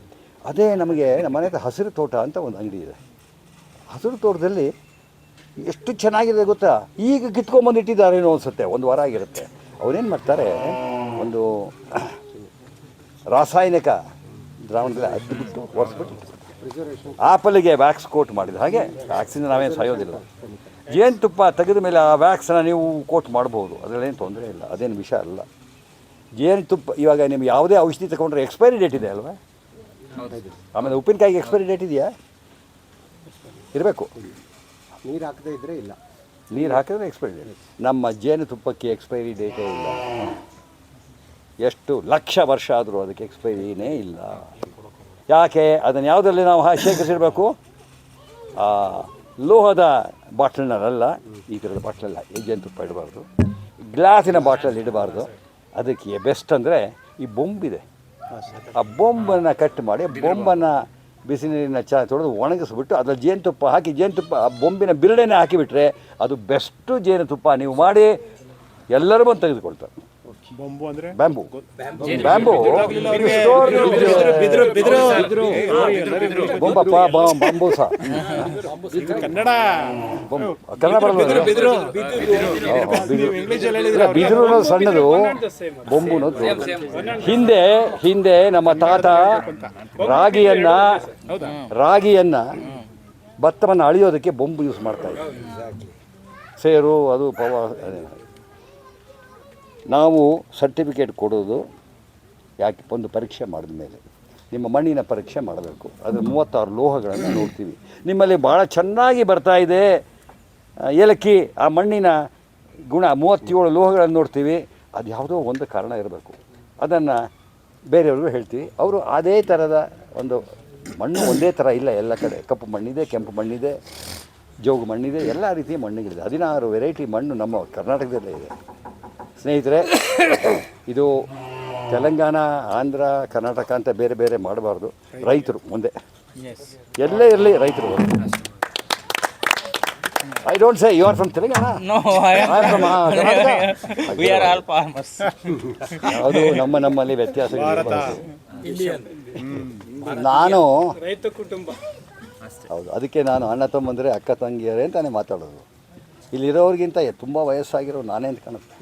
ಅದೇ ನಮಗೆ ನಮ್ಮ ಮನೆ ಹತ್ರ ಹಸಿರು ತೋಟ ಅಂತ ಒಂದು ಅಂಗಡಿ ಇದೆ. ಹಸಿರು ತೋಟದಲ್ಲಿ ಎಷ್ಟು ಚೆನ್ನಾಗಿದೆ ಗೊತ್ತಾ? ಈಗ ಕಿತ್ಕೊಂಬಂದಿಟ್ಟಿದ್ದಾರೇನೋ ಅನಿಸುತ್ತೆ, 1 ವಾರ ಆಗಿರುತ್ತೆ. ಅವ್ರೇನು ಮಾಡ್ತಾರೆ, ಒಂದು ರಾಸಾಯನಿಕ ದ್ರಾವಣದಲ್ಲಿ ಅದ್ಬಿಟ್ಟು ಒರೆಸ್ಬಿಟ್ಟು, ಆಪಲ್ಗೆ ವ್ಯಾಕ್ಸ್ ಕೋಟ್ ಮಾಡಿದ ಹಾಗೆ, ವ್ಯಾಕ್ಸಿಂದ ನಾವೇನು ಸಾಯೋದಿಲ್ಲ. ಜೇನುತುಪ್ಪ ತೆಗೆದ ಮೇಲೆ ಆ ವ್ಯಾಕ್ಸನ್ನ ನೀವು ಕೋಟ್ ಮಾಡ್ಬೋದು, ಅದರಲ್ಲೇನು ತೊಂದರೆ ಇಲ್ಲ, ಅದೇನು ವಿಷಯ ಅಲ್ಲ. ಜೇನುತುಪ್ಪ ಇವಾಗ ನಿಮ್ಗೆ ಯಾವುದೇ ಔಷಧಿ ತಗೊಂಡ್ರೆ ಎಕ್ಸ್ಪೈರಿ ಡೇಟ್ ಇದೆ ಅಲ್ವಾ? ಆಮೇಲೆ ಉಪ್ಪಿನಕಾಯಿಗೆ ಎಕ್ಸ್ಪೈರಿ ಡೇಟ್ ಇದೆಯಾ? ಇರಬೇಕು. ನೀರು ಹಾಕದೇ ಇದ್ದರೆ ಇಲ್ಲ, ನೀರು ಹಾಕಿದ್ರೆ ಎಕ್ಸ್ಪೈರಿ ಡೇಟ್. ನಮ್ಮ ಜೇನುತುಪ್ಪಕ್ಕೆ ಎಕ್ಸ್ಪೈರಿ ಡೇಟೇ ಇಲ್ಲ. ಎಷ್ಟು ಲಕ್ಷ ವರ್ಷ ಆದರೂ ಅದಕ್ಕೆ ಎಕ್ಸ್ಪೈರಿನೇ ಇಲ್ಲ. ಯಾಕೆ? ಅದನ್ನು ಯಾವುದರಲ್ಲಿ ನಾವು ಶೇಖರಿಸಿರಬೇಕು? ಲೋಹದ ಬಾಟ್ಲಿನಲ್ಲ, ಈ ಥರದ ಬಾಟ್ಲಲ್ಲ ಜೇನುತುಪ್ಪ ಇಡಬಾರ್ದು, ಗ್ಲಾಸಿನ ಬಾಟ್ಲಲ್ಲಿ ಇಡಬಾರ್ದು. ಅದಕ್ಕೆ ಬೆಸ್ಟ್ ಅಂದರೆ ಈ ಬೊಂಬಿದೆ, ಆ ಬೊಂಬನ್ನು ಕಟ್ ಮಾಡಿ ಬೊಂಬನ್ನು ಬಿಸಿ ನೀರಿನ ತೊಳೆದು ಒಣಗಿಸ್ಬಿಟ್ಟು ಅದ್ರಲ್ಲಿ ಜೇನುತುಪ್ಪ ಹಾಕಿ ಜೇನುತುಪ್ಪ ಆ ಬೊಂಬಿನ ಬಿರಡೆನೇ ಹಾಕಿಬಿಟ್ರೆ ಅದು ಬೆಸ್ಟು ಜೇನುತುಪ್ಪ. ನೀವು ಮಾಡಿ ಎಲ್ಲರೂ ಬಂದು ತೆಗೆದುಕೊಳ್ತಾರೆ. ಬೊಂಬು ಅಂದರೆ ಬ್ಯಾಂಬು ಬ್ಯಾಂಬು ಬೊಂಬಪ್ಪ ಬಾಂಬೂಸ ಕನ್ನಡ ಕನ್ನಡ ಬರಲ್ಲ. ಬಿದಿರು ಸಣ್ಣದು, ಬೊಂಬುನು ಹಿಂದೆ ನಮ್ಮ ತಾತ ರಾಗಿಯನ್ನ ಭತ್ತವನ್ನು ಅಳಿಯೋದಕ್ಕೆ ಬೊಂಬು ಯೂಸ್ ಮಾಡ್ತಾ ಇದ್ರು. ಸೇರು ಅದು ನಾವು ಸರ್ಟಿಫಿಕೇಟ್ ಕೊಡೋದು ಯಾಕೆ, ಒಂದು ಪರೀಕ್ಷೆ ಮಾಡಿದ ಮೇಲೆ ನಿಮ್ಮ ಮಣ್ಣಿನ ಪರೀಕ್ಷೆ ಮಾಡಬೇಕು. ಅದು 36 ಲೋಹಗಳನ್ನು ನೋಡ್ತೀವಿ. ನಿಮ್ಮಲ್ಲಿ ಭಾಳ ಚೆನ್ನಾಗಿ ಬರ್ತಾ ಇದೆ ಏಲಕ್ಕಿ, ಆ ಮಣ್ಣಿನ ಗುಣ 37 ಲೋಹಗಳನ್ನು ನೋಡ್ತೀವಿ. ಅದು ಯಾವುದೋ ಒಂದು ಕಾರಣ ಇರಬೇಕು. ಅದನ್ನು ಬೇರೆಯವ್ರಿಗೂ ಹೇಳ್ತೀವಿ. ಅವರು ಅದೇ ಥರದ ಒಂದು ಮಣ್ಣು ಒಂದೇ ಥರ ಇಲ್ಲ, ಎಲ್ಲ ಕಡೆ ಕಪ್ಪು ಮಣ್ಣಿದೆ, ಕೆಂಪು ಮಣ್ಣಿದೆ, ಜೋಗು ಮಣ್ಣಿದೆ, ಎಲ್ಲ ರೀತಿಯ ಮಣ್ಣುಗಳಿದೆ. 16 ವೆರೈಟಿ ಮಣ್ಣು ನಮ್ಮ ಕರ್ನಾಟಕದಲ್ಲೇ ಇದೆ ಸ್ನೇಹಿತರೆ. ಇದು ತೆಲಂಗಾಣ, ಆಂಧ್ರ, ಕರ್ನಾಟಕ ಅಂತ ಬೇರೆ ಬೇರೆ ಮಾಡಬಾರ್ದು. ರೈತರು ಮುಂದೆ ಎಲ್ಲೇ ಇರಲಿ ರೈತರು. I don't say you are from Telangana. No, I am from Karnataka. We are all farmers. ಅದು ನಮ್ಮಲ್ಲಿ ವ್ಯತ್ಯಾಸ. ನಾನು ರೈತ ಕುಟುಂಬ. ಹೌದು, ಅದಕ್ಕೆ ನಾನು ಅಣ್ಣ ತಮ್ಮಂದರೆ ಅಕ್ಕ ತಂಗಿಯರೇ ಅಂತಾನೆ ಮಾತಾಡೋದು. ಇಲ್ಲಿರೋರಿಗಿಂತ ತುಂಬ ವಯಸ್ಸಾಗಿರೋ ನಾನೇ ಅಂತ ಕಾಣುತ್ತೆ.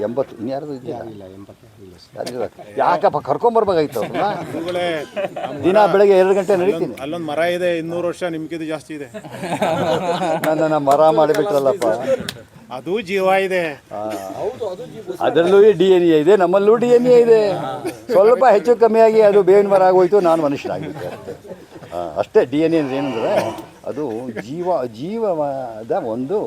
80 ಇನ್ಯಾರ್ದು ಇದೆಯಾ? ಯಾಕಪ್ಪ ಕರ್ಕೊಂಬರ್ಬೇಕಾಗಿತ್ತು ಅವ್ರನ್ನ. ದಿನ ಬೆಳಗ್ಗೆ 2 ಗಂಟೆ ನಡೀತೀನಿ. ಅಲ್ಲೊಂದು ಮರ ಇದೆ, 200 ವರ್ಷ ನಿಮ್ಗಿದು ಜಾಸ್ತಿ ಇದೆ. ನನ್ನನ್ನು ಮರ ಮಾಡಿಬಿಟ್ರಲ್ಲಪ್ಪ. ಅದು ಜೀವ ಇದೆ, ಅದರಲ್ಲೂ DNA ಇದೆ, ನಮ್ಮಲ್ಲೂ DNA ಇದೆ. ಸ್ವಲ್ಪ ಹೆಚ್ಚು ಕಮ್ಮಿಯಾಗಿ ಅದು ಬೇವಿನ ಮರ ಆಗೋಯ್ತು, ನಾನು ಮನುಷ್ಯನಾಗಿದ್ದೆ ಅಷ್ಟೇ. ಅಷ್ಟೇ. DNA ಅಂದರೆ ಏನಂದರೆ ಅದು ಜೀವದ ಒಂದು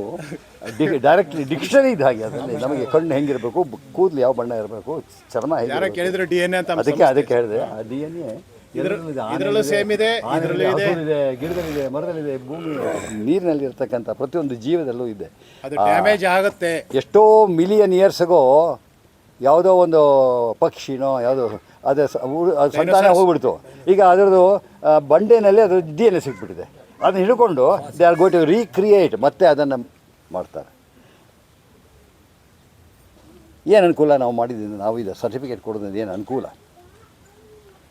ಡೈರೆಕ್ಟ್ಲಿ ಡಿಕ್ಷನರಿ ಇದ್ದ ಹಾಗೆ. ಅದರಲ್ಲಿ ನಮಗೆ ಕಣ್ಣು ಹೆಂಗಿರಬೇಕು, ಕೂದಲು ಯಾವ ಬಣ್ಣ ಇರಬೇಕು, ಚರ್ಮ ಹೇಗೆ ಕೇಳಿದ್ರೆ DNA ಅಂತ. ಅದಕ್ಕೆ ಹೇಳಿದೆ ಆ DNA ಇದರಲ್ಲೂ ಸೇಮ್ ಇದೆ, ಗಿಡದಲ್ಲಿದೆ, ಮರದಲ್ಲಿದೆ, ಭೂಮಿ ನೀರಿನಲ್ಲಿ ಇರ್ತಕ್ಕಂಥ ಪ್ರತಿಯೊಂದು ಜೀವದಲ್ಲೂ ಇದೆ. ಅದು ಡ್ಯಾಮೇಜ್ ಆಗುತ್ತೆ. ಎಷ್ಟೋ ಮಿಲಿಯನ್ ಇಯರ್ಸ್ಗೋ ಯಾವುದೋ ಒಂದು ಪಕ್ಷಿನೋ ಯಾವುದೋ ಅದು ಸಂತಾನ ಹೋಗ್ಬಿಡ್ತು. ಈಗ ಅದರದ್ದು ಬಂಡೆನಲ್ಲಿ ಅದು DNA ಸಿಕ್ಬಿಟ್ಟಿದೆ. ಅದನ್ನ ಹಿಡ್ಕೊಂಡು they are going to recreate, ಮತ್ತೆ ಅದನ್ನು ಮಾಡ್ತಾರೆ. ಏನು ಅನುಕೂಲ ನಾವು ಮಾಡಿದ್ದೀನಿ? ನಾವು ಇದು ಸರ್ಟಿಫಿಕೇಟ್ ಕೊಡೋದ್ರಿಂದ ಏನು ಅನುಕೂಲ?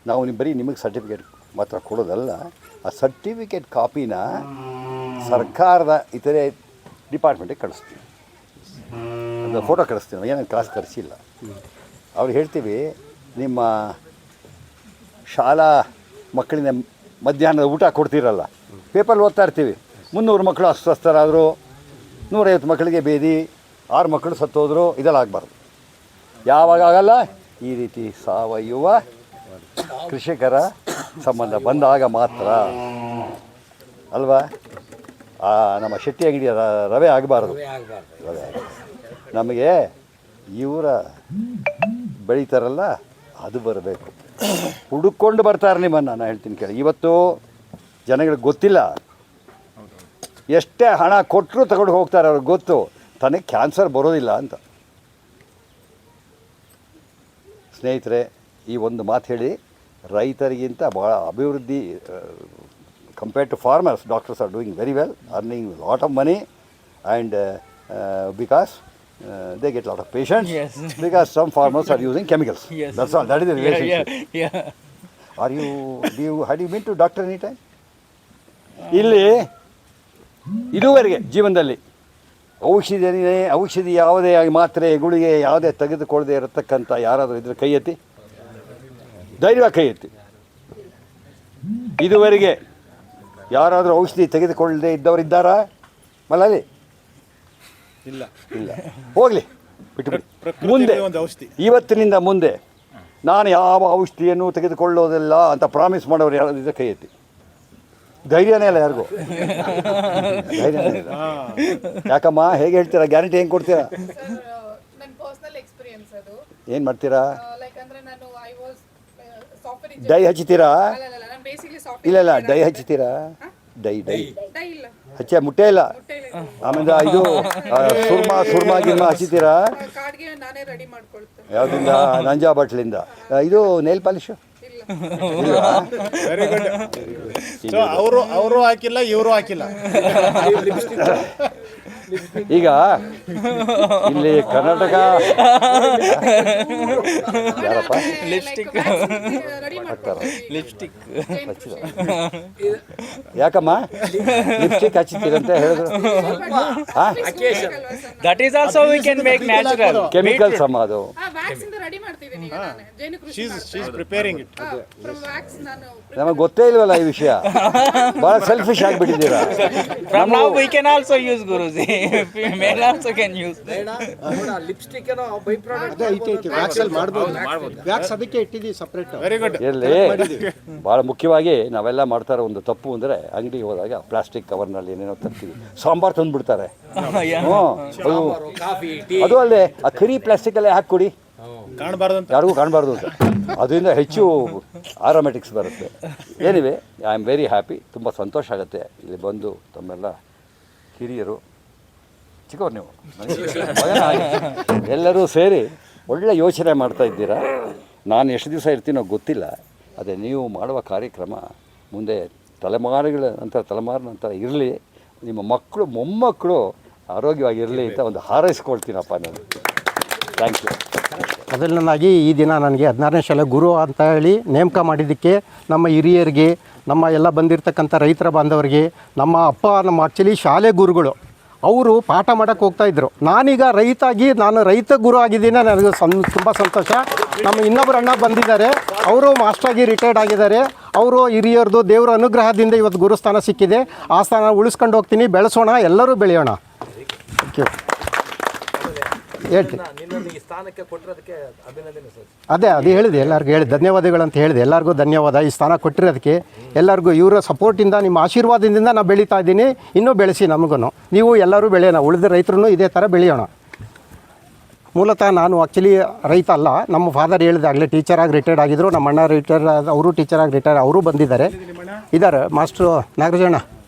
ನಾವು ಬರೀ ನಿಮಗೆ ಸರ್ಟಿಫಿಕೇಟ್ ಮಾತ್ರ ಕೊಡೋದಲ್ಲ, ಆ ಸರ್ಟಿಫಿಕೇಟ್ ಕಾಪಿನ ಸರ್ಕಾರದ ಇತರೆ ಡಿಪಾರ್ಟ್ಮೆಂಟಿಗೆ ಕಳಿಸ್ತೀವಿ. ಅದು ಫೋಟೋ ಕಳಿಸ್ತೀವಿ. ನಾವು ಏನೇನು ಕಾಸು ಖರ್ಚಿಲ್ಲ. ಅವ್ರು ಹೇಳ್ತೀವಿ, ನಿಮ್ಮ ಶಾಲಾ ಮಕ್ಕಳಿಂದ ಮಧ್ಯಾಹ್ನದ ಊಟ ಕೊಡ್ತೀರಲ್ಲ, ಪೇಪರ್ ಓದ್ತಾ ಇರ್ತೀವಿ, 300 ಮಕ್ಕಳು ಅಸ್ವಸ್ಥರಾದರು, 150 ಮಕ್ಕಳಿಗೆ ಬೇದಿ, 6 ಮಕ್ಕಳು ಸತ್ತೋದ್ರು. ಇದೆಲ್ಲ ಆಗಬಾರ್ದು. ಯಾವಾಗ ಆಗಲ್ಲ? ಈ ರೀತಿ ಸಾವಯವ ಕೃಷಿಕರ ಸಂಬಂಧ ಬಂದಾಗ ಮಾತ್ರ ಅಲ್ವಾ? ನಮ್ಮ ಶೆಟ್ಟಿ ಅಂಗಡಿಯ ರವೆ ಆಗಬಾರ್ದು. ನಮಗೆ ಇವರ ಬೆಳೀತಾರಲ್ಲ ಅದು ಬರಬೇಕು. ಹುಡುಕೊಂಡು ಬರ್ತಾರೆ ನಿಮ್ಮನ್ನು. ನಾನು ಹೇಳ್ತೀನಿ ಕೇಳಿ, ಇವತ್ತು ಜನಗಳಿಗೆ ಗೊತ್ತಿಲ್ಲ. ಎಷ್ಟೇ ಹಣ ಕೊಟ್ಟರು ತಗೊಂಡು ಹೋಗ್ತಾರೆ, ಅವ್ರಿಗೆ ಗೊತ್ತು ತನಗೆ ಕ್ಯಾನ್ಸರ್ ಬರೋದಿಲ್ಲ ಅಂತ. ಸ್ನೇಹಿತರೆ, ಈ ಒಂದು ಮಾತು ಹೇಳಿ, ರೈತರಿಗಿಂತ ಭಾಳ ಅಭಿವೃದ್ಧಿ compared to farmers, doctors are doing very well, earning lot of money, and because they get a lot of patients. Yes. Because some farmers are using chemicals. Yes. That's all. That is the relationship. Yeah. Have you been to doctor any time? ಇಲ್ಲಿ ಇದುವರೆಗೆ ಜೀವನದಲ್ಲಿ ಔಷಧಿ ಯಾವುದೇ ಮಾತ್ರೆ ಗುಳಿಗೆ ಯಾವುದೇ ತೆಗೆದುಕೊಳ್ಳದೆ ಇರತಕ್ಕಂಥ ಯಾರಾದರೂ ಇದ್ರೆ ಕೈ ಎತ್ತಿ, ಧೈರ್ಯವಾಗಿ ಕೈ ಎತ್ತಿ. ಇದುವರೆಗೆ ಯಾರಾದರೂ ಔಷಧಿ ತೆಗೆದುಕೊಳ್ಳದೆ ಇದ್ದವರಿದ್ದಾರಾ ಮಲಲ್ಲಿ? ಇಲ್ಲ. ಹೋಗಲಿ, ಬಿಟ್ಟುಬಿಡಿ. ಮುಂದೆ ಇವತ್ತಿನಿಂದ ಮುಂದೆ ನಾನು ಯಾವ ಔಷಧಿಯನ್ನು ತೆಗೆದುಕೊಳ್ಳೋದಿಲ್ಲ ಅಂತ ಪ್ರಾಮಿಸ್ ಮಾಡೋರು ಯಾರಾದಿದ್ರೆ ಕೈ ಎತ್ತಿ. ಧೈರ್ಯನೇ ಇಲ್ಲ ಯಾರಿಗೂ. ಧೈರ್ಯನೇ ಇಲ್ಲ. ಯಾಕಮ್ಮ ಹೇಗೆ ಹೇಳ್ತೀರಾ? ಗ್ಯಾರಂಟಿ ಹೆಂಗೆ ಕೊಡ್ತೀರಾ? ಏನು ಮಾಡ್ತೀರಾ? ಡೈ ಹಚ್ತೀರಾ? ಇಲ್ಲ ಡೈ ಹಚ್ತೀರಾ? ಡೈ ಹಚ್ಚ ಮುಟ್ಟೆ ಇಲ್ಲ. ಆಮೇಲೆ ಇದು ಸುರ್ಮಾ ಗಿರ್ಮಾ ಹಚ್ಚಿತೀರಾ? ಯಾವುದಿಂದ? ನಂಜಾ ಬಾಟ್ಲಿಂದ. ಇದು nail polish very good. So ಅವರು ಹಾಕಿಲ್ಲ, ಇವರು ಹಾಕಿಲ್ಲ. ಈಗ ಇಲ್ಲಿ ಕರ್ನಾಟಕ ಯಾರಪ್ಪ ಲಿಪ್ಸ್ಟಿಕ್ ಯಾಕಮ್ಮ ಲಿಪ್ಸ್ಟಿಕ್ ಹಚ್ಚಿದ್ದೀರಂತ ಹೇಳಿದ್ರು? That is also we can make natural chemicals ಅಮ್ಮ ಅದು. ವ್ಯಾಕ್ಸ್ ಇಂದ ರೆಡಿ ಮಾಡ್ತಿದ್ದೀನಿ ಈಗ ನಾನು. ಜೈನ ಕೃಷಿ ಶೀಸ್ ಪ್ರಿಪೇರಿಂಗ್ ಇಟ್. ವ್ಯಾಕ್ಸ್ ನಾನು ನಮಗೆ ಗೊತ್ತೇ ಇಲ್ವಲ್ಲ ಈ ವಿಷಯ. ಭಾಳ selfish ಆಗಿಬಿಟ್ಟಿದ್ದೀರಾ. from now we can also use Guruji. Male also can use. Lipstick ಏನೋ ಬೈ ಪ್ರಾಡಕ್ಟ್ ವ್ಯಾಕ್ಸಲ್ಲಿ ಮಾಡ್ಬೋದು. ವ್ಯಾಕ್ಸ್ ಅದಕ್ಕೆ ಇಟ್ಟಿದ್ದೀವಿ ಸಪ್ರೇಟ್. Very good. ಎಲ್ಲಿ ಭಾಳ ಮುಖ್ಯವಾಗಿ ನಾವೆಲ್ಲ ಮಾಡ್ತಾರೆ ಒಂದು ತಪ್ಪು ಅಂದರೆ ಅಂಗಡಿಗೆ ಹೋದಾಗ ಪ್ಲಾಸ್ಟಿಕ್ ಕವರ್ನಲ್ಲಿ ಏನೇನೋ ತರ್ತೀವಿ, ಸಾಂಬಾರು ತಂದುಬಿಡ್ತಾರೆ. ಅದು ಅಲ್ಲೇ ಆ ಕರಿ ಪ್ಲಾಸ್ಟಿಕಲ್ಲೇ ಹಾಕ್ಕೊಡಿ, ಕಾಣಬಾರ್ದು ಅಂತ, ಯಾರಿಗೂ ಕಾಣಬಾರ್ದು ಅಂತ. ಅದರಿಂದ ಹೆಚ್ಚು ಆರೋಮೆಟಿಕ್ಸ್ ಬರುತ್ತೆ. ಏನಿವೆ ಐ ಆಮ್ ವೆರಿ ಹ್ಯಾಪಿ. ತುಂಬ ಸಂತೋಷ ಆಗುತ್ತೆ ಇಲ್ಲಿ ಬಂದು ತಮ್ಮೆಲ್ಲ ಹಿರಿಯರು, ಚಿಕ್ಕವ್ರು ನೀವು, ಎಲ್ಲರೂ ಸೇರಿ ಒಳ್ಳೆ ಯೋಚನೆ ಮಾಡ್ತಾ ಇದ್ದೀರಾ. ನಾನು ಎಷ್ಟು ದಿವಸ ಇರ್ತೀನೋ ಗೊತ್ತಿಲ್ಲ. ಅದೇ ನೀವು ಮಾಡುವ ಕಾರ್ಯಕ್ರಮ ಮುಂದೆ ತಲೆಮಾರುಗಳ ನಂತರ ಇರಲಿ. ನಿಮ್ಮ ಮಕ್ಕಳು ಮೊಮ್ಮಕ್ಕಳು ಆರೋಗ್ಯವಾಗಿರಲಿ ಅಂತ ಒಂದು ಹಾರೈಸ್ಕೊಳ್ತೀನಪ್ಪ ನಾನು. Thank you. ಮೊದಲನೇದಾಗಿ ಈ ದಿನ ನನಗೆ 16ನೇ ಶಾಲೆ ಗುರು ಅಂತ ಹೇಳಿ ನೇಮಕ ಮಾಡಿದ್ದಕ್ಕೆ ನಮ್ಮ ಹಿರಿಯರಿಗೆ, ನಮ್ಮ ಎಲ್ಲ ಬಂದಿರತಕ್ಕಂಥ ರೈತರ ಬಾಂಧವರಿಗೆ, ನಮ್ಮ ಅಪ್ಪ ನಮ್ಮ ಆ್ಯಕ್ಚುಲಿ ಶಾಲೆ ಗುರುಗಳು ಅವರು ಪಾಠ ಮಾಡೋಕ್ಕೆ ಹೋಗ್ತಾಯಿದ್ರು. ನಾನೀಗ ನಾನು ರೈತ ಗುರು ಆಗಿದ್ದೀನಿ. ನನಗೆ ತುಂಬ ಸಂತೋಷ. ನಮ್ಮ ಇನ್ನೊಬ್ಬರು ಅಣ್ಣ ಬಂದಿದ್ದಾರೆ, ಅವರು ಮಾಸ್ಟ್ರಾಗಿ ರಿಟೈರ್ಡ್ ಆಗಿದ್ದಾರೆ. ಅವರು ಹಿರಿಯರದು ದೇವರ ಅನುಗ್ರಹದಿಂದ ಇವತ್ತು ಗುರುಸ್ಥಾನ ಸಿಕ್ಕಿದೆ. ಆ ಸ್ಥಾನ ಉಳಿಸ್ಕೊಂಡು ಹೋಗ್ತೀನಿ. ಬೆಳೆಸೋಣ, ಎಲ್ಲರೂ ಬೆಳೆಯೋಣ. Thank you. ಹೇಳ್ತೀನಿ. ಈ ಸ್ಥಾನಕ್ಕೆ ಕೊಟ್ಟಿರೋದಕ್ಕೆ ಅಭಿನಂದನೆ ಸರ್. ಅದು ಹೇಳಿದೆ, ಎಲ್ಲರಿಗೂ ಹೇಳಿದೆ, ಧನ್ಯವಾದಗಳಂತ ಹೇಳಿದೆ. ಎಲ್ಲರಿಗೂ ಧನ್ಯವಾದ ಈ ಸ್ಥಾನ ಕೊಟ್ಟಿರೋದಕ್ಕೆ. ಎಲ್ಲರಿಗೂ ಇವರ ಸಪೋರ್ಟಿಂದ, ನಿಮ್ಮ ಆಶೀರ್ವಾದದಿಂದ ನಾನು ಬೆಳೀತಾ ಇದ್ದೀನಿ. ಇನ್ನೂ ಬೆಳೆಸಿ ನಮಗೂ. ನೀವು ಎಲ್ಲರೂ ಬೆಳೆಯೋಣ, ಉಳಿದ ರೈತರು ಇದೇ ಥರ ಬೆಳೆಯೋಣ. ಮೂಲತಃ ನಾನು ಆ್ಯಕ್ಚುಲಿ ರೈತ ಅಲ್ಲ. ನಮ್ಮ ಫಾದರ್ ಹೇಳಿದಾಗಲೇ ಟೀಚರಾಗಿ ರಿಟೈರ್ಡ್ ಆಗಿದ್ದರು. ನಮ್ಮ ಅಣ್ಣ ಅವರು ಟೀಚರಾಗಿ ರಿಟೈರ್ಡ್, ಅವರು ಬಂದಿದ್ದಾರೆ. ಇದ್ದಾರೆ ಮಾಸ್ಟ್ರು ನಾಗರಾಜಣ್ಣ,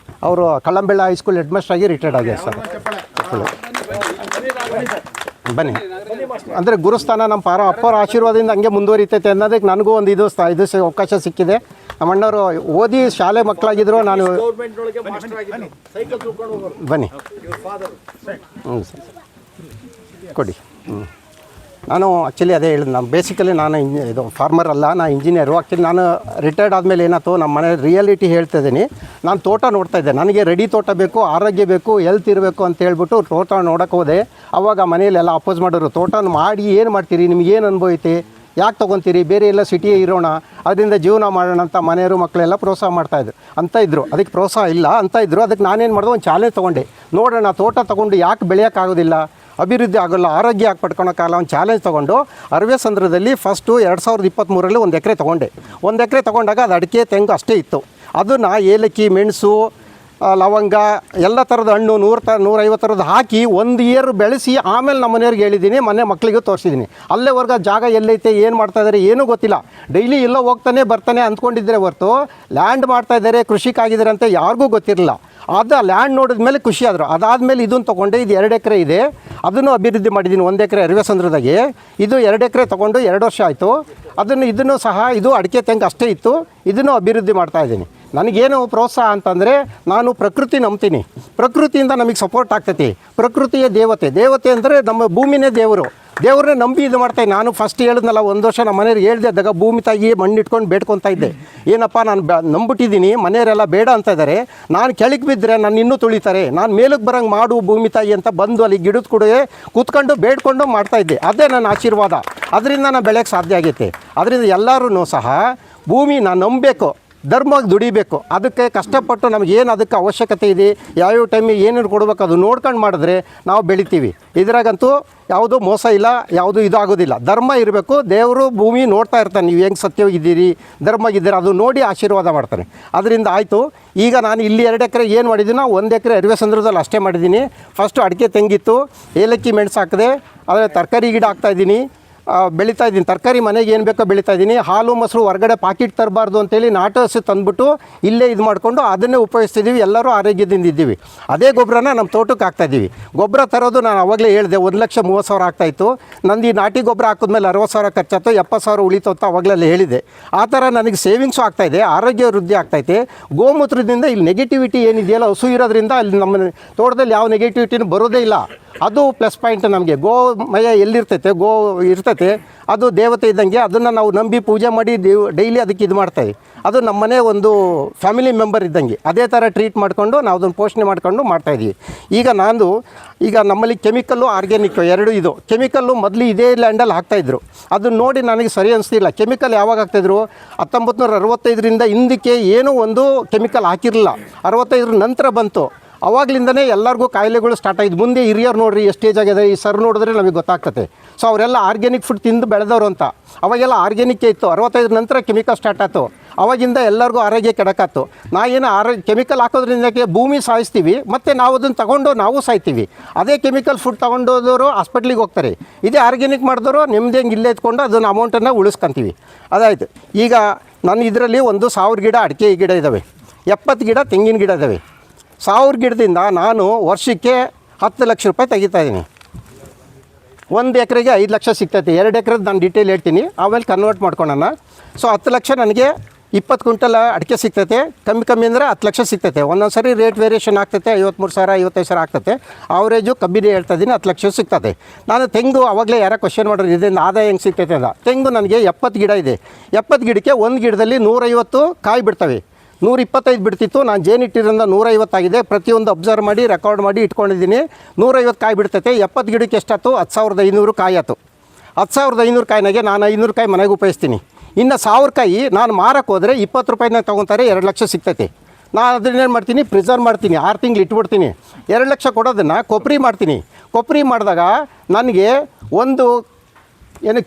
ಅವರು ಕಳ್ಳಂಬೆಳ್ಳ ಹೈಸ್ಕೂಲ್ ಹೆಡ್ ಮಾಸ್ಟರ್ ಆಗಿ ರಿಟೈರ್ಡ್ ಆಗಿದೆ ಸರ್. ಬನ್ನಿ. ಅಂದರೆ ಗುರುಸ್ಥಾನ ನಮ್ಮ ಅಪ್ಪರ ಆಶೀರ್ವಾದದಿಂದ ಹಂಗೆ ಮುಂದುವರಿತೈತೆ ಅನ್ನೋದಕ್ಕೆ ನನಗೂ ಒಂದು ಇದು ಅವಕಾಶ ಸಿಕ್ಕಿದೆ. ನಮ್ಮ ಅಣ್ಣವರು ಓದಿ ಶಾಲೆ ಮಕ್ಕಳಾಗಿದ್ದರು. ನಾನು ಬನ್ನಿ. ಹ್ಞೂ ಸರ್ ಕೊಡಿ. ನಾನು ಆ್ಯಕ್ಚುಲಿ ಅದೇ ಹೇಳಿದ್ದು, ನಾನು ಬೇಸಿಕಲಿ ನಾನು ಇದು ಫಾರ್ಮರ್ ಅಲ್ಲ, ನಾನು ಇಂಜಿನಿಯರು. ಆ್ಯಕ್ಚುಲಿ ನಾನು ರಿಟೈರ್ಡ್ ಆದಮೇಲೆ ಏನಾಯ್ತು, ನಮ್ಮ ಮನೆ ರಿಯಾಲಿಟಿ ಹೇಳ್ತಾ ಇದ್ದೀನಿ. ನಾನು ತೋಟ ನೋಡ್ತಾ ಇದ್ದೆ. ನನಗೆ ರೆಡಿ ತೋಟ ಬೇಕು, ಆರೋಗ್ಯ ಬೇಕು, ಹೆಲ್ತ್ ಇರಬೇಕು ಅಂತ ಹೇಳ್ಬಿಟ್ಟು ತೋಟ ನೋಡೋಕೆ ಹೋದೆ. ಆವಾಗ ಮನೆಯಲ್ಲೆಲ್ಲ ಅಪೋಸ್ ಮಾಡೋರು, ತೋಟ ಮಾಡಿ ಏನು ಮಾಡ್ತೀರಿ, ನಿಮಗೇನು ಅನುಭವ ಐತಿ, ಯಾಕೆ ತೊಗೊತೀರಿ, ಬೇರೆ ಎಲ್ಲ ಸಿಟಿಯೇ ಇರೋಣ, ಅದರಿಂದ ಜೀವನ ಮಾಡೋಣ ಅಂತ ಮನೆಯವರು ಮಕ್ಕಳೆಲ್ಲ ಪ್ರೋತ್ಸಾಹ ಮಾಡ್ತಾಯಿದ್ರು ಇದ್ರು. ಅದಕ್ಕೆ ಪ್ರೋತ್ಸಾಹ ಇಲ್ಲ ಅಂತ ಇದ್ದರು. ಅದಕ್ಕೆ ನಾನೇನು ಮಾಡಿದೆ, ಒಂದು ಚಾಲೆಂಜ್ ತೊಗೊಂಡೆ. ನೋಡೋಣ ತೋಟ ತೊಗೊಂಡು ಯಾಕೆ ಬೆಳೆಯೋಕ್ಕಾಗೋದಿಲ್ಲ, ಅಭಿವೃದ್ಧಿ ಆಗೋಲ್ಲ, ಆರೋಗ್ಯ ಯಾಕೆ ಪಡ್ಕೊಳಕ್ಕಾಗಲ್ಲ, ಒಂದು ಚಾಲೆಂಜ್ ತೊಗೊಂಡು ಅರವೇಸಂದ್ರದಲ್ಲಿ ಫಸ್ಟು 2023ರಲ್ಲಿ 1 ಎಕರೆ ತೊಗೊಂಡೆ. 1 ಎಕರೆ ತೊಗೊಂಡಾಗ ಅದು ಅಡಿಕೆ ತೆಂಗು ಅಷ್ಟೇ ಇತ್ತು. ಅದನ್ನು ಏಲಕ್ಕಿ, ಮೆಣಸು, ಲವಂಗ ಎಲ್ಲ ಥರದ ಹಣ್ಣು 150 ಥರದ್ದು ಹಾಕಿ 1 ಇಯರ್ ಬೆಳೆಸಿ ಆಮೇಲೆ ನಮ್ಮ ಮನೆಯವ್ರಿಗೆ ಹೇಳಿದ್ದೀನಿ, ಮನೆ ಮಕ್ಕಳಿಗೂ ತೋರಿಸಿದ್ದೀನಿ. ಅಲ್ಲೇವರೆಗೆ ಜಾಗ ಎಲ್ಲೈತೆ, ಏನು ಮಾಡ್ತಾಯಿದ್ದಾರೆ ಏನೂ ಗೊತ್ತಿಲ್ಲ. ಡೈಲಿ ಎಲ್ಲೋ ಬರ್ತಾನೆ ಅಂದ್ಕೊಂಡಿದ್ದರೆ ಹೊರತು ಲ್ಯಾಂಡ್ ಮಾಡ್ತಾಯಿದ್ದಾರೆ, ಕೃಷಿಕಾಗಿದ್ದಾರೆ ಅಂತ ಯಾರಿಗೂ ಗೊತ್ತಿರಲಿಲ್ಲ. ಅದು ಲ್ಯಾಂಡ್ ನೋಡಿದ ಮೇಲೆ ಖುಷಿ ಆದರು. ಅದಾದಮೇಲೆ ಇದನ್ನು ತೊಗೊಂಡೆ. ಇದು 2 ಎಕರೆ ಇದೆ, ಅದನ್ನು ಅಭಿವೃದ್ಧಿ ಮಾಡಿದ್ದೀನಿ. 1 ಎಕರೆ ಅರವೇಸಂದ್ರದಾಗೆ, ಇದು 2 ಎಕರೆ ತೊಗೊಂಡು 2 ವರ್ಷ ಆಯಿತು. ಇದನ್ನು ಸಹ ಇದು ಅಡಿಕೆ ತೆಂಗು ಅಷ್ಟೇ ಇತ್ತು, ಇದನ್ನು ಅಭಿವೃದ್ಧಿ ಮಾಡ್ತಾಯಿದ್ದೀನಿ. ನನಗೇನು ಪ್ರೋತ್ಸಾಹ ಅಂತಂದರೆ, ನಾನು ಪ್ರಕೃತಿ ನಂಬ್ತೀನಿ. ಪ್ರಕೃತಿಯಿಂದ ನಮಗೆ ಸಪೋರ್ಟ್ ಆಗ್ತೈತಿ. ಪ್ರಕೃತಿಯ ದೇವತೆ ಅಂದರೆ ನಮ್ಮ ಭೂಮಿನೇ ದೇವ್ರನ್ನೇ ನಂಬಿ ಇದು ಮಾಡ್ತಾಯಿದ್ದೆ. ನಾನು ಫಸ್ಟ್ ಹೇಳಿದ್ನಲ್ಲ, 1 ವರ್ಷ ನಮ್ಮ ಮನೆಯವ್ರಿಗೆ ಹೇಳ್ದೆ ಇದ್ದಾಗ ಭೂಮಿ ತಾಯಿ ಮಣ್ಣು ಇಟ್ಕೊಂಡು ಬೇಡ್ಕೊತಾ ಇದ್ದೆ. ಏನಪ್ಪ ನಾನು ನಂಬಿಟ್ಟಿದ್ದೀನಿ, ಮನೆಯವರೆಲ್ಲ ಬೇಡ ಅಂತ ಇದ್ದಾರೆ, ನಾನು ಕೆಳಗೆ ಬಿದ್ದರೆ ನಾನು ಇನ್ನೂ ತುಳಿತಾರೆ, ನಾನು ಮೇಲಕ್ಕೆ ಬರೋಂಗೆ ಮಾಡು ಭೂಮಿ ತಾಯಿ ಅಂತ ಬಂದು ಅಲ್ಲಿ ಗಿಡದ ಕೂಡೇ ಕೂತ್ಕೊಂಡು ಬೇಡ್ಕೊಂಡು ಮಾಡ್ತಾಯಿದ್ದೆ. ಅದೇ ನನ್ನ ಆಶೀರ್ವಾದ. ಅದರಿಂದ ನಾನು ಬೆಳೆಯೋಕ್ಕೆ ಸಾಧ್ಯ ಆಗೈತೆ. ಅದರಿಂದ ಎಲ್ಲರೂ ಸಹ ಭೂಮಿ ನಾನು ನಂಬಬೇಕು, ಧರ್ಮವಾಗಿ ದುಡಿಬೇಕು. ಅದಕ್ಕೆ ಕಷ್ಟಪಟ್ಟು ನಮಗೇನು ಅದಕ್ಕೆ ಅವಶ್ಯಕತೆ ಇದೆ, ಯಾವ್ಯಾವ ಟೈಮಿಗೆ ಏನೇನು ಕೊಡಬೇಕು ಅದು ನೋಡ್ಕೊಂಡು ಮಾಡಿದ್ರೆ ನಾವು ಬೆಳಿತೀವಿ. ಇದ್ರಾಗಂತೂ ಯಾವುದೂ ಮೋಸ ಇಲ್ಲ, ಯಾವುದೂ ಇದಾಗೋದಿಲ್ಲ. ಧರ್ಮ ಇರಬೇಕು. ದೇವರು ಭೂಮಿ ನೋಡ್ತಾ ಇರ್ತಾನೆ, ನೀವು ಹೆಂಗೆ ಸತ್ಯವಾಗಿದ್ದೀರಿ, ಧರ್ಮವಾಗಿದ್ದೀರಿ, ಅದು ನೋಡಿ ಆಶೀರ್ವಾದ ಮಾಡ್ತಾನೆ. ಅದರಿಂದ ಆಯಿತು. ಈಗ ನಾನು ಇಲ್ಲಿ 2 ಎಕರೆ ಏನು ಮಾಡಿದ್ದೀನೋ 1 ಎಕರೆ ಅರವೇಸಂದ್ರದಲ್ಲಿ ಅಷ್ಟೇ ಮಾಡಿದ್ದೀನಿ. ಫಸ್ಟು ಅಡಿಕೆ ತೆಂಗಿತ್ತು, ಏಲಕ್ಕಿ ಮೆಣಸು ಹಾಕಿದೆ, ಆದರೆ ತರಕಾರಿ ಗಿಡ ಹಾಕ್ತಾಯಿದ್ದೀನಿ. ಬೆಳೀತಾ ಇದ್ದೀನಿ. ತರಕಾರಿ ಮನೆಗೆ ಏನು ಬೇಕೋ ಬೆಳೀತಾ ಇದ್ದೀನಿ. ಹಾಲು ಮೊಸರು ಹೊರಗಡೆ ಪಾಕಿಟ್ ತರಬಾರ್ದು ಅಂತೇಳಿ ನಾಟು ಹಸು ತಂದುಬಿಟ್ಟು ಇಲ್ಲೇ ಇದು ಮಾಡಿಕೊಂಡು ಅದನ್ನೇ ಉಪಯೋಗಿಸ್ತಿದ್ದೀವಿ. ಎಲ್ಲರೂ ಆರೋಗ್ಯದಿಂದ ಇದ್ದೀವಿ. ಅದೇ ಗೊಬ್ಬರನ ನಮ್ಮ ತೋಟಕ್ಕೆ ಹಾಕ್ತಾಯಿದ್ದೀವಿ. ಗೊಬ್ಬರ ತರೋದು ನಾನು ಅವಾಗಲೇ ಹೇಳಿದೆ, 1,30,000 ಆಗ್ತಾಯಿತ್ತು. ನಂದು ಈ ನಾಟಿ ಗೊಬ್ಬರ ಹಾಕಿದ್ಮೇಲೆ 60,000 ಖರ್ಚಾಯ್ತು, 70,000 ಉಳಿತು ಅಂತ ಅವಾಗಲೇ ಹೇಳಿದೆ. ಆ ಥರ ನನಗೆ ಸೇವಿಂಗ್ಸು ಆಗ್ತಾಯಿದೆ, ಆರೋಗ್ಯ ವೃದ್ಧಿ ಆಗ್ತೈತೆ. ಗೋಮೂತ್ರದಿಂದ ಇಲ್ಲಿ ನೆಗೆಟಿವಿಟಿ ಏನಿದೆಯಲ್ಲ, ಹಸು ಇರೋದ್ರಿಂದ ಅಲ್ಲಿ ನಮ್ಮ ತೋಟದಲ್ಲಿ ಯಾವ ನೆಗೆಟಿವಿಟಿನೂ ಬರೋದೇ ಇಲ್ಲ. ಅದು ಪ್ಲಸ್ ಪಾಯಿಂಟ್ ನಮಗೆ. ಗೋಮಯ ಎಲ್ಲಿರ್ತೈತೆ, ಗೋ ಇರ್ತೈತೆ, ಅದು ದೇವತೆ ಇದ್ದಂಗೆ. ಅದನ್ನು ನಾವು ನಂಬಿ ಪೂಜೆ ಮಾಡಿ ಡೈಲಿ ಅದಕ್ಕೆ ಇದು ಮಾಡ್ತಾಯಿವಿ. ಅದು ನಮ್ಮನೆ ಒಂದು ಫ್ಯಾಮಿಲಿ ಮೆಂಬರ್ ಇದ್ದಂಗೆ. ಅದೇ ಥರ ಟ್ರೀಟ್ ಮಾಡಿಕೊಂಡು ನಾವು ಅದನ್ನು ಪೋಷಣೆ ಮಾಡ್ಕೊಂಡು ಮಾಡ್ತಾಯಿದ್ದೀವಿ. ಈಗ ನಮ್ಮಲ್ಲಿ ಕೆಮಿಕಲ್ಲು ಆರ್ಗ್ಯಾನಿಕ್ಕು ಎರಡು ಇದು. ಕೆಮಿಕಲ್ಲು ಮೊದಲು ಇದೇ ಲ್ಯಾಂಡಲ್ಲಿ ಹಾಕ್ತಾಯಿದ್ರು. ಅದನ್ನು ನೋಡಿ ನನಗೆ ಸರಿ ಅನಿಸ್ತಿಲ್ಲ. ಕೆಮಿಕಲ್ ಯಾವಾಗ ಹಾಕ್ತಾಯಿದ್ರು? 1965ರಿಂದ ಹಿಂದಕ್ಕೆ ಏನೂ ಒಂದು ಕೆಮಿಕಲ್ ಹಾಕಿರಲಿಲ್ಲ. 65 ನಂತರ ಬಂತು. ಅವಾಗಲಿಂದನೇ ಎಲ್ಲರಿಗೂ ಕಾಯಿಲೆಗಳು ಸ್ಟಾರ್ಟ್ ಆಯಿತು. ಮುಂದೆ ಹಿರಿಯರು ನೋಡ್ರಿ ಎಷ್ಟು ಏಜ್ ಆಗಿದೆ, ಈ ಸರ್ ನೋಡಿದ್ರೆ ನಮಗೆ ಗೊತ್ತಾಗ್ತದೆ. ಸೊ ಅವರೆಲ್ಲ ಆರ್ಗ್ಯಾನಿಕ್ ಫುಡ್ ತಿಂದು ಬೆಳೆದವರು ಅಂತ. ಅವಾಗೆಲ್ಲ ಆರ್ಗ್ಯಾನಿಕ್ಕೇ ಇತ್ತು. 65 ನಂತರ ಕೆಮಿಕಲ್ ಸ್ಟಾರ್ಟ್ ಆಯಿತು. ಅವಾಗಿಂದ ಎಲ್ಲರಿಗೂ ಆರೋಗ್ಯ ಕೆಡಕಾತು. ಏನು ಕೆಮಿಕಲ್ ಹಾಕೋದ್ರಿಂದಕ್ಕೆ ಭೂಮಿ ಸಾಯಿಸ್ತೀವಿ, ಮತ್ತು ನಾವು ಅದನ್ನು ತಗೊಂಡು ನಾವು ಸಾಯ್ತೀವಿ. ಅದೇ ಕೆಮಿಕಲ್ ಫುಡ್ ತೊಗೊಂಡೋದವರು ಹಾಸ್ಪಿಟ್ಲಿಗೆ ಹೋಗ್ತಾರೆ. ಇದೇ ಆರ್ಗ್ಯಾನಿಕ್ ಮಾಡಿದವರು ನಿಮ್ಮದೇ ಇಲ್ಲೇ ಇಟ್ಕೊಂಡು ಅದನ್ನು ಅಮೌಂಟನ್ನು ಉಳಿಸ್ಕೊಂತೀವಿ. ಅದಾಯಿತು. ಈಗ ನನ್ನ ಇದರಲ್ಲಿ ಒಂದು 1000 ಗಿಡ ಅಡಿಕೆ ಗಿಡ ಇದ್ದಾವೆ, 70 ಗಿಡ ತೆಂಗಿನ ಗಿಡ ಇದ್ದಾವೆ. 1000 ಗಿಡದಿಂದ ನಾನು ವರ್ಷಕ್ಕೆ 10 ಲಕ್ಷ ರೂಪಾಯಿ ತೆಗಿತಾಯಿದ್ದೀನಿ. 1 ಎಕರೆಗೆ 5 ಲಕ್ಷ ಸಿಗ್ತೈತೆ. 2 ಎಕರೆದು ನಾನು ಡೀಟೇಲ್ ಹೇಳ್ತೀನಿ, ಆಮೇಲೆ ಕನ್ವರ್ಟ್ ಮಾಡ್ಕೊಳ್ಳೋಣ. ಸೊ 10 ಲಕ್ಷ ನನಗೆ 20 ಕ್ವಿಂಟಲ್ ಅಡಿಕೆ ಸಿಗ್ತೈತೆ. ಕಮ್ಮಿ ಅಂದರೆ 10 ಲಕ್ಷ ಸಿಗ್ತೈತೆ. ಒಂದೊಂದು ಸರಿ ರೇಟ್ ವೇರಿಯೇಷನ್ ಆಗ್ತೈತೆ. 53,000 55,000 ಆಗ್ತೈತೆ. ಅವರೇಜು ಕಮ್ಮಿನೇ ಹೇಳ್ತಾ ಇದ್ದೀನಿ, 10 ಲಕ್ಷ ಸಿಗ್ತದೆ. ನಾನು ತೆಂಗು ಅವಾಗಲೇ ಯಾರೋ ಕ್ವಶನ್ ಮಾಡೋರು ಇದರಿಂದ ಆದಾಯ ಹೆಂಗೆ ಸಿಗ್ತೈತೆ ಅಂತ. ತೆಂಗು ನನಗೆ 70 ಗಿಡ ಇದೆ. 70 ಗಿಡಕ್ಕೆ ಒಂದು ಗಿಡದಲ್ಲಿ 150 ಕಾಯಿ ಬಿಡ್ತವೆ. 125 ಬಿಡ್ತಿತ್ತು. ನಾನು ಜೇನಿಟ್ಟಿರಿಂದ 150 ಆಗಿದೆ. ಪ್ರತಿಯೊಂದು ಅಬ್ಸರ್ವ್ ಮಾಡಿ ರೆಕಾರ್ಡ್ ಮಾಡಿ ಇಟ್ಕೊಂಡಿದ್ದೀನಿ. 150 ಕಾಯಿ ಬಿಡ್ತೈತೆ. 70 ಗಿಡಕ್ಕೆ ಎಷ್ಟಾಯ್ತು? 10,500 ಕಾಯಿ ಆಯ್ತು. 10,500 ಕಾಯಿನಾಗೆ ನಾನು 500 ಕಾಯಿ ಮನೆಗೆ ಉಪಯೋಗಿಸ್ತೀನಿ. ಇನ್ನು 1000 ಕಾಯಿ ನಾನು ಮಾರಕ್ಕೆ ಹೋದರೆ 20 ರೂಪಾಯಿನ ತೊಗೊತಾರೆ. 2 ಲಕ್ಷ ಸಿಗ್ತೈತೆ. ನಾನು ಅದನ್ನೇನು ಮಾಡ್ತೀನಿ, ಪ್ರಿಸರ್ವ್ ಮಾಡ್ತೀನಿ. 6 ತಿಂಗಳು ಇಟ್ಬಿಡ್ತೀನಿ. 2 ಲಕ್ಷ ಕೊಡೋದನ್ನು ಕೊಬ್ಬರಿ ಮಾಡ್ತೀನಿ. ಕೊಬ್ಬರಿ ಮಾಡಿದಾಗ ನನಗೆ ಒಂದು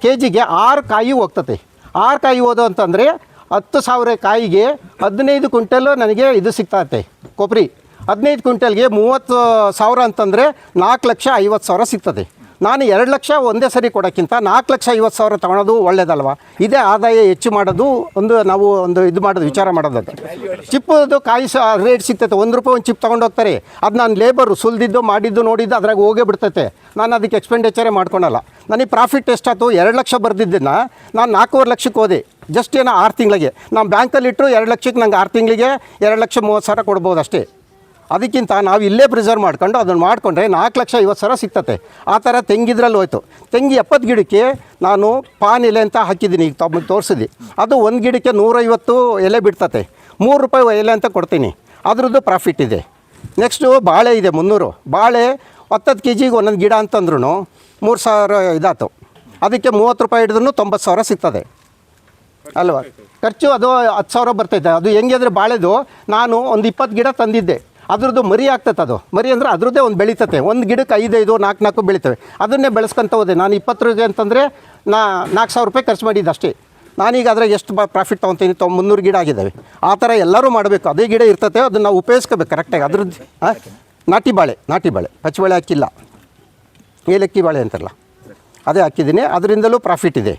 ಕೆ ಜಿಗೆ 6 ಕಾಯಿ ಹೋಗ್ತತೆ. 6 ಕಾಯಿ ಹೋದೋ ಅಂತಂದರೆ 10,000 ಕಾಯಿಗೆ 15 ಕ್ವಿಂಟಲು ನನಗೆ ಇದು ಸಿಗ್ತೈತೆ ಕೊಬ್ಬರಿ. 15 ಕ್ವಿಂಟಲ್ಗೆ 30,000 ಅಂತಂದರೆ 4,50,000 ಸಿಗ್ತದೆ. ನಾನು 2 ಲಕ್ಷ ಒಂದೇ ಸರಿ ಕೊಡೋಕ್ಕಿಂತ 4,50,000 ತೊಗೊಳೋದು ಒಳ್ಳೇದಲ್ವ? ಇದೇ ಆದಾಯ ಹೆಚ್ಚು ಮಾಡೋದು ನಾವು ಇದು ಮಾಡೋದು ವಿಚಾರ ಮಾಡೋದು. ಚಿಪ್ಪದು ಕಾಯಿ ರೇಟ್ ಸಿಗ್ತೈತೆ. 1 ರೂಪಾಯಿ ಒಂದು ಚಿಪ್ ತೊಗೊಂಡೋಗ್ತಾರೆ. ಅದು ನಾನು ಲೇಬರು ಸುಲಿದಿದ್ದು ಮಾಡಿದ್ದು ನೋಡಿದ್ದು ಅದ್ರಾಗ ಹೋಗೇ ಬಿಡ್ತೈತೆ. ನಾನು ಅದಕ್ಕೆ ಎಕ್ಸ್ಪೆಂಡಿಚರೇ ಮಾಡ್ಕೊಳಲ್ಲ. ನನಗೆ ಪ್ರಾಫಿಟ್ ಎಷ್ಟಾಯ್ತು? 2 ಲಕ್ಷ ಬರ್ದಿದ್ದನ್ನು ನಾನು 4.5 ಲಕ್ಷಕ್ಕೆ ಹೋದೆ. ಜಸ್ಟ್ 6 ತಿಂಗಳಿಗೆ. ನಾನು ಬ್ಯಾಂಕಲ್ಲಿ ಇಟ್ಟರು 2 ಲಕ್ಷಕ್ಕೆ ನಂಗೆ 6 ತಿಂಗಳಿಗೆ 2,30,000 ಕೊಡ್ಬೋದು ಅಷ್ಟೇ. ಅದಕ್ಕಿಂತ ನಾವು ಇಲ್ಲೇ ಪ್ರಿಸರ್ವ್ ಮಾಡ್ಕೊಂಡು ಅದನ್ನು ಮಾಡಿಕೊಂಡ್ರೆ 4,50,000 ಸಿಗ್ತತೆ. ಆ ಥರ ತೆಂಗಿದ್ರಲ್ಲಿ ಹೋಯ್ತು. ತೆಂಗಿ 70 ಗಿಡಕ್ಕೆ ನಾನು ಪಾನ್ ಎಲೆ ಅಂತ ಹಾಕಿದ್ದೀನಿ. ಈಗ ತೋರಿಸಿದ್ವಿ. ಅದು ಒಂದು ಗಿಡಕ್ಕೆ 150 ಎಲೆ ಬಿಡ್ತತೆ. 3 ರೂಪಾಯಿ ಎಲೆ ಅಂತ ಕೊಡ್ತೀನಿ. ಅದ್ರದ್ದು ಪ್ರಾಫಿಟ್ ಇದೆ. ನೆಕ್ಸ್ಟು ಬಾಳೆ ಇದೆ 300. ಬಾಳೆ 10 ಕೆ ಜಿಗೆ ಒಂದೊಂದು ಗಿಡ ಅಂತಂದ್ರೂ 3,000 ಇದಾಯ್ತು. ಅದಕ್ಕೆ 30 ರೂಪಾಯಿ ಹಿಡಿದ್ರೂ 90,000 ಸಿಗ್ತದೆ ಅಲ್ವಾ? ಖರ್ಚು ಅದು 10,000 ಬರ್ತೈತೆ. ಅದು ಹೆಂಗೆ ಅಂದರೆ ಬಾಳೆದು ನಾನು ಒಂದು 20 ಗಿಡ ತಂದಿದ್ದೆ. ಅದ್ರದ್ದು ಮರಿ ಆಗ್ತೈತೆ. ಅದು ಮರಿ ಅಂದರೆ ಅದ್ರದ್ದೇ ಒಂದು ಬೆಳೀತತೆ. ಒಂದು ಗಿಡಕ್ಕೆ 5 4 ಬೆಳೀತವೆ. ಅದನ್ನೇ ಬೆಳೆಸ್ಕೊತ ಹೋದೆ. ನಾನು 20 ರೂಪಾಯಿ ಅಂತಂದರೆ 4,000 ರೂಪಾಯಿ ಖರ್ಚು ಮಾಡಿದ್ದು ಅಷ್ಟೇ. ನಾನೀಗ ಅದ್ರಾಗ ಎಷ್ಟು ಪ್ರಾಫಿಟ್ ತೊಗೊತೀನಿ? 300 ಗಿಡ ಆಗಿದ್ದಾವೆ. ಆ ಥರ ಎಲ್ಲರೂ ಮಾಡಬೇಕು. ಅದೇ ಗಿಡ ಇರ್ತತೆ, ಅದನ್ನು ನಾವು ಉಪಯೋಗಿಸ್ಕೋಬೇಕು ಕರೆಕ್ಟಾಗಿ. ಅದ್ರದ್ದು ನಾಟಿ ಬಾಳೆ ಪಚ್ಚಬಾಳೆ ಹಾಕಿಲ್ಲ, ಏಲಕ್ಕಿ ಬಾಳೆ ಅಂತಾರಲ್ಲ ಅದೇ ಹಾಕಿದ್ದೀನಿ. ಅದರಿಂದಲೂ ಪ್ರಾಫಿಟ್ ಇದೆ.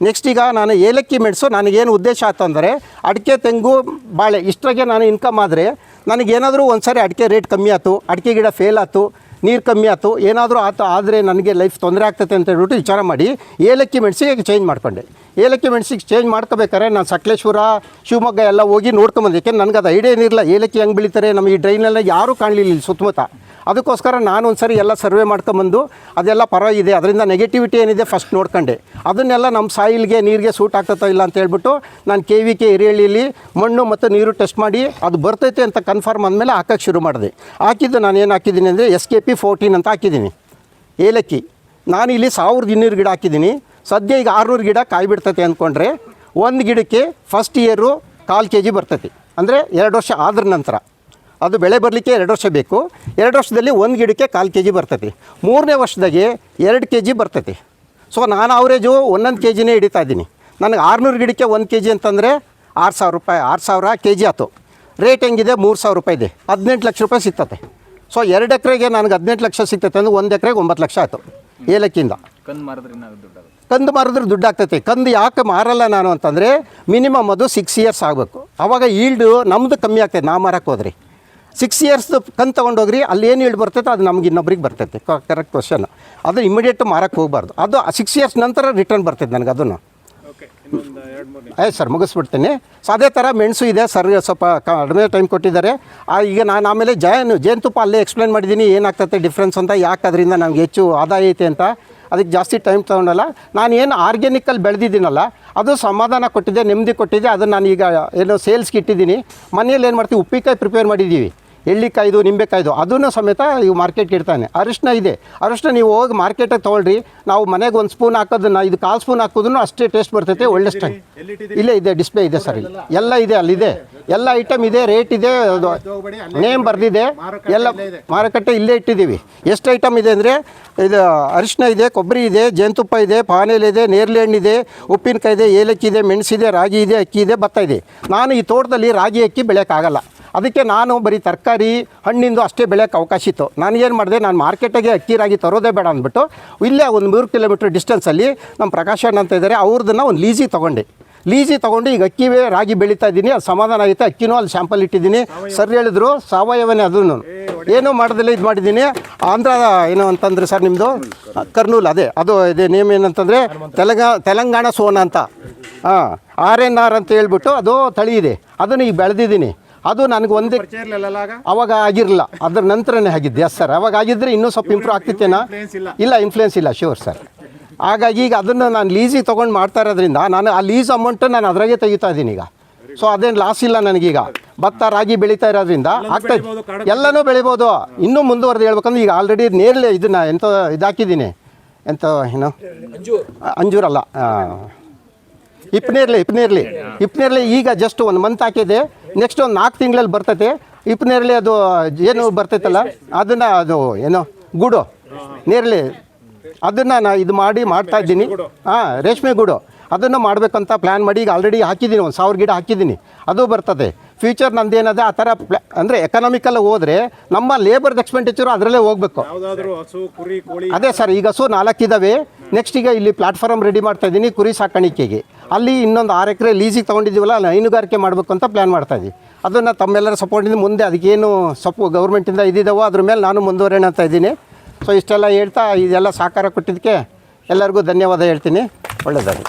ನೆಕ್ಸ್ಟ್ ಈಗ ನಾನು ಏಲಕ್ಕಿ ಮೆಣಸು ನನಗೇನು ಉದ್ದೇಶ ಆಯ್ತು ಅಂದರೆ ಅಡಿಕೆ ತೆಂಗು ಬಾಳೆ ಇಷ್ಟರಾಗೆ ನಾನು ಇನ್ಕಮ್ ಆದರೆ ನನಗೇನಾದರೂ ಒಂದು ಸಾರಿ ಅಡಿಕೆ ರೇಟ್ ಕಮ್ಮಿ ಆಯ್ತು, ಅಡಿಕೆ ಗಿಡ ಫೇಲ್ ಆಯ್ತು, ನೀರು ಕಮ್ಮಿ ಆಯ್ತು, ಏನಾದರೂ ಆಯ್ತು ಆದರೆ ನನಗೆ ಲೈಫ್ ತೊಂದರೆ ಆಗ್ತೈತೆ ಅಂತ ಹೇಳ್ಬಿಟ್ಟು ವಿಚಾರ ಮಾಡಿ ಏಲಕ್ಕಿ ಮೆಣಸಿಗೆ ಚೇಂಜ್ ಮಾಡ್ಕೊಂಡೆ. ಏಲಕ್ಕಿ ಮೆಣಸಿಗೆ ಚೇಂಜ್ ಮಾಡ್ಕೋಬೇಕಾದ್ರೆ ನಾನು ಸಕಲೇಶ್ವರ, ಶಿವಮೊಗ್ಗ ಎಲ್ಲ ಹೋಗಿ ನೋಡ್ಕೊಂಬಂದೆ. ಯಾಕೆಂದ್ರೆ ನನಗೆ ಅದು ಐಡಿಯಾ ಏನಿರಲಿಲ್ಲ ಏಲಕ್ಕಿ ಹೆಂಗೆ ಬೆಳೀತಾರೆ. ನಮಗೆ ಈ ಡ್ರೈನೆಲ್ಲ ಯಾರೂ ಕಾಣಲಿಲ್ಲ ಇಲ್ಲಿ ಸುತ್ತಮುತ್ತ. ಅದಕ್ಕೋಸ್ಕರ ನಾನು ಒಂದು ಸರಿ ಎಲ್ಲ ಸರ್ವೆ ಮಾಡ್ಕೊಂಬಂದು ಅದೆಲ್ಲ ಪರವಾಗಿದೆ, ಅದರಿಂದ ನೆಗೆಟಿವಿಟಿ ಏನಿದೆ ಫಸ್ಟ್ ನೋಡ್ಕೊಂಡೆ. ಅದನ್ನೆಲ್ಲ ನಮ್ಮ ಸಾಯಿಲ್ಗೆ ನೀರಿಗೆ ಸೂಟ್ ಆಗ್ತೈತೋ ಇಲ್ಲ ಅಂತ ಹೇಳ್ಬಿಟ್ಟು ನಾನು KVK ಹಿರಿಯಳ್ಳಿಯಲ್ಲಿ ಮಣ್ಣು ಮತ್ತು ನೀರು ಟೆಸ್ಟ್ ಮಾಡಿ ಅದು ಬರ್ತೈತೆ ಅಂತ ಕನ್ಫರ್ಮ್ ಅಂದಮೇಲೆ ಹಾಕೋಕ್ಕೆ ಶುರು ಮಾಡಿದೆ. ಹಾಕಿದ್ದು ನಾನು ಏನು ಹಾಕಿದ್ದೀನಿ ಅಂದರೆ SKP 14 ಅಂತ ಹಾಕಿದ್ದೀನಿ ಏಲಕ್ಕಿ. ನಾನು ಇಲ್ಲಿ 1200 ಗಿಡ ಹಾಕಿದ್ದೀನಿ. ಸದ್ಯ ಈಗ 600 ಗಿಡ ಕಾಯಿ ಬಿಡ್ತೈತೆ ಅಂದ್ಕೊಂಡ್ರೆ ಒಂದು ಗಿಡಕ್ಕೆ ಫಸ್ಟ್ ಇಯರು 1/4 kg ಬರ್ತೈತಿ. ಅಂದರೆ 2 ವರ್ಷ ಆದ್ರ ನಂತರ ಅದು ಬೆಳೆ ಬರಲಿಕ್ಕೆ 2 ವರ್ಷ ಬೇಕು. 2 ವರ್ಷದಲ್ಲಿ ಒಂದು ಗಿಡಕ್ಕೆ 1/4 kg ಬರ್ತೈತಿ. 3ನೇ ವರ್ಷದಾಗೆ 2 kg ಬರ್ತೈತಿ. ಸೊ ನಾನು ಅವರೇಜು 1 kgನೇ ಹಿಡಿತಾ ಇದ್ದೀನಿ. ನನಗೆ 600 ಗಿಡಕ್ಕೆ 1 kg ಅಂತಂದರೆ 6,000 ರೂಪಾಯಿ, 6,000 kg ಆಯ್ತು. ರೇಟ್ ಹೆಂಗಿದೆ? 3,000 ರೂಪಾಯಿ ಇದೆ. 18 ಲಕ್ಷ ರೂಪಾಯಿ ಸಿಗ್ತತೆ. ಸೊ 2 ಎಕರೆಗೆ ನನಗೆ 18 ಲಕ್ಷ ಸಿಗ್ತೈತೆ ಅಂದರೆ 1 ಎಕರೆಗೆ 9 ಲಕ್ಷ ಆಯಿತು ಏಲಕ್ಕಿಯಿಂದ. ಕಂದು ಮಾರಿದ್ರೆ ದುಡ್ಡು ಆಗ್ತೈತೆ. ಕಂದು ಯಾಕೆ ಮಾರಲ್ಲ ನಾನು ಅಂತಂದರೆ ಮಿನಿಮಮ್ ಅದು 6 ಇಯರ್ಸ್ ಆಗಬೇಕು. ಆವಾಗ ಈಲ್ಡು ನಮ್ಮದು ಕಮ್ಮಿ ಆಗ್ತೈತೆ. ನಾ ಮಾರಕ್ಕೆ ಹೋದ್ರಿ 6 ಇಯರ್ಸ್ದು ಕಂದು ತೊಗೊಂಡೋಗ್ರಿ, ಅಲ್ಲಿ ಏನು ಈಲ್ಡ್ ಬರ್ತೈತೆ ಅದು ನಮ್ಗೆ ಇನ್ನೊಬ್ರಿಗೆ ಬರ್ತೈತೆ. Correct question. ಅದು ಇಮಿಡಿಯೇಟ್ ಮಾರಕ್ಕೆ ಹೋಗಬಾರ್ದು. ಅದು 6 ಇಯರ್ಸ್ ನಂತರ ರಿಟರ್ನ್ ಬರ್ತೈತೆ ನನಗೆ ಅದನ್ನು. ಆಯ್ತು ಸರ್, ಮುಗಿಸ್ಬಿಡ್ತೀನಿ. ಸೊ ಅದೇ ಥರ ಮೆಣಸು ಇದೆ ಸರ್, ಸ್ವಲ್ಪ ಕಡಿಮೆ ಟೈಮ್ ಕೊಟ್ಟಿದ್ದಾರೆ. ಈಗ ನಾನು ಆಮೇಲೆ ಜೇನುತುಪ್ಪ ಅಲ್ಲೇ ಎಕ್ಸ್ಪ್ಲೇನ್ ಮಾಡಿದ್ದೀನಿ ಏನಾಗ್ತೈತೆ ಡಿಫ್ರೆನ್ಸ್ ಅಂತ, ಯಾಕೆ ಅದರಿಂದ ನಮ್ಗೆ ಹೆಚ್ಚು ಆದಾಯ ಐತೆ ಅಂತ. ಅದಕ್ಕೆ ಜಾಸ್ತಿ ಟೈಮ್ ತೊಗೊಂಡಲ್ಲ. ನಾನು ಏನು ಆರ್ಗ್ಯಾನಿಕಲ್ಲಿ ಬೆಳೆದಿದ್ದೀನಲ್ಲ ಅದು ಸಮಾಧಾನ ಕೊಟ್ಟಿದೆ, ನೆಮ್ಮದಿ ಕೊಟ್ಟಿದೆ. ಅದನ್ನು ನಾನೀಗ ಏನು ಸೇಲ್ಸ್ಗೆ ಇಟ್ಟಿದ್ದೀನಿ. ಮನೆಯಲ್ಲಿ ಏನು ಮಾಡ್ತೀವಿ, ಉಪ್ಪಿನಕಾಯಿ ಪ್ರಿಪೇರ್ ಮಾಡಿದ್ದೀವಿ, ಎಳ್ಳಿಕಾಯ್ದು ನಿಂಬೆಕಾಯ್ದು ಅದನ್ನು ಸಮೇತ ಇವು ಮಾರ್ಕೆಟ್ಗೆ ಇಡ್ತಾನೆ. ಅರಿಶಿನ ಇದೆ, ಅರಿಶಿನ ನೀವು ಹೋಗಿ ಮಾರ್ಕೆಟಿಗೆ ತೊಗೊಳ್ರಿ. ನಾವು ಮನೆಗೆ 1 ಸ್ಪೂನ್ ಹಾಕೋದನ್ನ ಇದು 1/4 ಸ್ಪೂನ್ ಹಾಕೋದನ್ನು ಅಷ್ಟೇ ಟೇಸ್ಟ್ ಬರ್ತೈತೆ, ಒಳ್ಳೆ ಸ್ಟೈಲ್. ಇಲ್ಲೇ ಇದೆ, ಡಿಸ್ಪ್ಲೇ ಇದೆ ಸರ್, ಇಲ್ಲಿ ಎಲ್ಲ ಇದೆ, ಅಲ್ಲಿದೆ ಎಲ್ಲ ಐಟಮ್ ಇದೆ, ರೇಟ್ ಇದೆ, ನೇಮ್ ಬರೆದಿದೆ, ಎಲ್ಲ ಮಾರುಕಟ್ಟೆ ಇಲ್ಲೇ ಇಟ್ಟಿದ್ದೀವಿ. ಎಷ್ಟು ಐಟಮ್ ಇದೆ ಅಂದರೆ ಇದು ಅರಿಶಿನ ಇದೆ, ಕೊಬ್ಬರಿ ಇದೆ, ಜೇನುತುಪ್ಪ ಇದೆ, ಪಾನೇಲ್ ಇದೆ, ನೇರಳೆ ಹಣ್ಣಿದೆ, ಉಪ್ಪಿನಕಾಯಿ ಇದೆ, ಏಲಕ್ಕಿ ಇದೆ, ಮೆಣಸಿದೆ, ರಾಗಿ ಇದೆ, ಅಕ್ಕಿ ಇದೆ, ಭತ್ತ ಇದೆ. ನಾನು ಈ ತೋಟದಲ್ಲಿ ರಾಗಿ ಅಕ್ಕಿ ಬೆಳೆಯೋಕ್ಕಾಗಲ್ಲ, ಅದಕ್ಕೆ ನಾನು ಬರೀ ತರಕಾರಿ ಹಣ್ಣಿಂದು ಅಷ್ಟೇ ಬೆಳೆಯೋಕ್ಕೆ ಅವಕಾಶ ಇತ್ತು. ನಾನು ಏನು ಮಾಡಿದೆ, ನಾನು ಮಾರ್ಕೆಟಿಗೆ ಅಕ್ಕಿ ರಾಗಿ ತರೋದೇ ಬೇಡ ಅಂದ್ಬಿಟ್ಟು ಇಲ್ಲೇ ಒಂದು 3 ಕಿಲೋಮೀಟ್ರ್ ಡಿಸ್ಟೆನ್ಸಲ್ಲಿ ನಮ್ಮ ಪ್ರಕಾಶ್ ಅಣ್ಣ ಅಂತ ಇದ್ದಾರೆ, ಅವ್ರದ್ದನ್ನು ಒಂದು ಲೀಸಿಗೆ ತೊಗೊಂಡು ಈಗ ಅಕ್ಕಿ ರಾಗಿ ಬೆಳೀತಾ ಇದ್ದೀನಿ. ಅದು ಸಮಾಧಾನ ಆಗುತ್ತೆ. ಅಕ್ಕಿನೂ ಅಲ್ಲಿ ಸ್ಯಾಂಪಲ್ ಇಟ್ಟಿದ್ದೀನಿ. ಸರ್ ಹೇಳಿದ್ರು ಸಾವಯವನೇ, ಅದನ್ನು ಏನೂ ಮಾಡೋದಿಲ್ಲ, ಇದು ಮಾಡಿದ್ದೀನಿ. ಆಂಧ್ರ ಏನು ಅಂತಂದರೆ ಸರ್ ನಿಮ್ಮದು ಕರ್ನೂಲ್, ಅದು ಇದೆ ನೇಮ್ ಏನಂತಂದರೆ ತೆಲಂಗಾಣ ಸೋನಾ ಅಂತ, RNR ಅಂತ ಹೇಳ್ಬಿಟ್ಟು ಅದು ತಳಿ ಇದೆ. ಅದನ್ನು ಈಗ ಬೆಳೆದಿದ್ದೀನಿ. ಅದು ನನಗೆ ಒಂದೇ ಅವಾಗ ಆಗಿರಲಿಲ್ಲ, ಅದರ ನಂತರನೇ ಆಗಿದ್ದು. ಎಸ್ ಸರ್, ಅವಾಗ ಆಗಿದ್ದರೆ ಇನ್ನೂ ಸ್ವಲ್ಪ ಇಂಪ್ರೂವ್ ಆಗ್ತಿತ್ತೇನಾ? ಇಲ್ಲ, ಇನ್ಫ್ಲುಯೆನ್ಸ್ ಇಲ್ಲ, ಶ್ಯೂರ್ ಸರ್. ಹಾಗಾಗಿ ಈಗ ಅದನ್ನು ನಾನು ಲೀಸಿಗೆ ತೊಗೊಂಡು ಮಾಡ್ತಾ ಇರೋದ್ರಿಂದ ನಾನು ಆ ಲೀಸ್ ಅಮೌಂಟು ನಾನು ಅದ್ರಾಗೆ ತೆಗಿತಾ ಇದ್ದೀನಿ ಈಗ. ಸೊ ಅದೇನು ಲಾಸ್ ಇಲ್ಲ ನನಗೀಗ. ಭತ್ತ ರಾಗಿ ಬೆಳೀತಾ ಇರೋದ್ರಿಂದ ಆಗ್ತಾಯಿದೆ, ಎಲ್ಲನೂ ಬೆಳಿಬೋದು. ಇನ್ನೂ ಮುಂದುವರೆದು ಹೇಳ್ಬೇಕಂದ್ರೆ ಈಗ ಆಲ್ರೆಡಿ ನೇರಳೆ ಇದನ್ನು ಇದಾಕಿದ್ದೀನಿ. ಏನು ಅಂಜೂರಲ್ಲ, ಹಿಪ್ನೇರ್ಲೆ ಈಗ ಜಸ್ಟ್ 1 ಮಂತ್ ಹಾಕಿದೆ. ನೆಕ್ಸ್ಟ್ ಒಂದು 4 ತಿಂಗಳಲ್ಲಿ ಬರ್ತೈತೆ ಹಿಪ್ನೇರ್ಲೆ. ಅದು ಏನು ಬರ್ತೈತಲ್ಲ ಅದನ್ನು, ಅದು ಏನೋ ಗೂಡು ನೇರಳೆ, ಅದನ್ನು ನಾನು ಇದು ಮಾಡ್ತಾ ಇದ್ದೀನಿ. ರೇಷ್ಮೆ ಗೂಡು ಅದನ್ನು ಮಾಡಬೇಕಂತ ಪ್ಲ್ಯಾನ್ ಮಾಡಿ ಈಗ ಆಲ್ರೆಡಿ ಹಾಕಿದ್ದೀನಿ. 1000 ಗಿಡ ಹಾಕಿದ್ದೀನಿ, ಅದು ಬರ್ತದೆ. ಫ್ಯೂಚರ್ ನಂದೇನದೆ ಆ ಥರ ಅಂದರೆ ಎಕನಾಮಿಕಲ್ಲ ಹೋದರೆ ನಮ್ಮ ಲೇಬರ್ದು ಎಕ್ಸ್ಪೆಂಡಿಚರು ಅದರಲ್ಲೇ ಹೋಗಬೇಕು. ಅದೇ ಸರ್, ಈಗ ಹಸು 4 ಇದ್ದಾವೆ. ನೆಕ್ಸ್ಟ್ ಈಗ ಇಲ್ಲಿ ಪ್ಲಾಟ್ಫಾರ್ಮ್ ರೆಡಿ ಮಾಡ್ತಾ ಇದ್ದೀನಿ ಕುರಿ ಸಾಕಾಣಿಕೆಗೆ. ಅಲ್ಲಿ ಇನ್ನೊಂದು 6 ಎಕರೆ ಲೀಸಿಗೆ ತೊಗೊಂಡಿದ್ದೀವಲ್ಲ, ಅಲ್ಲಿ ಹೈನುಗಾರಿಕೆ ಮಾಡಬೇಕು ಅಂತ ಪ್ಲ್ಯಾನ್ ಮಾಡ್ತಾಯಿದ್ವಿ. ಅದನ್ನು ತಮ್ಮೆಲ್ಲರ ಸಪೋರ್ಟಿಂದ ಮುಂದೆ ಅದಕ್ಕೇನು ಗೌರ್ಮೆಂಟಿಂದ ಇದ್ದಿದ್ದಾವೋ ಅದ್ರ ಮೇಲೆ ನಾನು ಮುಂದುವರೆಯೋಣ ಅಂತ ಇದ್ದೀನಿ. ಸೊ ಇಷ್ಟೆಲ್ಲ ಹೇಳ್ತಾ ಇದೆಲ್ಲ ಸಹಕಾರ ಕೊಟ್ಟಿದ್ದಕ್ಕೆ ಎಲ್ಲರಿಗೂ ಧನ್ಯವಾದ ಹೇಳ್ತೀನಿ. ಒಳ್ಳೆಯದಾಗಲಿ.